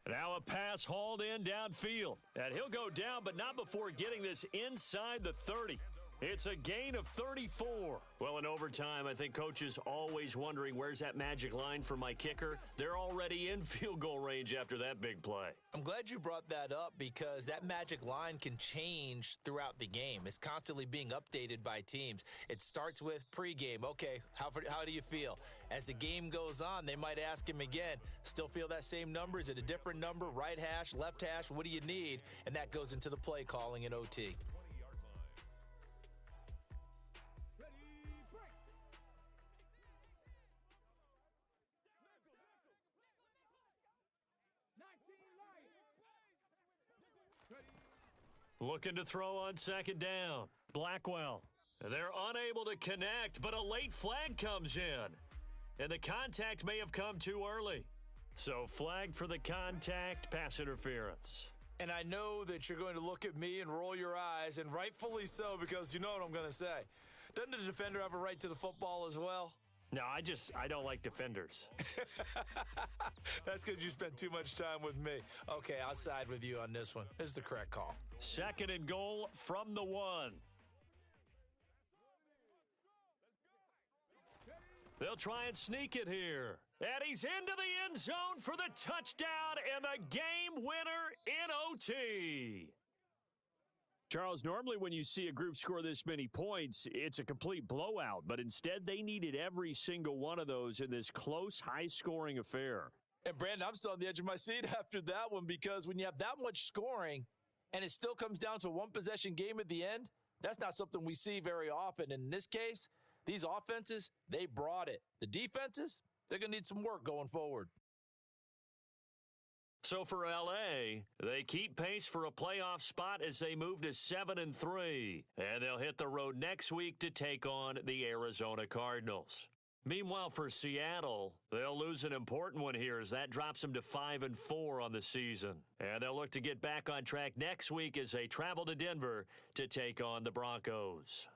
Now a pass hauled in downfield. And he'll go down, but not before getting this inside the 30. It's a gain of 34. Well, in overtime, I think coaches always wondering, where's that magic line for my kicker? They're already in field goal range after that big play. I'm glad you brought that up because that magic line can change throughout the game. It's constantly being updated by teams. It starts with pregame. Okay, how do you feel? As the game goes on, they might ask him again, still feel that same number? Is it a different number? Right hash, left hash? What do you need? And that goes into the play calling in OT. Looking to throw on second down. Blackwell. They're unable to connect, but a late flag comes in. And the contact may have come too early. So flag for the contact, pass interference. And I know that you're going to look at me and roll your eyes, and rightfully so, because you know what I'm going to say. Doesn't the defender have a right to the football as well? No, I don't like defenders. That's because you spent too much time with me. Okay, I'll side with you on this one. This is the correct call. Second and goal from the 1. They'll try and sneak it here. And he's into the end zone for the touchdown and the game winner in OT. Charles, normally when you see a group score this many points, it's a complete blowout. But instead, they needed every single one of those in this close, high-scoring affair. And, Brandon, I'm still on the edge of my seat after that one because when you have that much scoring and it still comes down to a one-possession game at the end, that's not something we see very often. In this case, these offenses, they brought it. The defenses, they're going to need some work going forward. So for L.A., they keep pace for a playoff spot as they move to 7-3. And they'll hit the road next week to take on the Arizona Cardinals. Meanwhile, for Seattle, they'll lose an important one here as that drops them to 5-4 on the season. And they'll look to get back on track next week as they travel to Denver to take on the Broncos.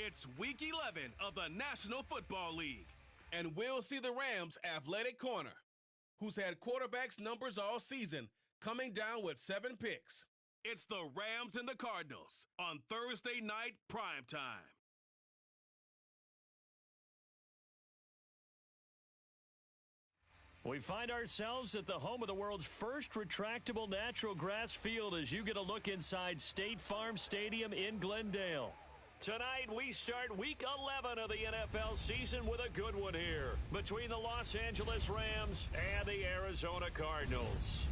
It's Week 11 of the National Football League, and we'll see the Rams' athletic corner, who's had quarterbacks numbers all season, coming down with 7 picks. It's the Rams and the Cardinals on Thursday night primetime. We find ourselves at the home of the world's first retractable natural grass field as you get a look inside State Farm Stadium in Glendale. Tonight, we start Week 11 of the NFL season with a good one here between the Los Angeles Rams and the Arizona Cardinals.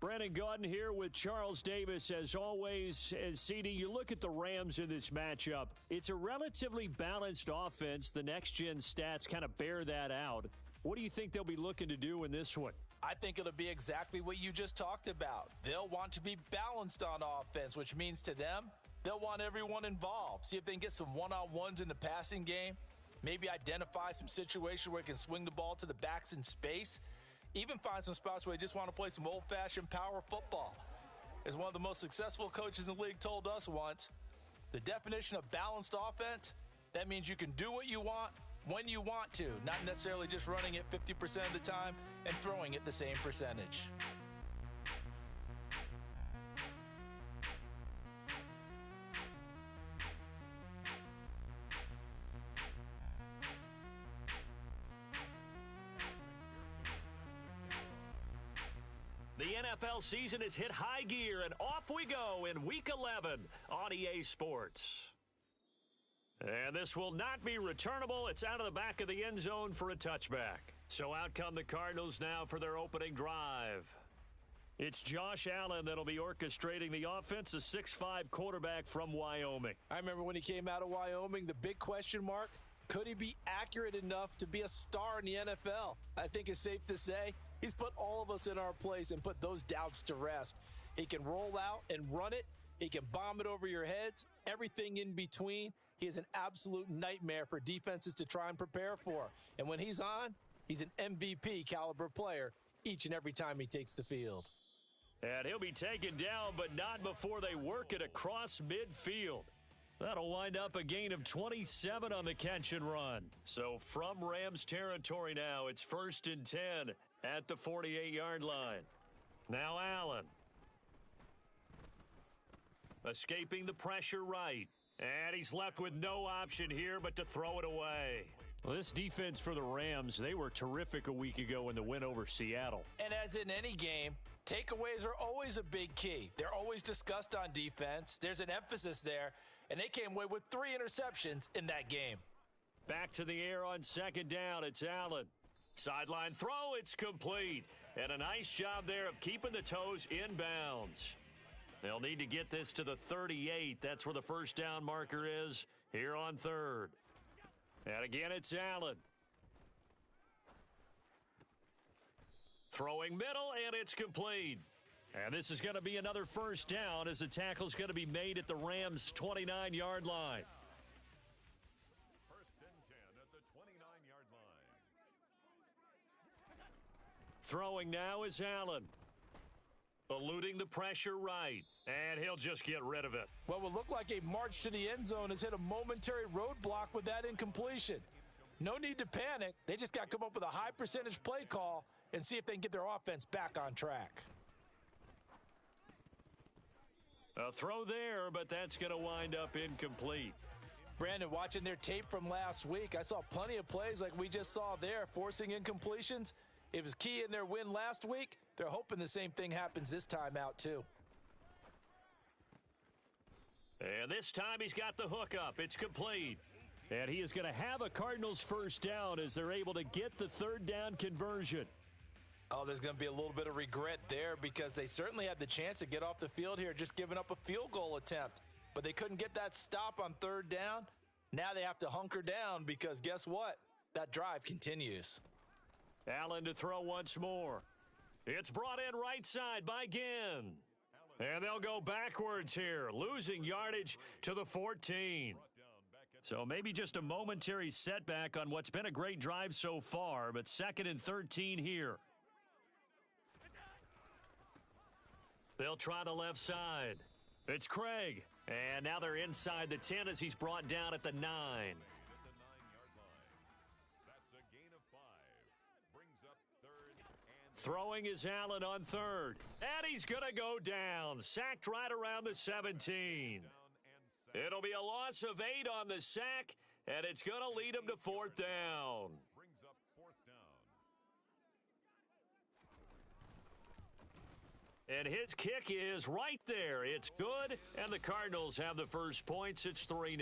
Brandon Gaudin here with Charles Davis. As always, as CD, you look at the Rams in this matchup. It's a relatively balanced offense. The next-gen stats kind of bear that out. What do you think they'll be looking to do in this one? I think it'll be exactly what you just talked about. They'll want to be balanced on offense, which means to them, they'll want everyone involved. See if they can get some one-on-ones in the passing game. Maybe identify some situations where they can swing the ball to the backs in space. Even find some spots where they just want to play some old-fashioned power football. As one of the most successful coaches in the league told us once, the definition of balanced offense, that means you can do what you want when you want to, not necessarily just running it 50% of the time and throwing it the same percentage. The NFL season has hit high gear, and off we go in Week 11 on EA Sports. And this will not be returnable. It's out of the back of the end zone for a touchback. So out come the Cardinals now for their opening drive. It's Josh Allen that'll be orchestrating the offense, a 6'5" quarterback from Wyoming. I remember when he came out of Wyoming, the big question mark, could he be accurate enough to be a star in the NFL? I think it's safe to say he's put all of us in our place and put those doubts to rest. He can roll out and run it. He can bomb it over your heads, everything in between. He is an absolute nightmare for defenses to try and prepare for. And when he's on, he's an MVP caliber player each and every time he takes the field. And he'll be taken down, but not before they work it across midfield. That'll wind up a gain of 27 on the catch and run. So from Rams territory now, it's 1st and 10 at the 48-yard line. Now Allen. Escaping the pressure right. And he's left with no option here but to throw it away. Well, this defense for the Rams, they were terrific a week ago in the win over Seattle. And as in any game, takeaways are always a big key. They're always discussed on defense. There's an emphasis there, and they came away with 3 interceptions in that game. Back to the air on 2nd down. It's Allen. Sideline throw, it's complete. And a nice job there of keeping the toes inbounds. They'll need to get this to the 38. That's where the first down marker is here on 3rd. And again, it's Allen. Throwing middle, and it's complete. And this is going to be another first down as the tackle's going to be made at the Rams' 29-yard line. 1st and 10 at the 29-yard line. Throwing now is Allen. Eluding the pressure right, and he'll just get rid of it. What would look like a march to the end zone has hit a momentary roadblock with that incompletion. No need to panic. They just got to come up with a high percentage play call and see if they can get their offense back on track. A throw there, but that's going to wind up incomplete. Brandon, watching their tape from last week, I saw plenty of plays like we just saw there, forcing incompletions. It was key in their win last week. They're hoping the same thing happens this time out, too. And this time he's got the hook up. It's complete. And he is going to have a Cardinals first down as they're able to get the 3rd down conversion. Oh, there's going to be a little bit of regret there because they certainly had the chance to get off the field here, just giving up a field goal attempt. But they couldn't get that stop on 3rd down. Now they have to hunker down because guess what? That drive continues. Allen to throw once more. It's brought in right side by Ginn. And they'll go backwards here, losing yardage to the 14. So maybe just a momentary setback on what's been a great drive so far, but 2nd and 13 here. They'll try the left side. It's Craig. And now they're inside the 10 as he's brought down at the 9. Throwing is Allen on third. And he's going to go down. Sacked right around the 17. It'll be a loss of 8 on the sack, and it's going to lead him to fourth down. And his kick is right there. It's good, and the Cardinals have the first points. It's 3-0.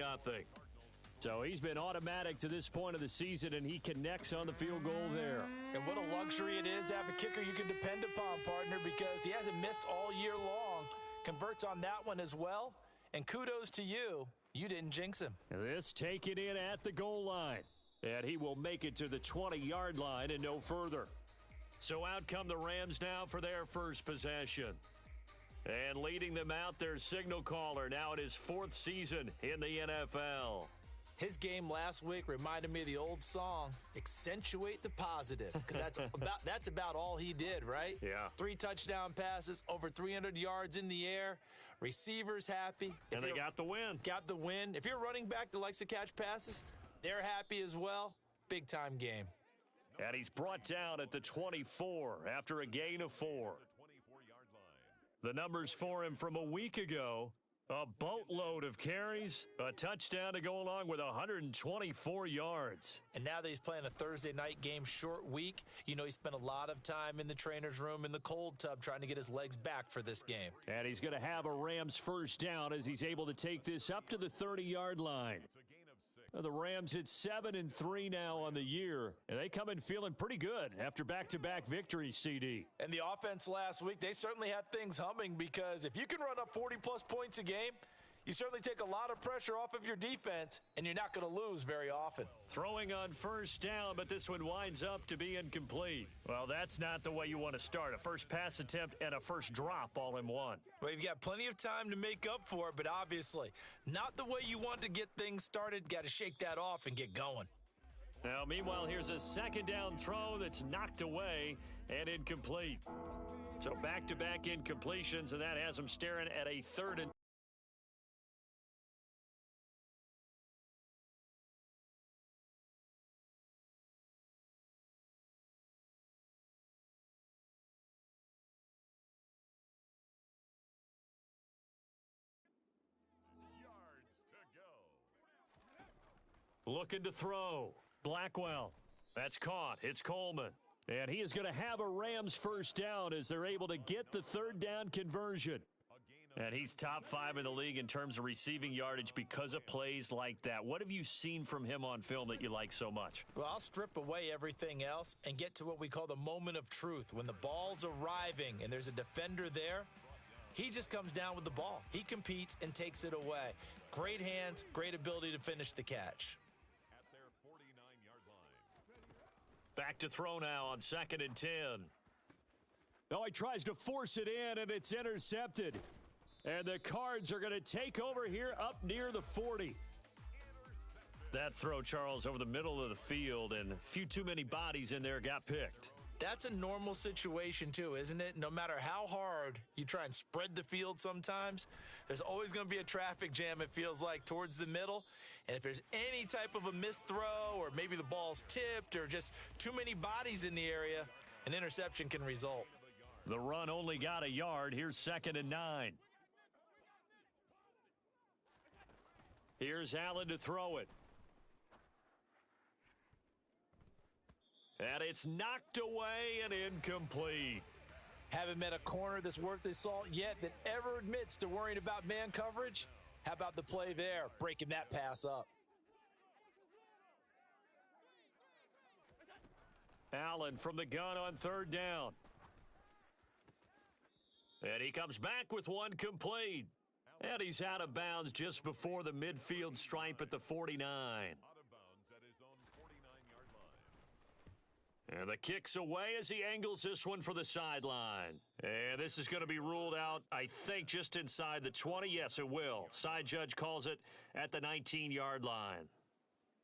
So he's been automatic to this point of the season, and he connects on the field goal there. And what a luxury it is to have a kicker you can depend upon, partner, because he hasn't missed all year long. Converts on that one as well. And kudos to you. You didn't jinx him. This taken in at the goal line. And he will make it to the 20-yard line and no further. So out come the Rams now for their first possession. And leading them out, their signal caller now in his 4th season in the NFL. His game last week reminded me of the old song, Accentuate the Positive, because that's about all he did, right? Yeah. 3 touchdown passes, over 300 yards in the air, receivers happy. And they got the win. Got the win. If you're a running back that likes to catch passes, they're happy as well. Big-time game. And he's brought down at the 24 after a gain of 4. The numbers for him from a week ago. A boatload of carries, a touchdown to go along with 124 yards. And now that he's playing a Thursday night game, short week, you know he spent a lot of time in the trainer's room in the cold tub trying to get his legs back for this game. And he's going to have a Rams first down as he's able to take this up to the 30-yard line. The Rams at 7-3 now on the year, and they come in feeling pretty good after back-to-back victories, CD. And the offense last week, they certainly had things humming because if you can run up 40-plus points a game, you certainly take a lot of pressure off of your defense, and you're not going to lose very often. Throwing on first down, but this one winds up to be incomplete. Well, that's not the way you want to start. A first pass attempt and a first drop all in one. Well, you've got plenty of time to make up for it, but obviously not the way you want to get things started. Got to shake that off and get going. Now, meanwhile, here's a second down throw that's knocked away and incomplete. So back-to-back incompletions, and that has them staring at a 3rd and looking to throw. Blackwell. That's caught. It's Coleman. And he is going to have a Rams first down as they're able to get the 3rd down conversion. And he's top 5 in the league in terms of receiving yardage because of plays like that. What have you seen from him on film that you like so much? Well, I'll strip away everything else and get to what we call the moment of truth. When the ball's arriving and there's a defender there, he just comes down with the ball. He competes and takes it away. Great hands, great ability to finish the catch. Back to throw now on 2nd and 10. Oh, he tries to force it in, and it's intercepted. And the Cards are going to take over here up near the 40. That throw, Charles, over the middle of the field, and a few too many bodies in there got picked. That's a normal situation, too, isn't it? No matter how hard you try and spread the field sometimes, there's always going to be a traffic jam, it feels like, towards the middle. And if there's any type of a missed throw or maybe the ball's tipped or just too many bodies in the area, an interception can result. The run only got a yard. Here's 2nd and 9. Here's Allen to throw it. And it's knocked away and incomplete. Haven't met a corner that's worth his salt yet that ever admits to worrying about man coverage. How about the play there, breaking that pass up? Allen from the gun on 3rd down. And he comes back with one complete. And he's out of bounds just before the midfield stripe at the 49. And the kick's away as he angles this one for the sideline. And this is going to be ruled out, I think, just inside the 20. Yes, it will. Side judge calls it at the 19-yard line.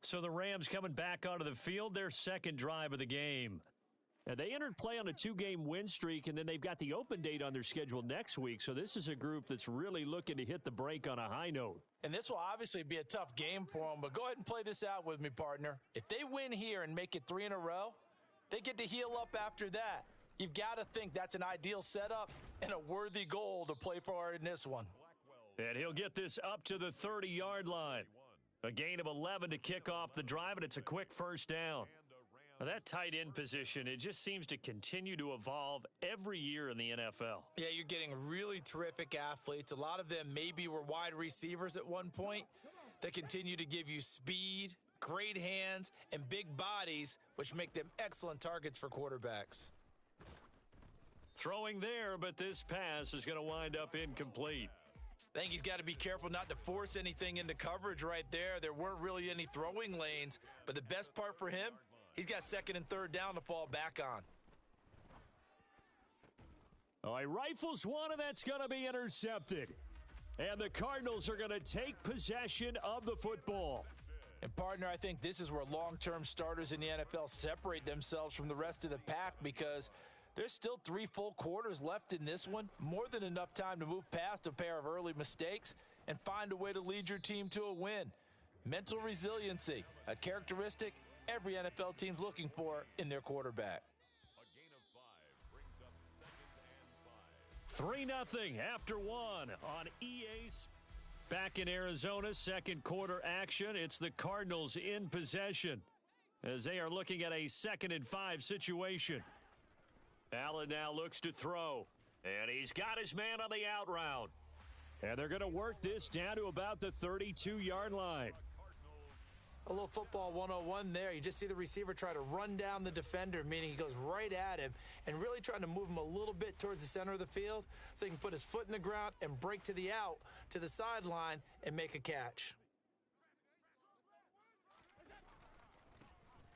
So the Rams coming back onto the field, their 2nd drive of the game. And they entered play on a 2-game win streak, and then they've got the open date on their schedule next week. So this is a group that's really looking to hit the break on a high note. And this will obviously be a tough game for them, but go ahead and play this out with me, partner. If they win here and make it 3 in a row, they get to heal up after that. You've got to think that's an ideal setup and a worthy goal to play for in this one. And he'll get this up to the 30-yard line. A gain of 11 to kick off the drive, and it's a quick first down. Now, that tight end position, it just seems to continue to evolve every year in the NFL. Yeah, you're getting really terrific athletes. A lot of them maybe were wide receivers at one point. They continue to give you speed, great hands, and big bodies, which make them excellent targets for quarterbacks. Throwing there, but this pass is going to wind up incomplete. I think he's got to be careful not to force anything into coverage right there. There weren't really any throwing lanes, but the best part for him, he's got 2nd and 3rd down to fall back on. Oh, he rifles one, and that's going to be intercepted. And the Cardinals are going to take possession of the football. And, partner, I think this is where long-term starters in the NFL separate themselves from the rest of the pack because there's still 3 full quarters left in this one. More than enough time to move past a pair of early mistakes and find a way to lead your team to a win. Mental resiliency, a characteristic every NFL team's looking for in their quarterback. A gain of 5 brings up 2nd and 5. 3-0 after 1 on EA's. Back in Arizona, second quarter action. It's the Cardinals in possession as they are looking at a 2nd and 5 situation. Allen now looks to throw, and he's got his man on the out route. And they're going to work this down to about the 32-yard line. A little football 101 there. You just see the receiver try to run down the defender, meaning he goes right at him and really trying to move him a little bit towards the center of the field so he can put his foot in the ground and break to the out, to the sideline, and make a catch.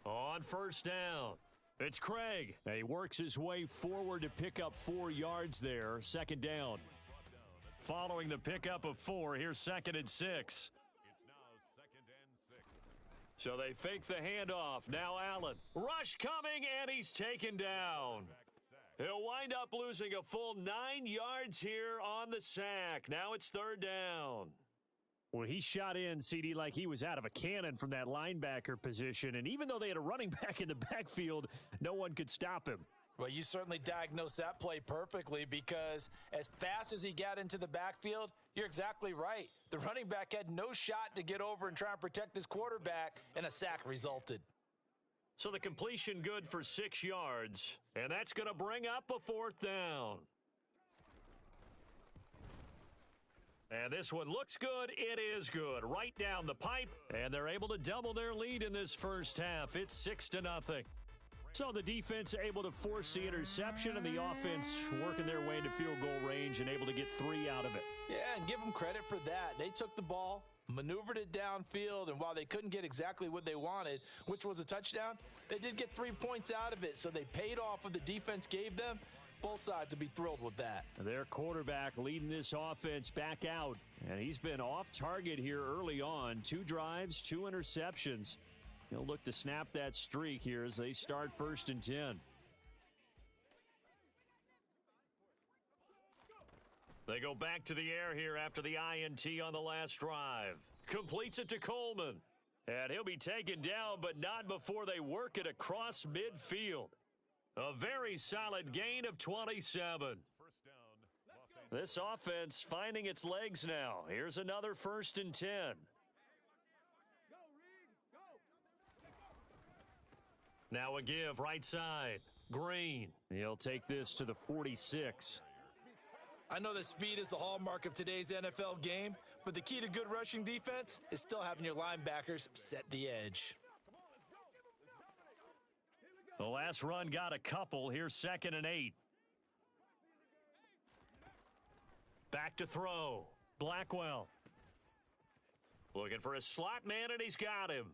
On first down, it's Craig. He works his way forward to pick up 4 yards there. 2nd down. Following the pickup of 4, here's 2nd and 6. It's now 2nd and 6. So they fake the handoff. Now Allen. Rush coming, and he's taken down. He'll wind up losing a full 9 yards here on the sack. Now it's 3rd down. Well, he shot in, CD, like he was out of a cannon from that linebacker position. And even though they had a running back in the backfield, no one could stop him. Well, you certainly diagnosed that play perfectly because as fast as he got into the backfield, you're exactly right. The running back had no shot to get over and try and protect his quarterback, and a sack resulted. So the completion good for 6 yards, and that's going to bring up a 4th down. And this one looks good. It is good. Right down the pipe, and they're able to double their lead in this first half. It's 6-0. So the defense able to force the interception, and the offense working their way into field goal range and able to get 3 out of it. Yeah, and give them credit for that. They took the ball, maneuvered it downfield, and while they couldn't get exactly what they wanted, which was a touchdown, they did get 3 points out of it. So they paid off what the defense gave them. Both sides will be thrilled with that. Their quarterback leading this offense back out, and he's been off target here early on. 2 drives, 2 interceptions. He'll look to snap that streak here as they start 1st and 10. They go back to the air here after the INT on the last drive. Completes it to Coleman. And he'll be taken down, but not before they work it across midfield. A very solid gain of 27. This offense finding its legs now. Here's another 1st and 10. Now a give right side. Green. He'll take this to the 46. I know that speed is the hallmark of today's NFL game, but the key to good rushing defense is still having your linebackers set the edge. The last run got a couple. Here's 2nd and 8. Back to throw. Blackwell. Looking for a slot man, and he's got him.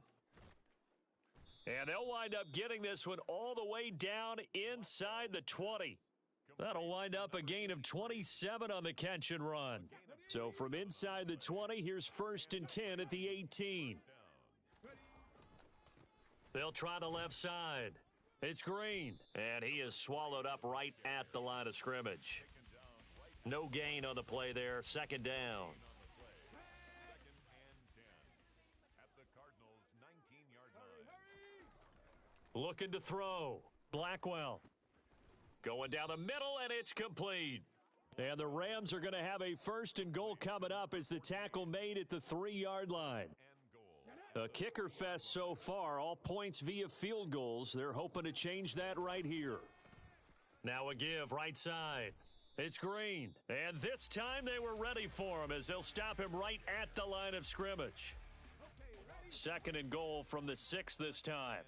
And they'll wind up getting this one all the way down inside the 20. That'll wind up a gain of 27 on the catch and run. So from inside the 20, here's 1st and 10 at the 18. They'll try the left side. It's Green, and he is swallowed up right at the line of scrimmage. No gain on the play there, second down. Looking to throw. Blackwell. Going down the middle, and it's complete. And the Rams are going to have a first and goal coming up as the tackle made at the 3-yard line. A kicker fest so far, all points via field goals. They're hoping to change that right here. Now a give right side. It's Green. And this time they were ready for him as they'll stop him right at the line of scrimmage. Second and goal from the 6 this time.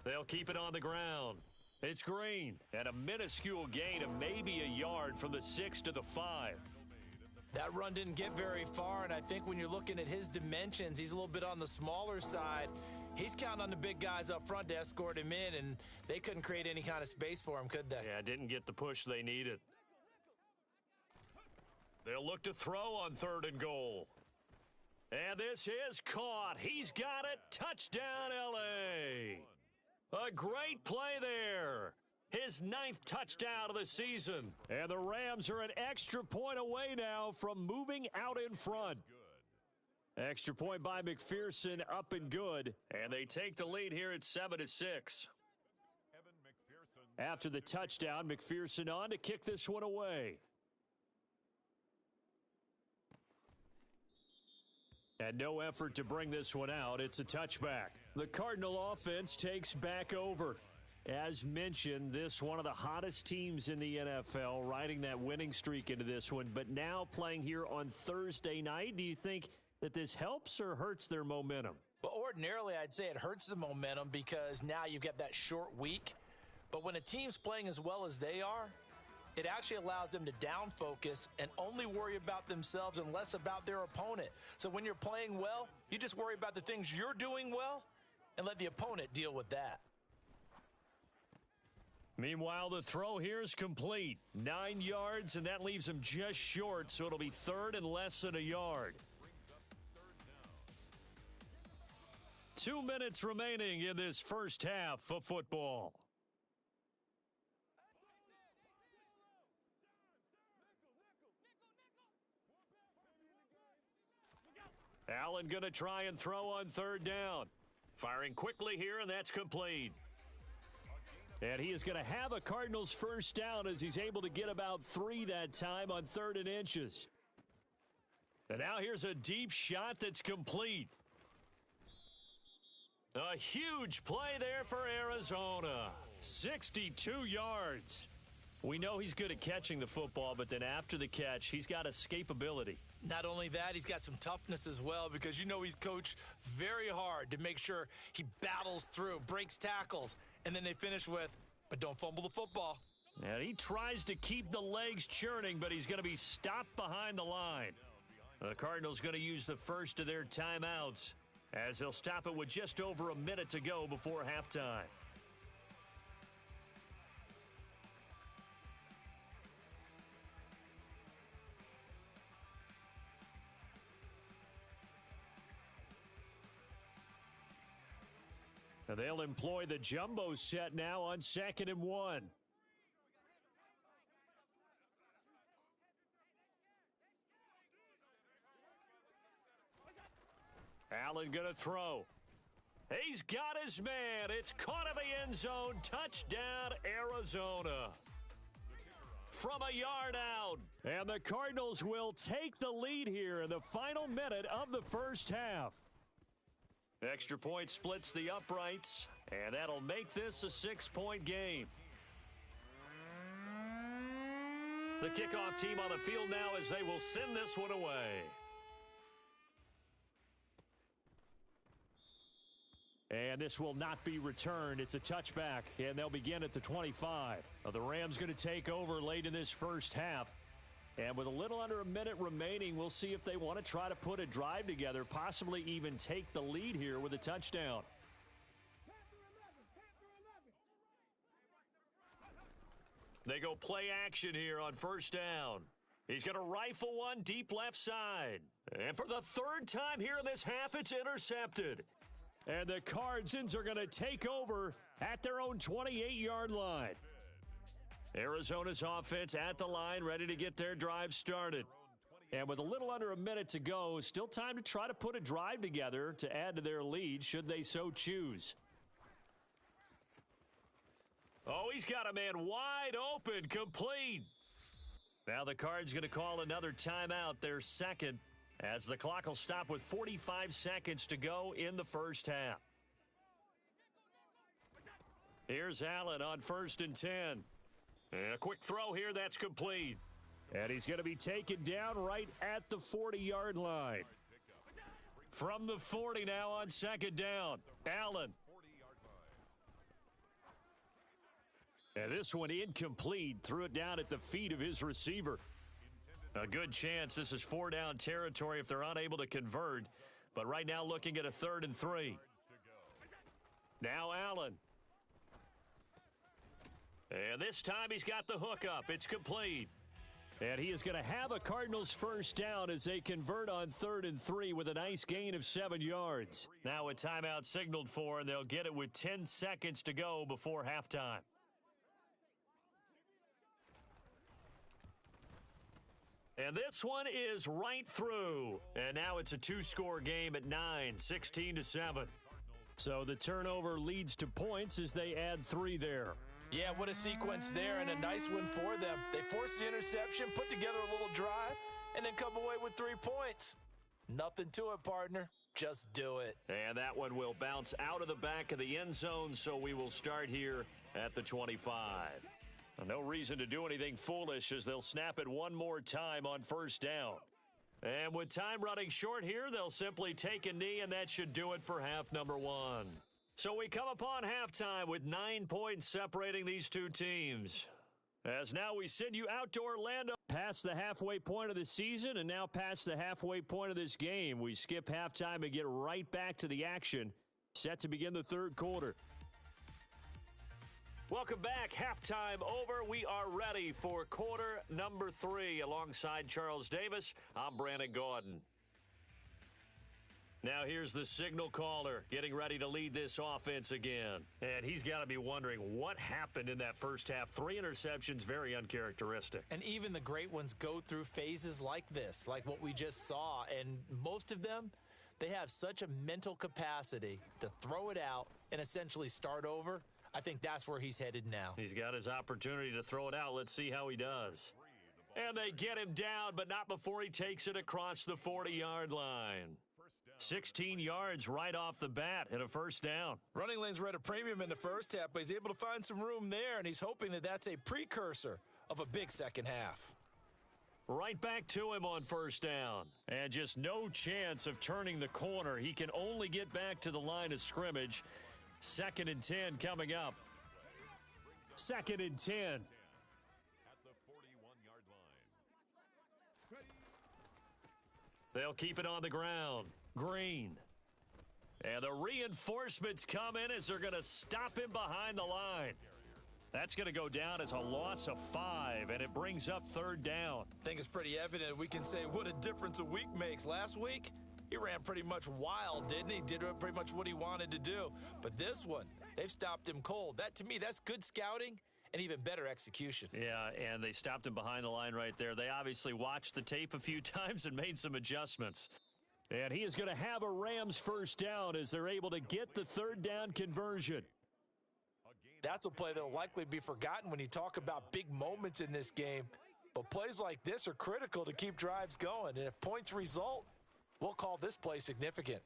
They'll keep it on the ground. It's Green. And a minuscule gain of maybe a yard from the 6 to the 5. That run didn't get very far, and I think when you're looking at his dimensions, he's a little bit on the smaller side. He's counting on the big guys up front to escort him in, and they couldn't create any kind of space for him, could they? Yeah, didn't get the push they needed. They'll look to throw on third and goal. And this is caught. He's got it. Touchdown, L.A. A great play there. His 9th touchdown of the season. And the Rams are an extra point away now from moving out in front. Extra point by McPherson, up and good. And they take the lead here at 7-6. After the touchdown, McPherson on to kick this one away. And no effort to bring this one out. It's a touchback. The Cardinal offense takes back over. As mentioned, this one of the hottest teams in the NFL, riding that winning streak into this one, but now playing here on Thursday night. Do you think that this helps or hurts their momentum? Well, ordinarily, I'd say it hurts the momentum because now you get that short week. But when a team's playing as well as they are, it actually allows them to down focus and only worry about themselves and less about their opponent. So when you're playing well, you just worry about the things you're doing well and let the opponent deal with that. Meanwhile, the throw here is complete. 9 yards, and that leaves him just short, so it'll be third and less than a yard. 2 minutes remaining in this first half of football. Allen going to try and throw on third down. Firing quickly here, and that's complete. And he is going to have a Cardinals first down as he's able to get about 3 that time on 3rd and inches. And now here's a deep shot that's complete. A huge play there for Arizona. 62 yards. We know he's good at catching the football, but then after the catch, he's got escapability. Not only that, he's got some toughness as well because you know he's coached very hard to make sure he battles through, breaks tackles, and then they finish with, but don't fumble the football. And he tries to keep the legs churning, but he's going to be stopped behind the line. The Cardinals going to use the first of their timeouts as they'll stop it with just over a minute to go before halftime. And they'll employ the jumbo set now on 2nd and 1. Allen going to throw. He's got his man. It's caught in the end zone. Touchdown, Arizona. From a yard out. And the Cardinals will take the lead here in the final minute of the first half. Extra point splits the uprights, and that'll make this a 6-point game. The kickoff team on the field now as they will send this one away. And this will not be returned. It's a touchback, and they'll begin at the 25. The Rams going to take over late in this first half. And with a little under a minute remaining, we'll see if they want to try to put a drive together, possibly even take the lead here with a touchdown. They go play action here on first down. He's going to rifle one deep left side. And for the 3rd time here in this half, it's intercepted. And the Cardsons are going to take over at their own 28-yard line. Arizona's offense at the line, ready to get their drive started. And with a little under a minute to go, still time to try to put a drive together to add to their lead should they so choose. Oh, he's got a man wide open, complete. Now the Cards going to call another timeout, their second, as the clock will stop with 45 seconds to go in the first half. Here's Allen on 1st and 10. And a quick throw here, that's complete. And he's going to be taken down right at the 40-yard line. From the 40 now on 2nd down, Allen. And this one incomplete, threw it down at the feet of his receiver. A good chance this is 4-down territory if they're unable to convert. But right now looking at a 3rd and 3. Now Allen. And this time he's got the hook up. It's complete. And he is going to have a Cardinals first down as they convert on 3rd and 3 with a nice gain of 7 yards. Now a timeout signaled for, and they'll get it with 10 seconds to go before halftime. And this one is right through. And now it's a 2-score game at 9, 16-7. So the turnover leads to points as they add 3 there. Yeah, what a sequence there, and a nice win for them. They forced the interception, put together a little drive, and then come away with 3 points. Nothing to it, partner. Just do it. And that one will bounce out of the back of the end zone, so we will start here at the 25. No reason to do anything foolish as they'll snap it one more time on 1st down. And with time running short here, they'll simply take a knee, and that should do it for half number 1. So we come upon halftime with 9 points separating these two teams. As now we send you out to Orlando. Past the halfway point of the season and now past the halfway point of this game. We skip halftime and get right back to the action. Set to begin the 3rd quarter. Welcome back. Halftime over. We are ready for quarter number 3. Alongside Charles Davis, I'm Brandon Gordon. Now here's the signal caller getting ready to lead this offense again. And he's got to be wondering what happened in that first half. 3 interceptions, very uncharacteristic. And even the great ones go through phases like this, like what we just saw. And most of them, they have such a mental capacity to throw it out and essentially start over. I think that's where he's headed now. He's got his opportunity to throw it out. Let's see how he does. And they get him down, but not before he takes it across the 40-yard line. 16 yards right off the bat and a 1st down. Running lanes were at a premium in the first half, but he's able to find some room there, and he's hoping that that's a precursor of a big second half. Right back to him on 1st down. And just no chance of turning the corner. He can only get back to the line of scrimmage. 2nd and 10 coming up. 2nd and 10. At the 41-yard line. They'll keep it on the ground. Green. And the reinforcements come in as they're going to stop him behind the line. That's going to go down as a loss of 5, and it brings up 3rd down. I think it's pretty evident. We can say what a difference a week makes. Last week, he ran pretty much wild, didn't he? Did pretty much what he wanted to do. But this one, they've stopped him cold. That, to me, that's good scouting and even better execution. Yeah, and they stopped him behind the line right there. They obviously watched the tape a few times and made some adjustments. And he is going to have a Rams first down as they're able to get the 3rd down conversion. That's a play that will likely be forgotten when you talk about big moments in this game. But plays like this are critical to keep drives going. And if points result, we'll call this play significant.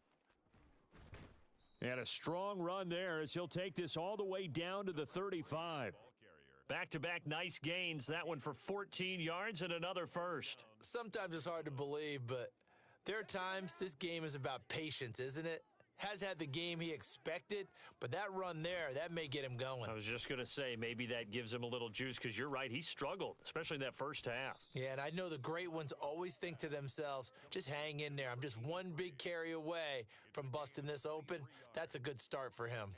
And a strong run there as he'll take this all the way down to the 35. Back-to-back nice gains. That one for 14 yards and another 1st. Sometimes it's hard to believe, but there are times this game is about patience, isn't it? Has had the game he expected, but that run there, that may get him going. I was just going to say, maybe that gives him a little juice because you're right, he struggled, especially in that first half. Yeah, and I know the great ones always think to themselves, just hang in there. I'm just one big carry away from busting this open. That's a good start for him.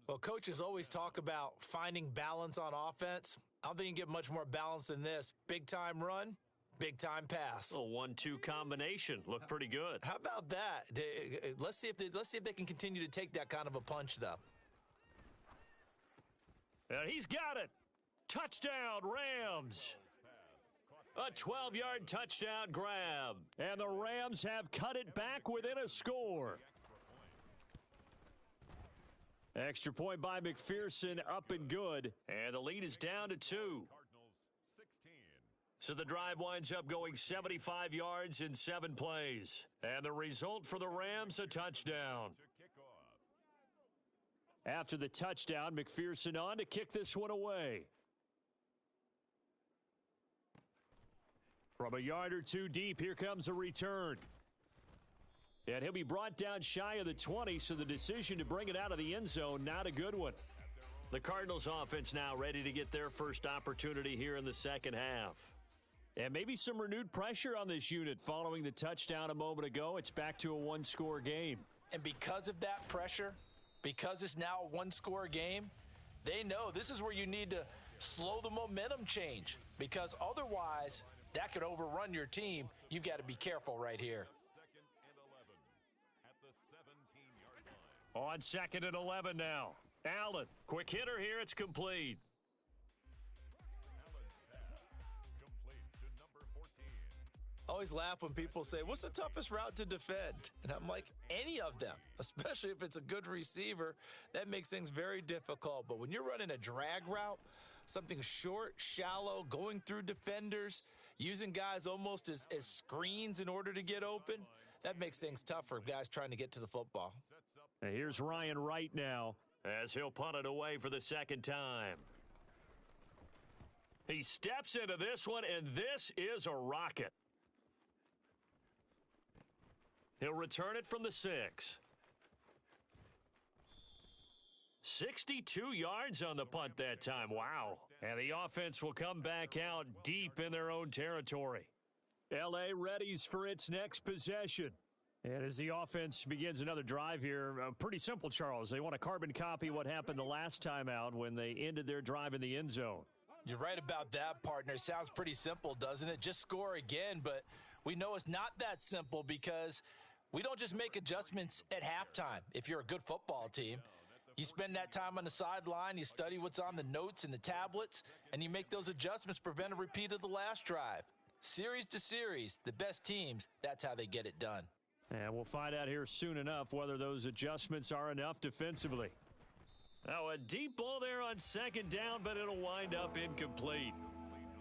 Well, coaches always talk about finding balance on offense. I don't think you can get much more balance than this. Big-time run, Big-time pass. A 1-2 combination. Looked pretty good. How about that? Let's see if they can continue to take that kind of a punch, though. And he's got it. Touchdown, Rams. A 12-yard touchdown grab. And the Rams have cut it back within a score. Extra point by McPherson, up and good. And the lead is down to 2. So the drive winds up going 75 yards in 7 plays. And the result for the Rams, a touchdown. After the touchdown, McPherson on to kick this one away. From a yard or two deep, here comes a return. And he'll be brought down shy of the 20, so the decision to bring it out of the end zone, not a good one. The Cardinals offense now ready to get their first opportunity here in the second half. And maybe some renewed pressure on this unit following the touchdown a moment ago. It's back to a one-score game. And because of that pressure, because it's now a one-score game, they know this is where you need to slow the momentum change, because otherwise that could overrun your team. You've got to be careful right here. On 2nd and 11 now. Allen, quick hitter here, it's complete. I always laugh when people say, what's the toughest route to defend? And I'm like, any of them, especially if it's a good receiver. That makes things very difficult. But when you're running a drag route, something short, shallow, going through defenders, using guys almost as screens in order to get open, that makes things tough for guys trying to get to the football. And here's Ryan Wright now, as he'll punt it away for the second time. He steps into this one, and this is a rocket. He'll return it from the 6. 62 yards on the punt that time. Wow. And the offense will come back out deep in their own territory. L.A. readies for its next possession. And as the offense begins another drive here, pretty simple, Charles. They want to carbon copy what happened the last time out when they ended their drive in the end zone. You're right about that, partner. Sounds pretty simple, doesn't it? Just score again, but we know it's not that simple because we don't just make adjustments at halftime. If you're a good football team, you spend that time on the sideline, you study what's on the notes and the tablets, and you make those adjustments, prevent a repeat of the last drive. Series to series, the best teams, that's how they get it done. And we'll find out here soon enough whether those adjustments are enough defensively. Now a deep ball there on 2nd down, but it'll wind up incomplete.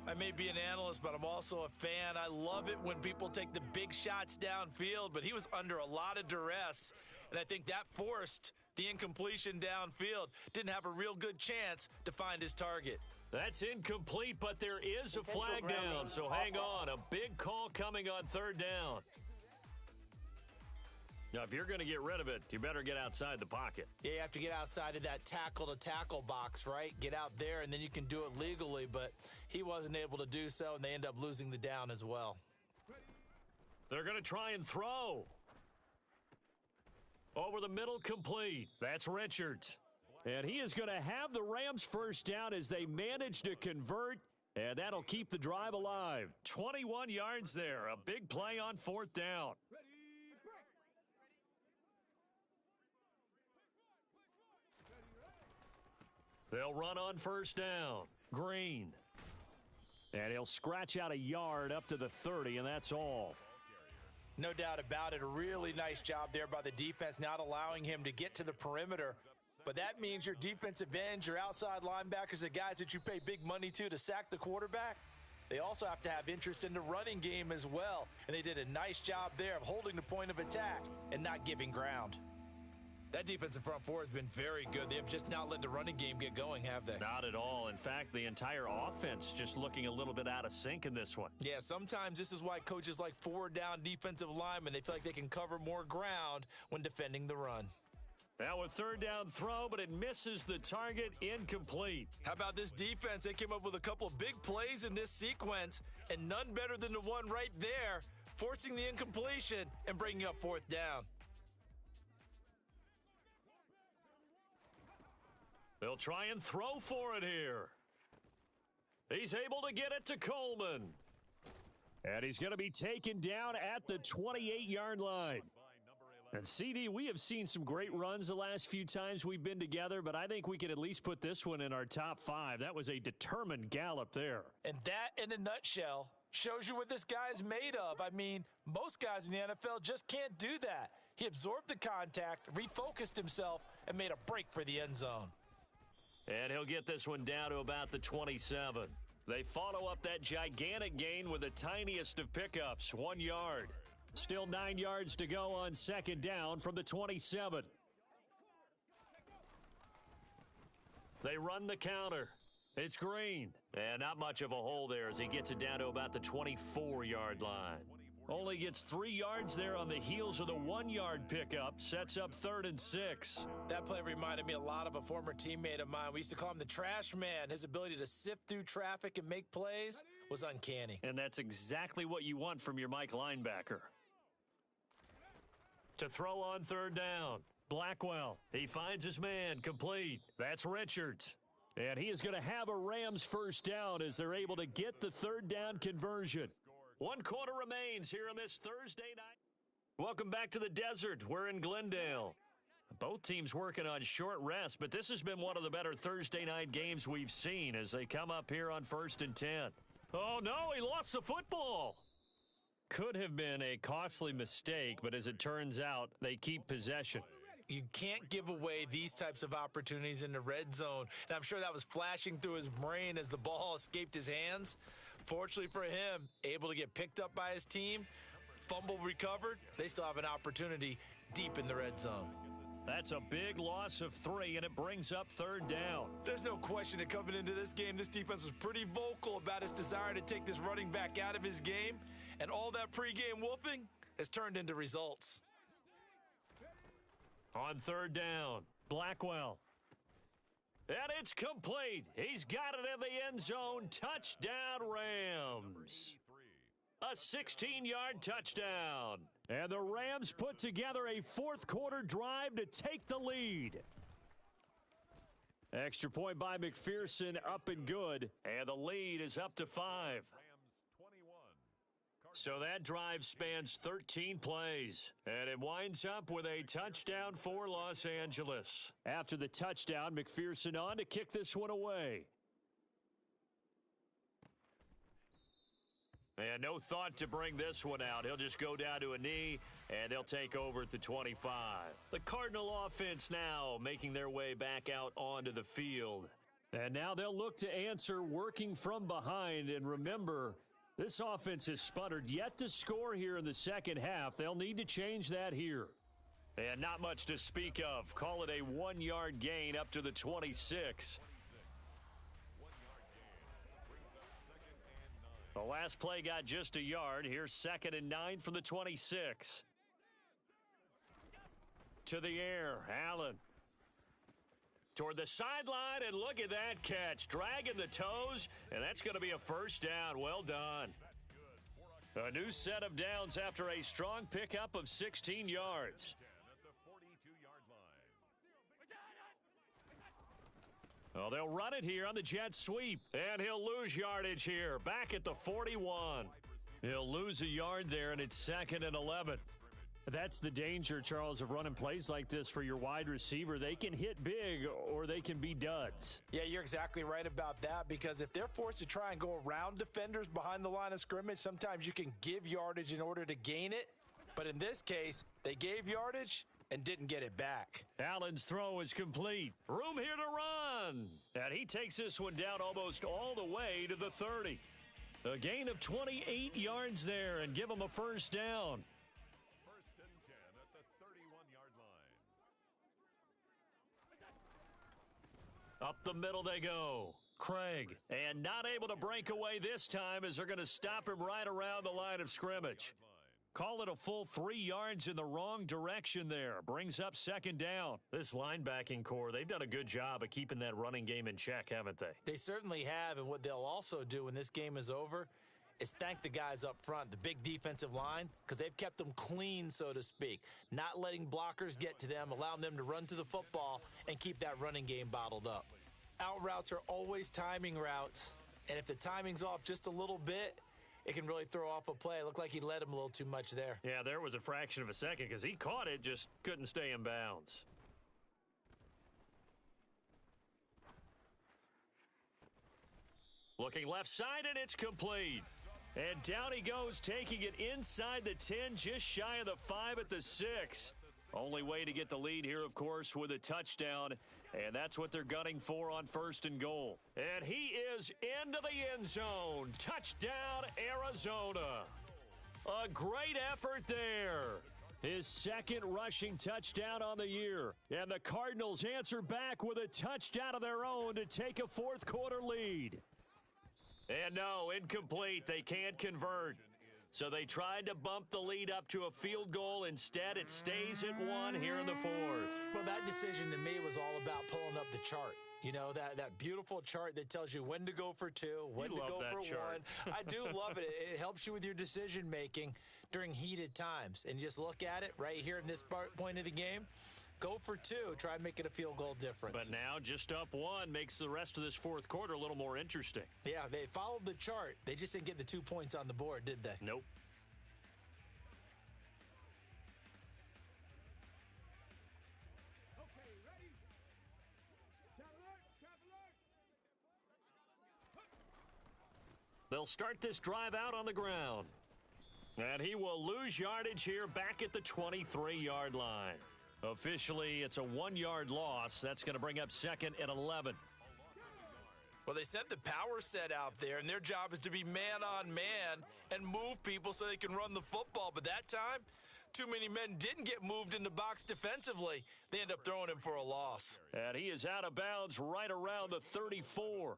I may be an analyst, but I'm also a fan. I love it when people take the big shots downfield, but he was under a lot of duress, and I think that forced the incompletion downfield. Didn't have a real good chance to find his target. That's incomplete, but there is a flag down, so hang on. A big call coming on 3rd down. Now, if you're going to get rid of it, you better get outside the pocket. Yeah, you have to get outside of that tackle-to-tackle box, right? Get out there, and then you can do it legally, but he wasn't able to do so, and they end up losing the down as well. They're going to try and throw. Over the middle, complete. That's Richards. And he is going to have the Rams first down as they manage to convert, and that'll keep the drive alive. 21 yards there. A big play on 4th down. They'll run on 1st down. Green. And he'll scratch out a yard up to the 30, and that's all. No doubt about it. A really nice job there by the defense, not allowing him to get to the perimeter. But that means your defensive ends, your outside linebackers, the guys that you pay big money to sack the quarterback, they also have to have interest in the running game as well. And they did a nice job there of holding the point of attack and not giving ground. That defensive front four has been very good. They have just not let the running game get going, have they? Not at all. In fact, the entire offense just looking a little bit out of sync in this one. Yeah, sometimes this is why coaches like forward-down defensive linemen, they feel like they can cover more ground when defending the run. Now a 3rd down throw, but it misses the target, incomplete. How about this defense? They came up with a couple of big plays in this sequence, and none better than the one right there, forcing the incompletion and bringing up 4th down. They'll try and throw for it here. He's able to get it to Coleman. And he's going to be taken down at the 28-yard line. And CD, we have seen some great runs the last few times we've been together, but I think we can at least put this one in our top 5. That was a determined gallop there. And that, in a nutshell, shows you what this guy is made of. I mean, most guys in the NFL just can't do that. He absorbed the contact, refocused himself, and made a break for the end zone. And he'll get this one down to about the 27. They follow up that gigantic gain with the tiniest of pickups, 1 yard. Still 9 yards to go on second down from the 27. They run the counter. It's Green. And not much of a hole there as he gets it down to about the 24-yard line. Only gets 3 yards there on the heels of the 1-yard pickup. Sets up 3rd and 6. That play reminded me a lot of a former teammate of mine. We used to call him the trash man. His ability to sift through traffic and make plays was uncanny. And that's exactly what you want from your Mike linebacker. To throw on 3rd down, Blackwell. He finds his man, complete. That's Richards. And he is going to have a Rams first down as they're able to get the 3rd down conversion. 1 quarter remains here on this Thursday night. Welcome back to the desert. We're in Glendale. Both teams working on short rest, but this has been one of the better Thursday night games we've seen as they come up here on 1st and 10. Oh, no, he lost the football. Could have been a costly mistake, but as it turns out, they keep possession. You can't give away these types of opportunities in the red zone. And I'm sure that was flashing through his brain as the ball escaped his hands. Fortunately for him, able to get picked up by his team, fumble recovered. They still have an opportunity deep in the red zone. That's a big loss of 3, and it brings up 3rd down. There's no question that coming into this game, this defense was pretty vocal about its desire to take this running back out of his game. And all that pregame wolfing has turned into results. On 3rd down, Blackwell. And it's complete. He's got it in the end zone. Touchdown, Rams. A 16-yard touchdown. And the Rams put together a 4th quarter drive to take the lead. Extra point by McPherson, up and good. And the lead is up to 5. So that drive spans 13 plays, and it winds up with a touchdown for Los Angeles. After the touchdown, McPherson on to kick this one away. And no thought to bring this one out. He'll just go down to a knee, and they'll take over at the 25. The Cardinal offense now making their way back out onto the field. And now they'll look to answer working from behind. And remember, this offense has sputtered yet to score here in the second half. They'll need to change that here. And not much to speak of. Call it a 1-yard gain up to the 26. The last play got just a yard. Here's 2nd and 9 from the 26. To the air, Allen. Toward the sideline, and look at that catch. Dragging the toes, and that's going to be a first down. Well done. A new set of downs after a strong pickup of 16 yards. Well, they'll run it here on the jet sweep, and he'll lose yardage here. Back at the 41. He'll lose a yard there, and it's 2nd and 11. That's the danger, Charles, of running plays like this for your wide receiver. They can hit big or they can be duds. Yeah, you're exactly right about that, because if they're forced to try and go around defenders behind the line of scrimmage, sometimes you can give yardage in order to gain it. But in this case, they gave yardage and didn't get it back. Allen's throw is complete. Room here to run. And he takes this one down almost all the way to the 30. A gain of 28 yards there and give him a first down. Up the middle they go. Craig, and not able to break away this time as they're going to stop him right around the line of scrimmage. Call it a full 3 yards in the wrong direction there. Brings up 2nd down. This linebacking core, they've done a good job of keeping that running game in check, haven't they? They certainly have, and what they'll also do when this game is over is thank the guys up front, the big defensive line, because they've kept them clean, so to speak, not letting blockers get to them, allowing them to run to the football and keep that running game bottled up. Out routes are always timing routes, and if the timing's off just a little bit, it can really throw off a play. It looked like he led him a little too much there. Yeah, there was a fraction of a second because he caught it, just couldn't stay in bounds. Looking left side, and it's complete. And down he goes, taking it inside the 10, just shy of the 5 at the 6. Only way to get the lead here, of course, with a touchdown. And that's what they're gunning for on 1st and goal. And he is into the end zone. Touchdown, Arizona. A great effort there. His 2nd rushing touchdown on the year. And the Cardinals answer back with a touchdown of their own to take a 4th quarter lead. And no, incomplete. They can't convert. So they tried to bump the lead up to a field goal. Instead, it stays at 1 here in the 4th. Well, that decision to me was all about pulling up the chart. You know, that beautiful chart that tells you when to go for 2, when to go for chart. 1. I do love it. It helps you with your decision-making during heated times. And just look at it right here in this point of the game. Go for 2. Try and make it a field goal difference. But now just up 1 makes the rest of this 4th quarter a little more interesting. Yeah, they followed the chart. They just didn't get the 2 points on the board, did they? Nope. Okay, ready? Travel alert, travel alert. They'll start this drive out on the ground. And he will lose yardage here back at the 23-yard line. Officially, it's a 1-yard loss. That's going to bring up 2nd and 11. Well, they sent the power set out there, and their job is to be man-on-man and move people so they can run the football. But that time, too many men didn't get moved in the box defensively. They end up throwing him for a loss. And he is out of bounds right around the 34.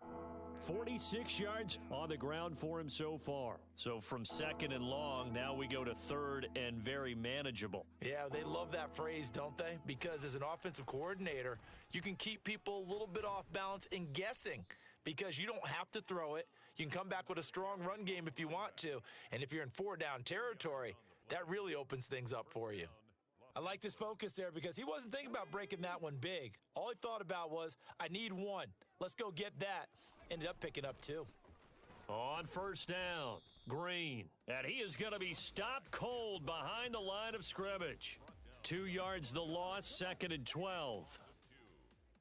46 yards on the ground for him so far. So from 2nd and long, now we go to 3rd and very manageable. Yeah, they love that phrase, don't they? Because as an offensive coordinator, you can keep people a little bit off balance and guessing because you don't have to throw it. You can come back with a strong run game if you want to. And if you're in 4-down territory, that really opens things up for you. I liked his focus there because he wasn't thinking about breaking that one big. All he thought about was, I need 1. Let's go get that. Ended up picking up 2. On 1st down, Green. And he is going to be stopped cold behind the line of scrimmage. 2 yards the loss, 2nd and 12.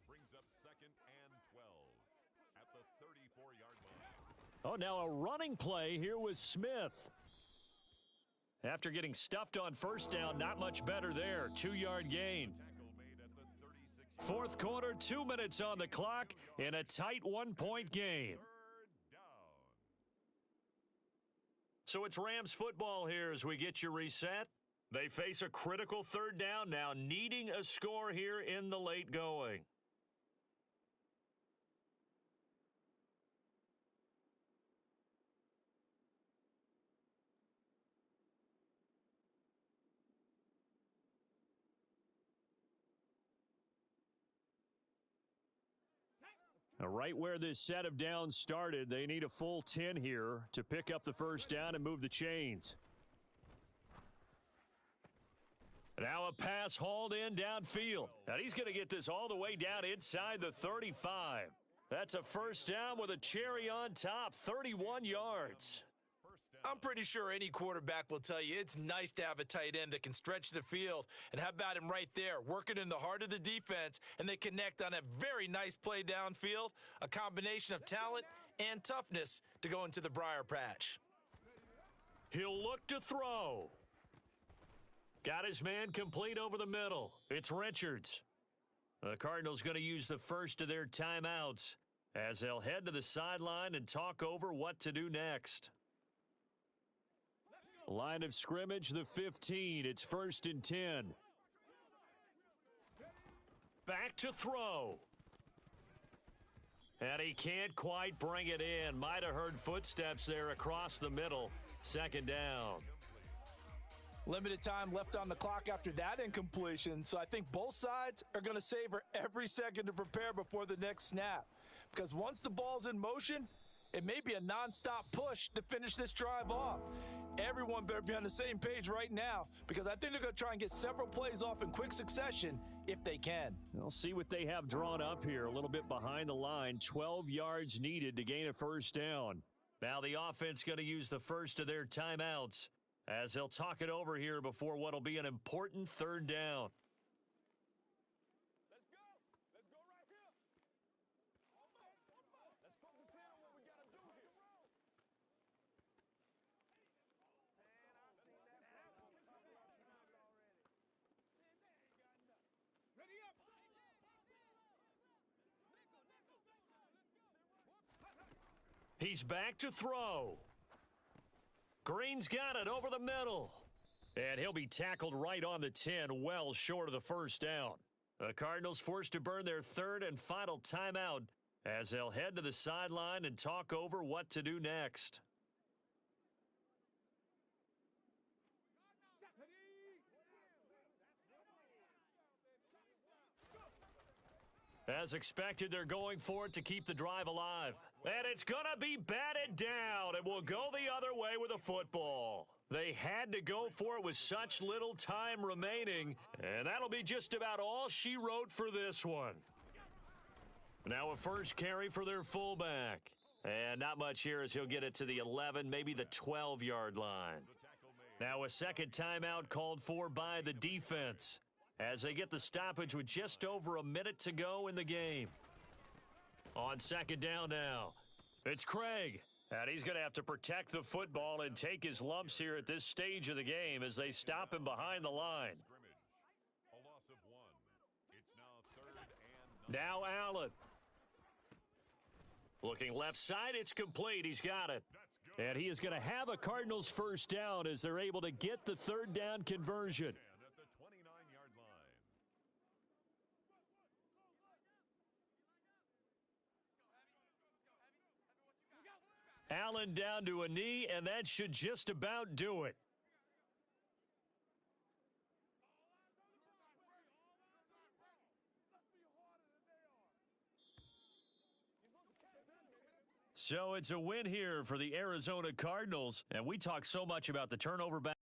Brings up 2nd and 12 at the 34-yard line. Oh, now a running play here with Smith. After getting stuffed on 1st down, not much better there. 2-yard gain. 4th quarter, 2 minutes on the clock in a tight 1-point game. So it's Rams football here as we get you reset. They face a critical 3rd down now, needing a score here in the late going. Now, right where this set of downs started, they need a full 10 here to pick up the 1st down and move the chains. Now a pass hauled in downfield. And he's going to get this all the way down inside the 35. That's a 1st down with a cherry on top, 31 yards. I'm pretty sure any quarterback will tell you it's nice to have a tight end that can stretch the field. And how about him right there, working in the heart of the defense, and they connect on a very nice play downfield, a combination of talent and toughness to go into the briar patch. He'll look to throw. Got his man complete over the middle. It's Richards. The Cardinals going to use the first of their timeouts as they'll head to the sideline and talk over what to do next. Line of scrimmage, the 15. It's 1st and 10. Back to throw. And he can't quite bring it in. Might have heard footsteps there across the middle. 2nd down. Limited time left on the clock after that incompletion, so I think both sides are going to savor every second to prepare before the next snap. Because once the ball's in motion, it may be a nonstop push to finish this drive off. Everyone better be on the same page right now because I think they're going to try and get several plays off in quick succession if they can. We'll see what they have drawn up here. A little bit behind the line. 12 yards needed to gain a 1st down. Now the offense going to use the first of their timeouts as they'll talk it over here before what will be an important third down. Let's go. Let's go right here. Let's focus in on what we got to do here. Ready up. He's back to throw. Green's got it over the middle. And he'll be tackled right on the 10, well short of the first down. The Cardinals forced to burn their third and final timeout as they'll head to the sideline and talk over what to do next. As expected, they're going for it to keep the drive alive. And it's going to be batted down, and will go the other way with a football. They had to go for it with such little time remaining, and that'll be just about all she wrote for this one. Now a first carry for their fullback. And not much here as he'll get it to the 11, maybe the 12-yard line. Now a second timeout called for by the defense as they get the stoppage with just over a minute to go in the game. On second down now, it's Craig. And he's going to have to protect the football and take his lumps here at this stage of the game as they stop him behind the line. A loss of 1. It's now third and 9. Now Allen. Looking left side, it's complete. He's got it. And he is going to have a Cardinals first down as they're able to get the third down conversion. At the 29-yard line. Allen down to a knee, and that should just about do it. So it's a win here for the Arizona Cardinals, and we talk so much about the turnover battle.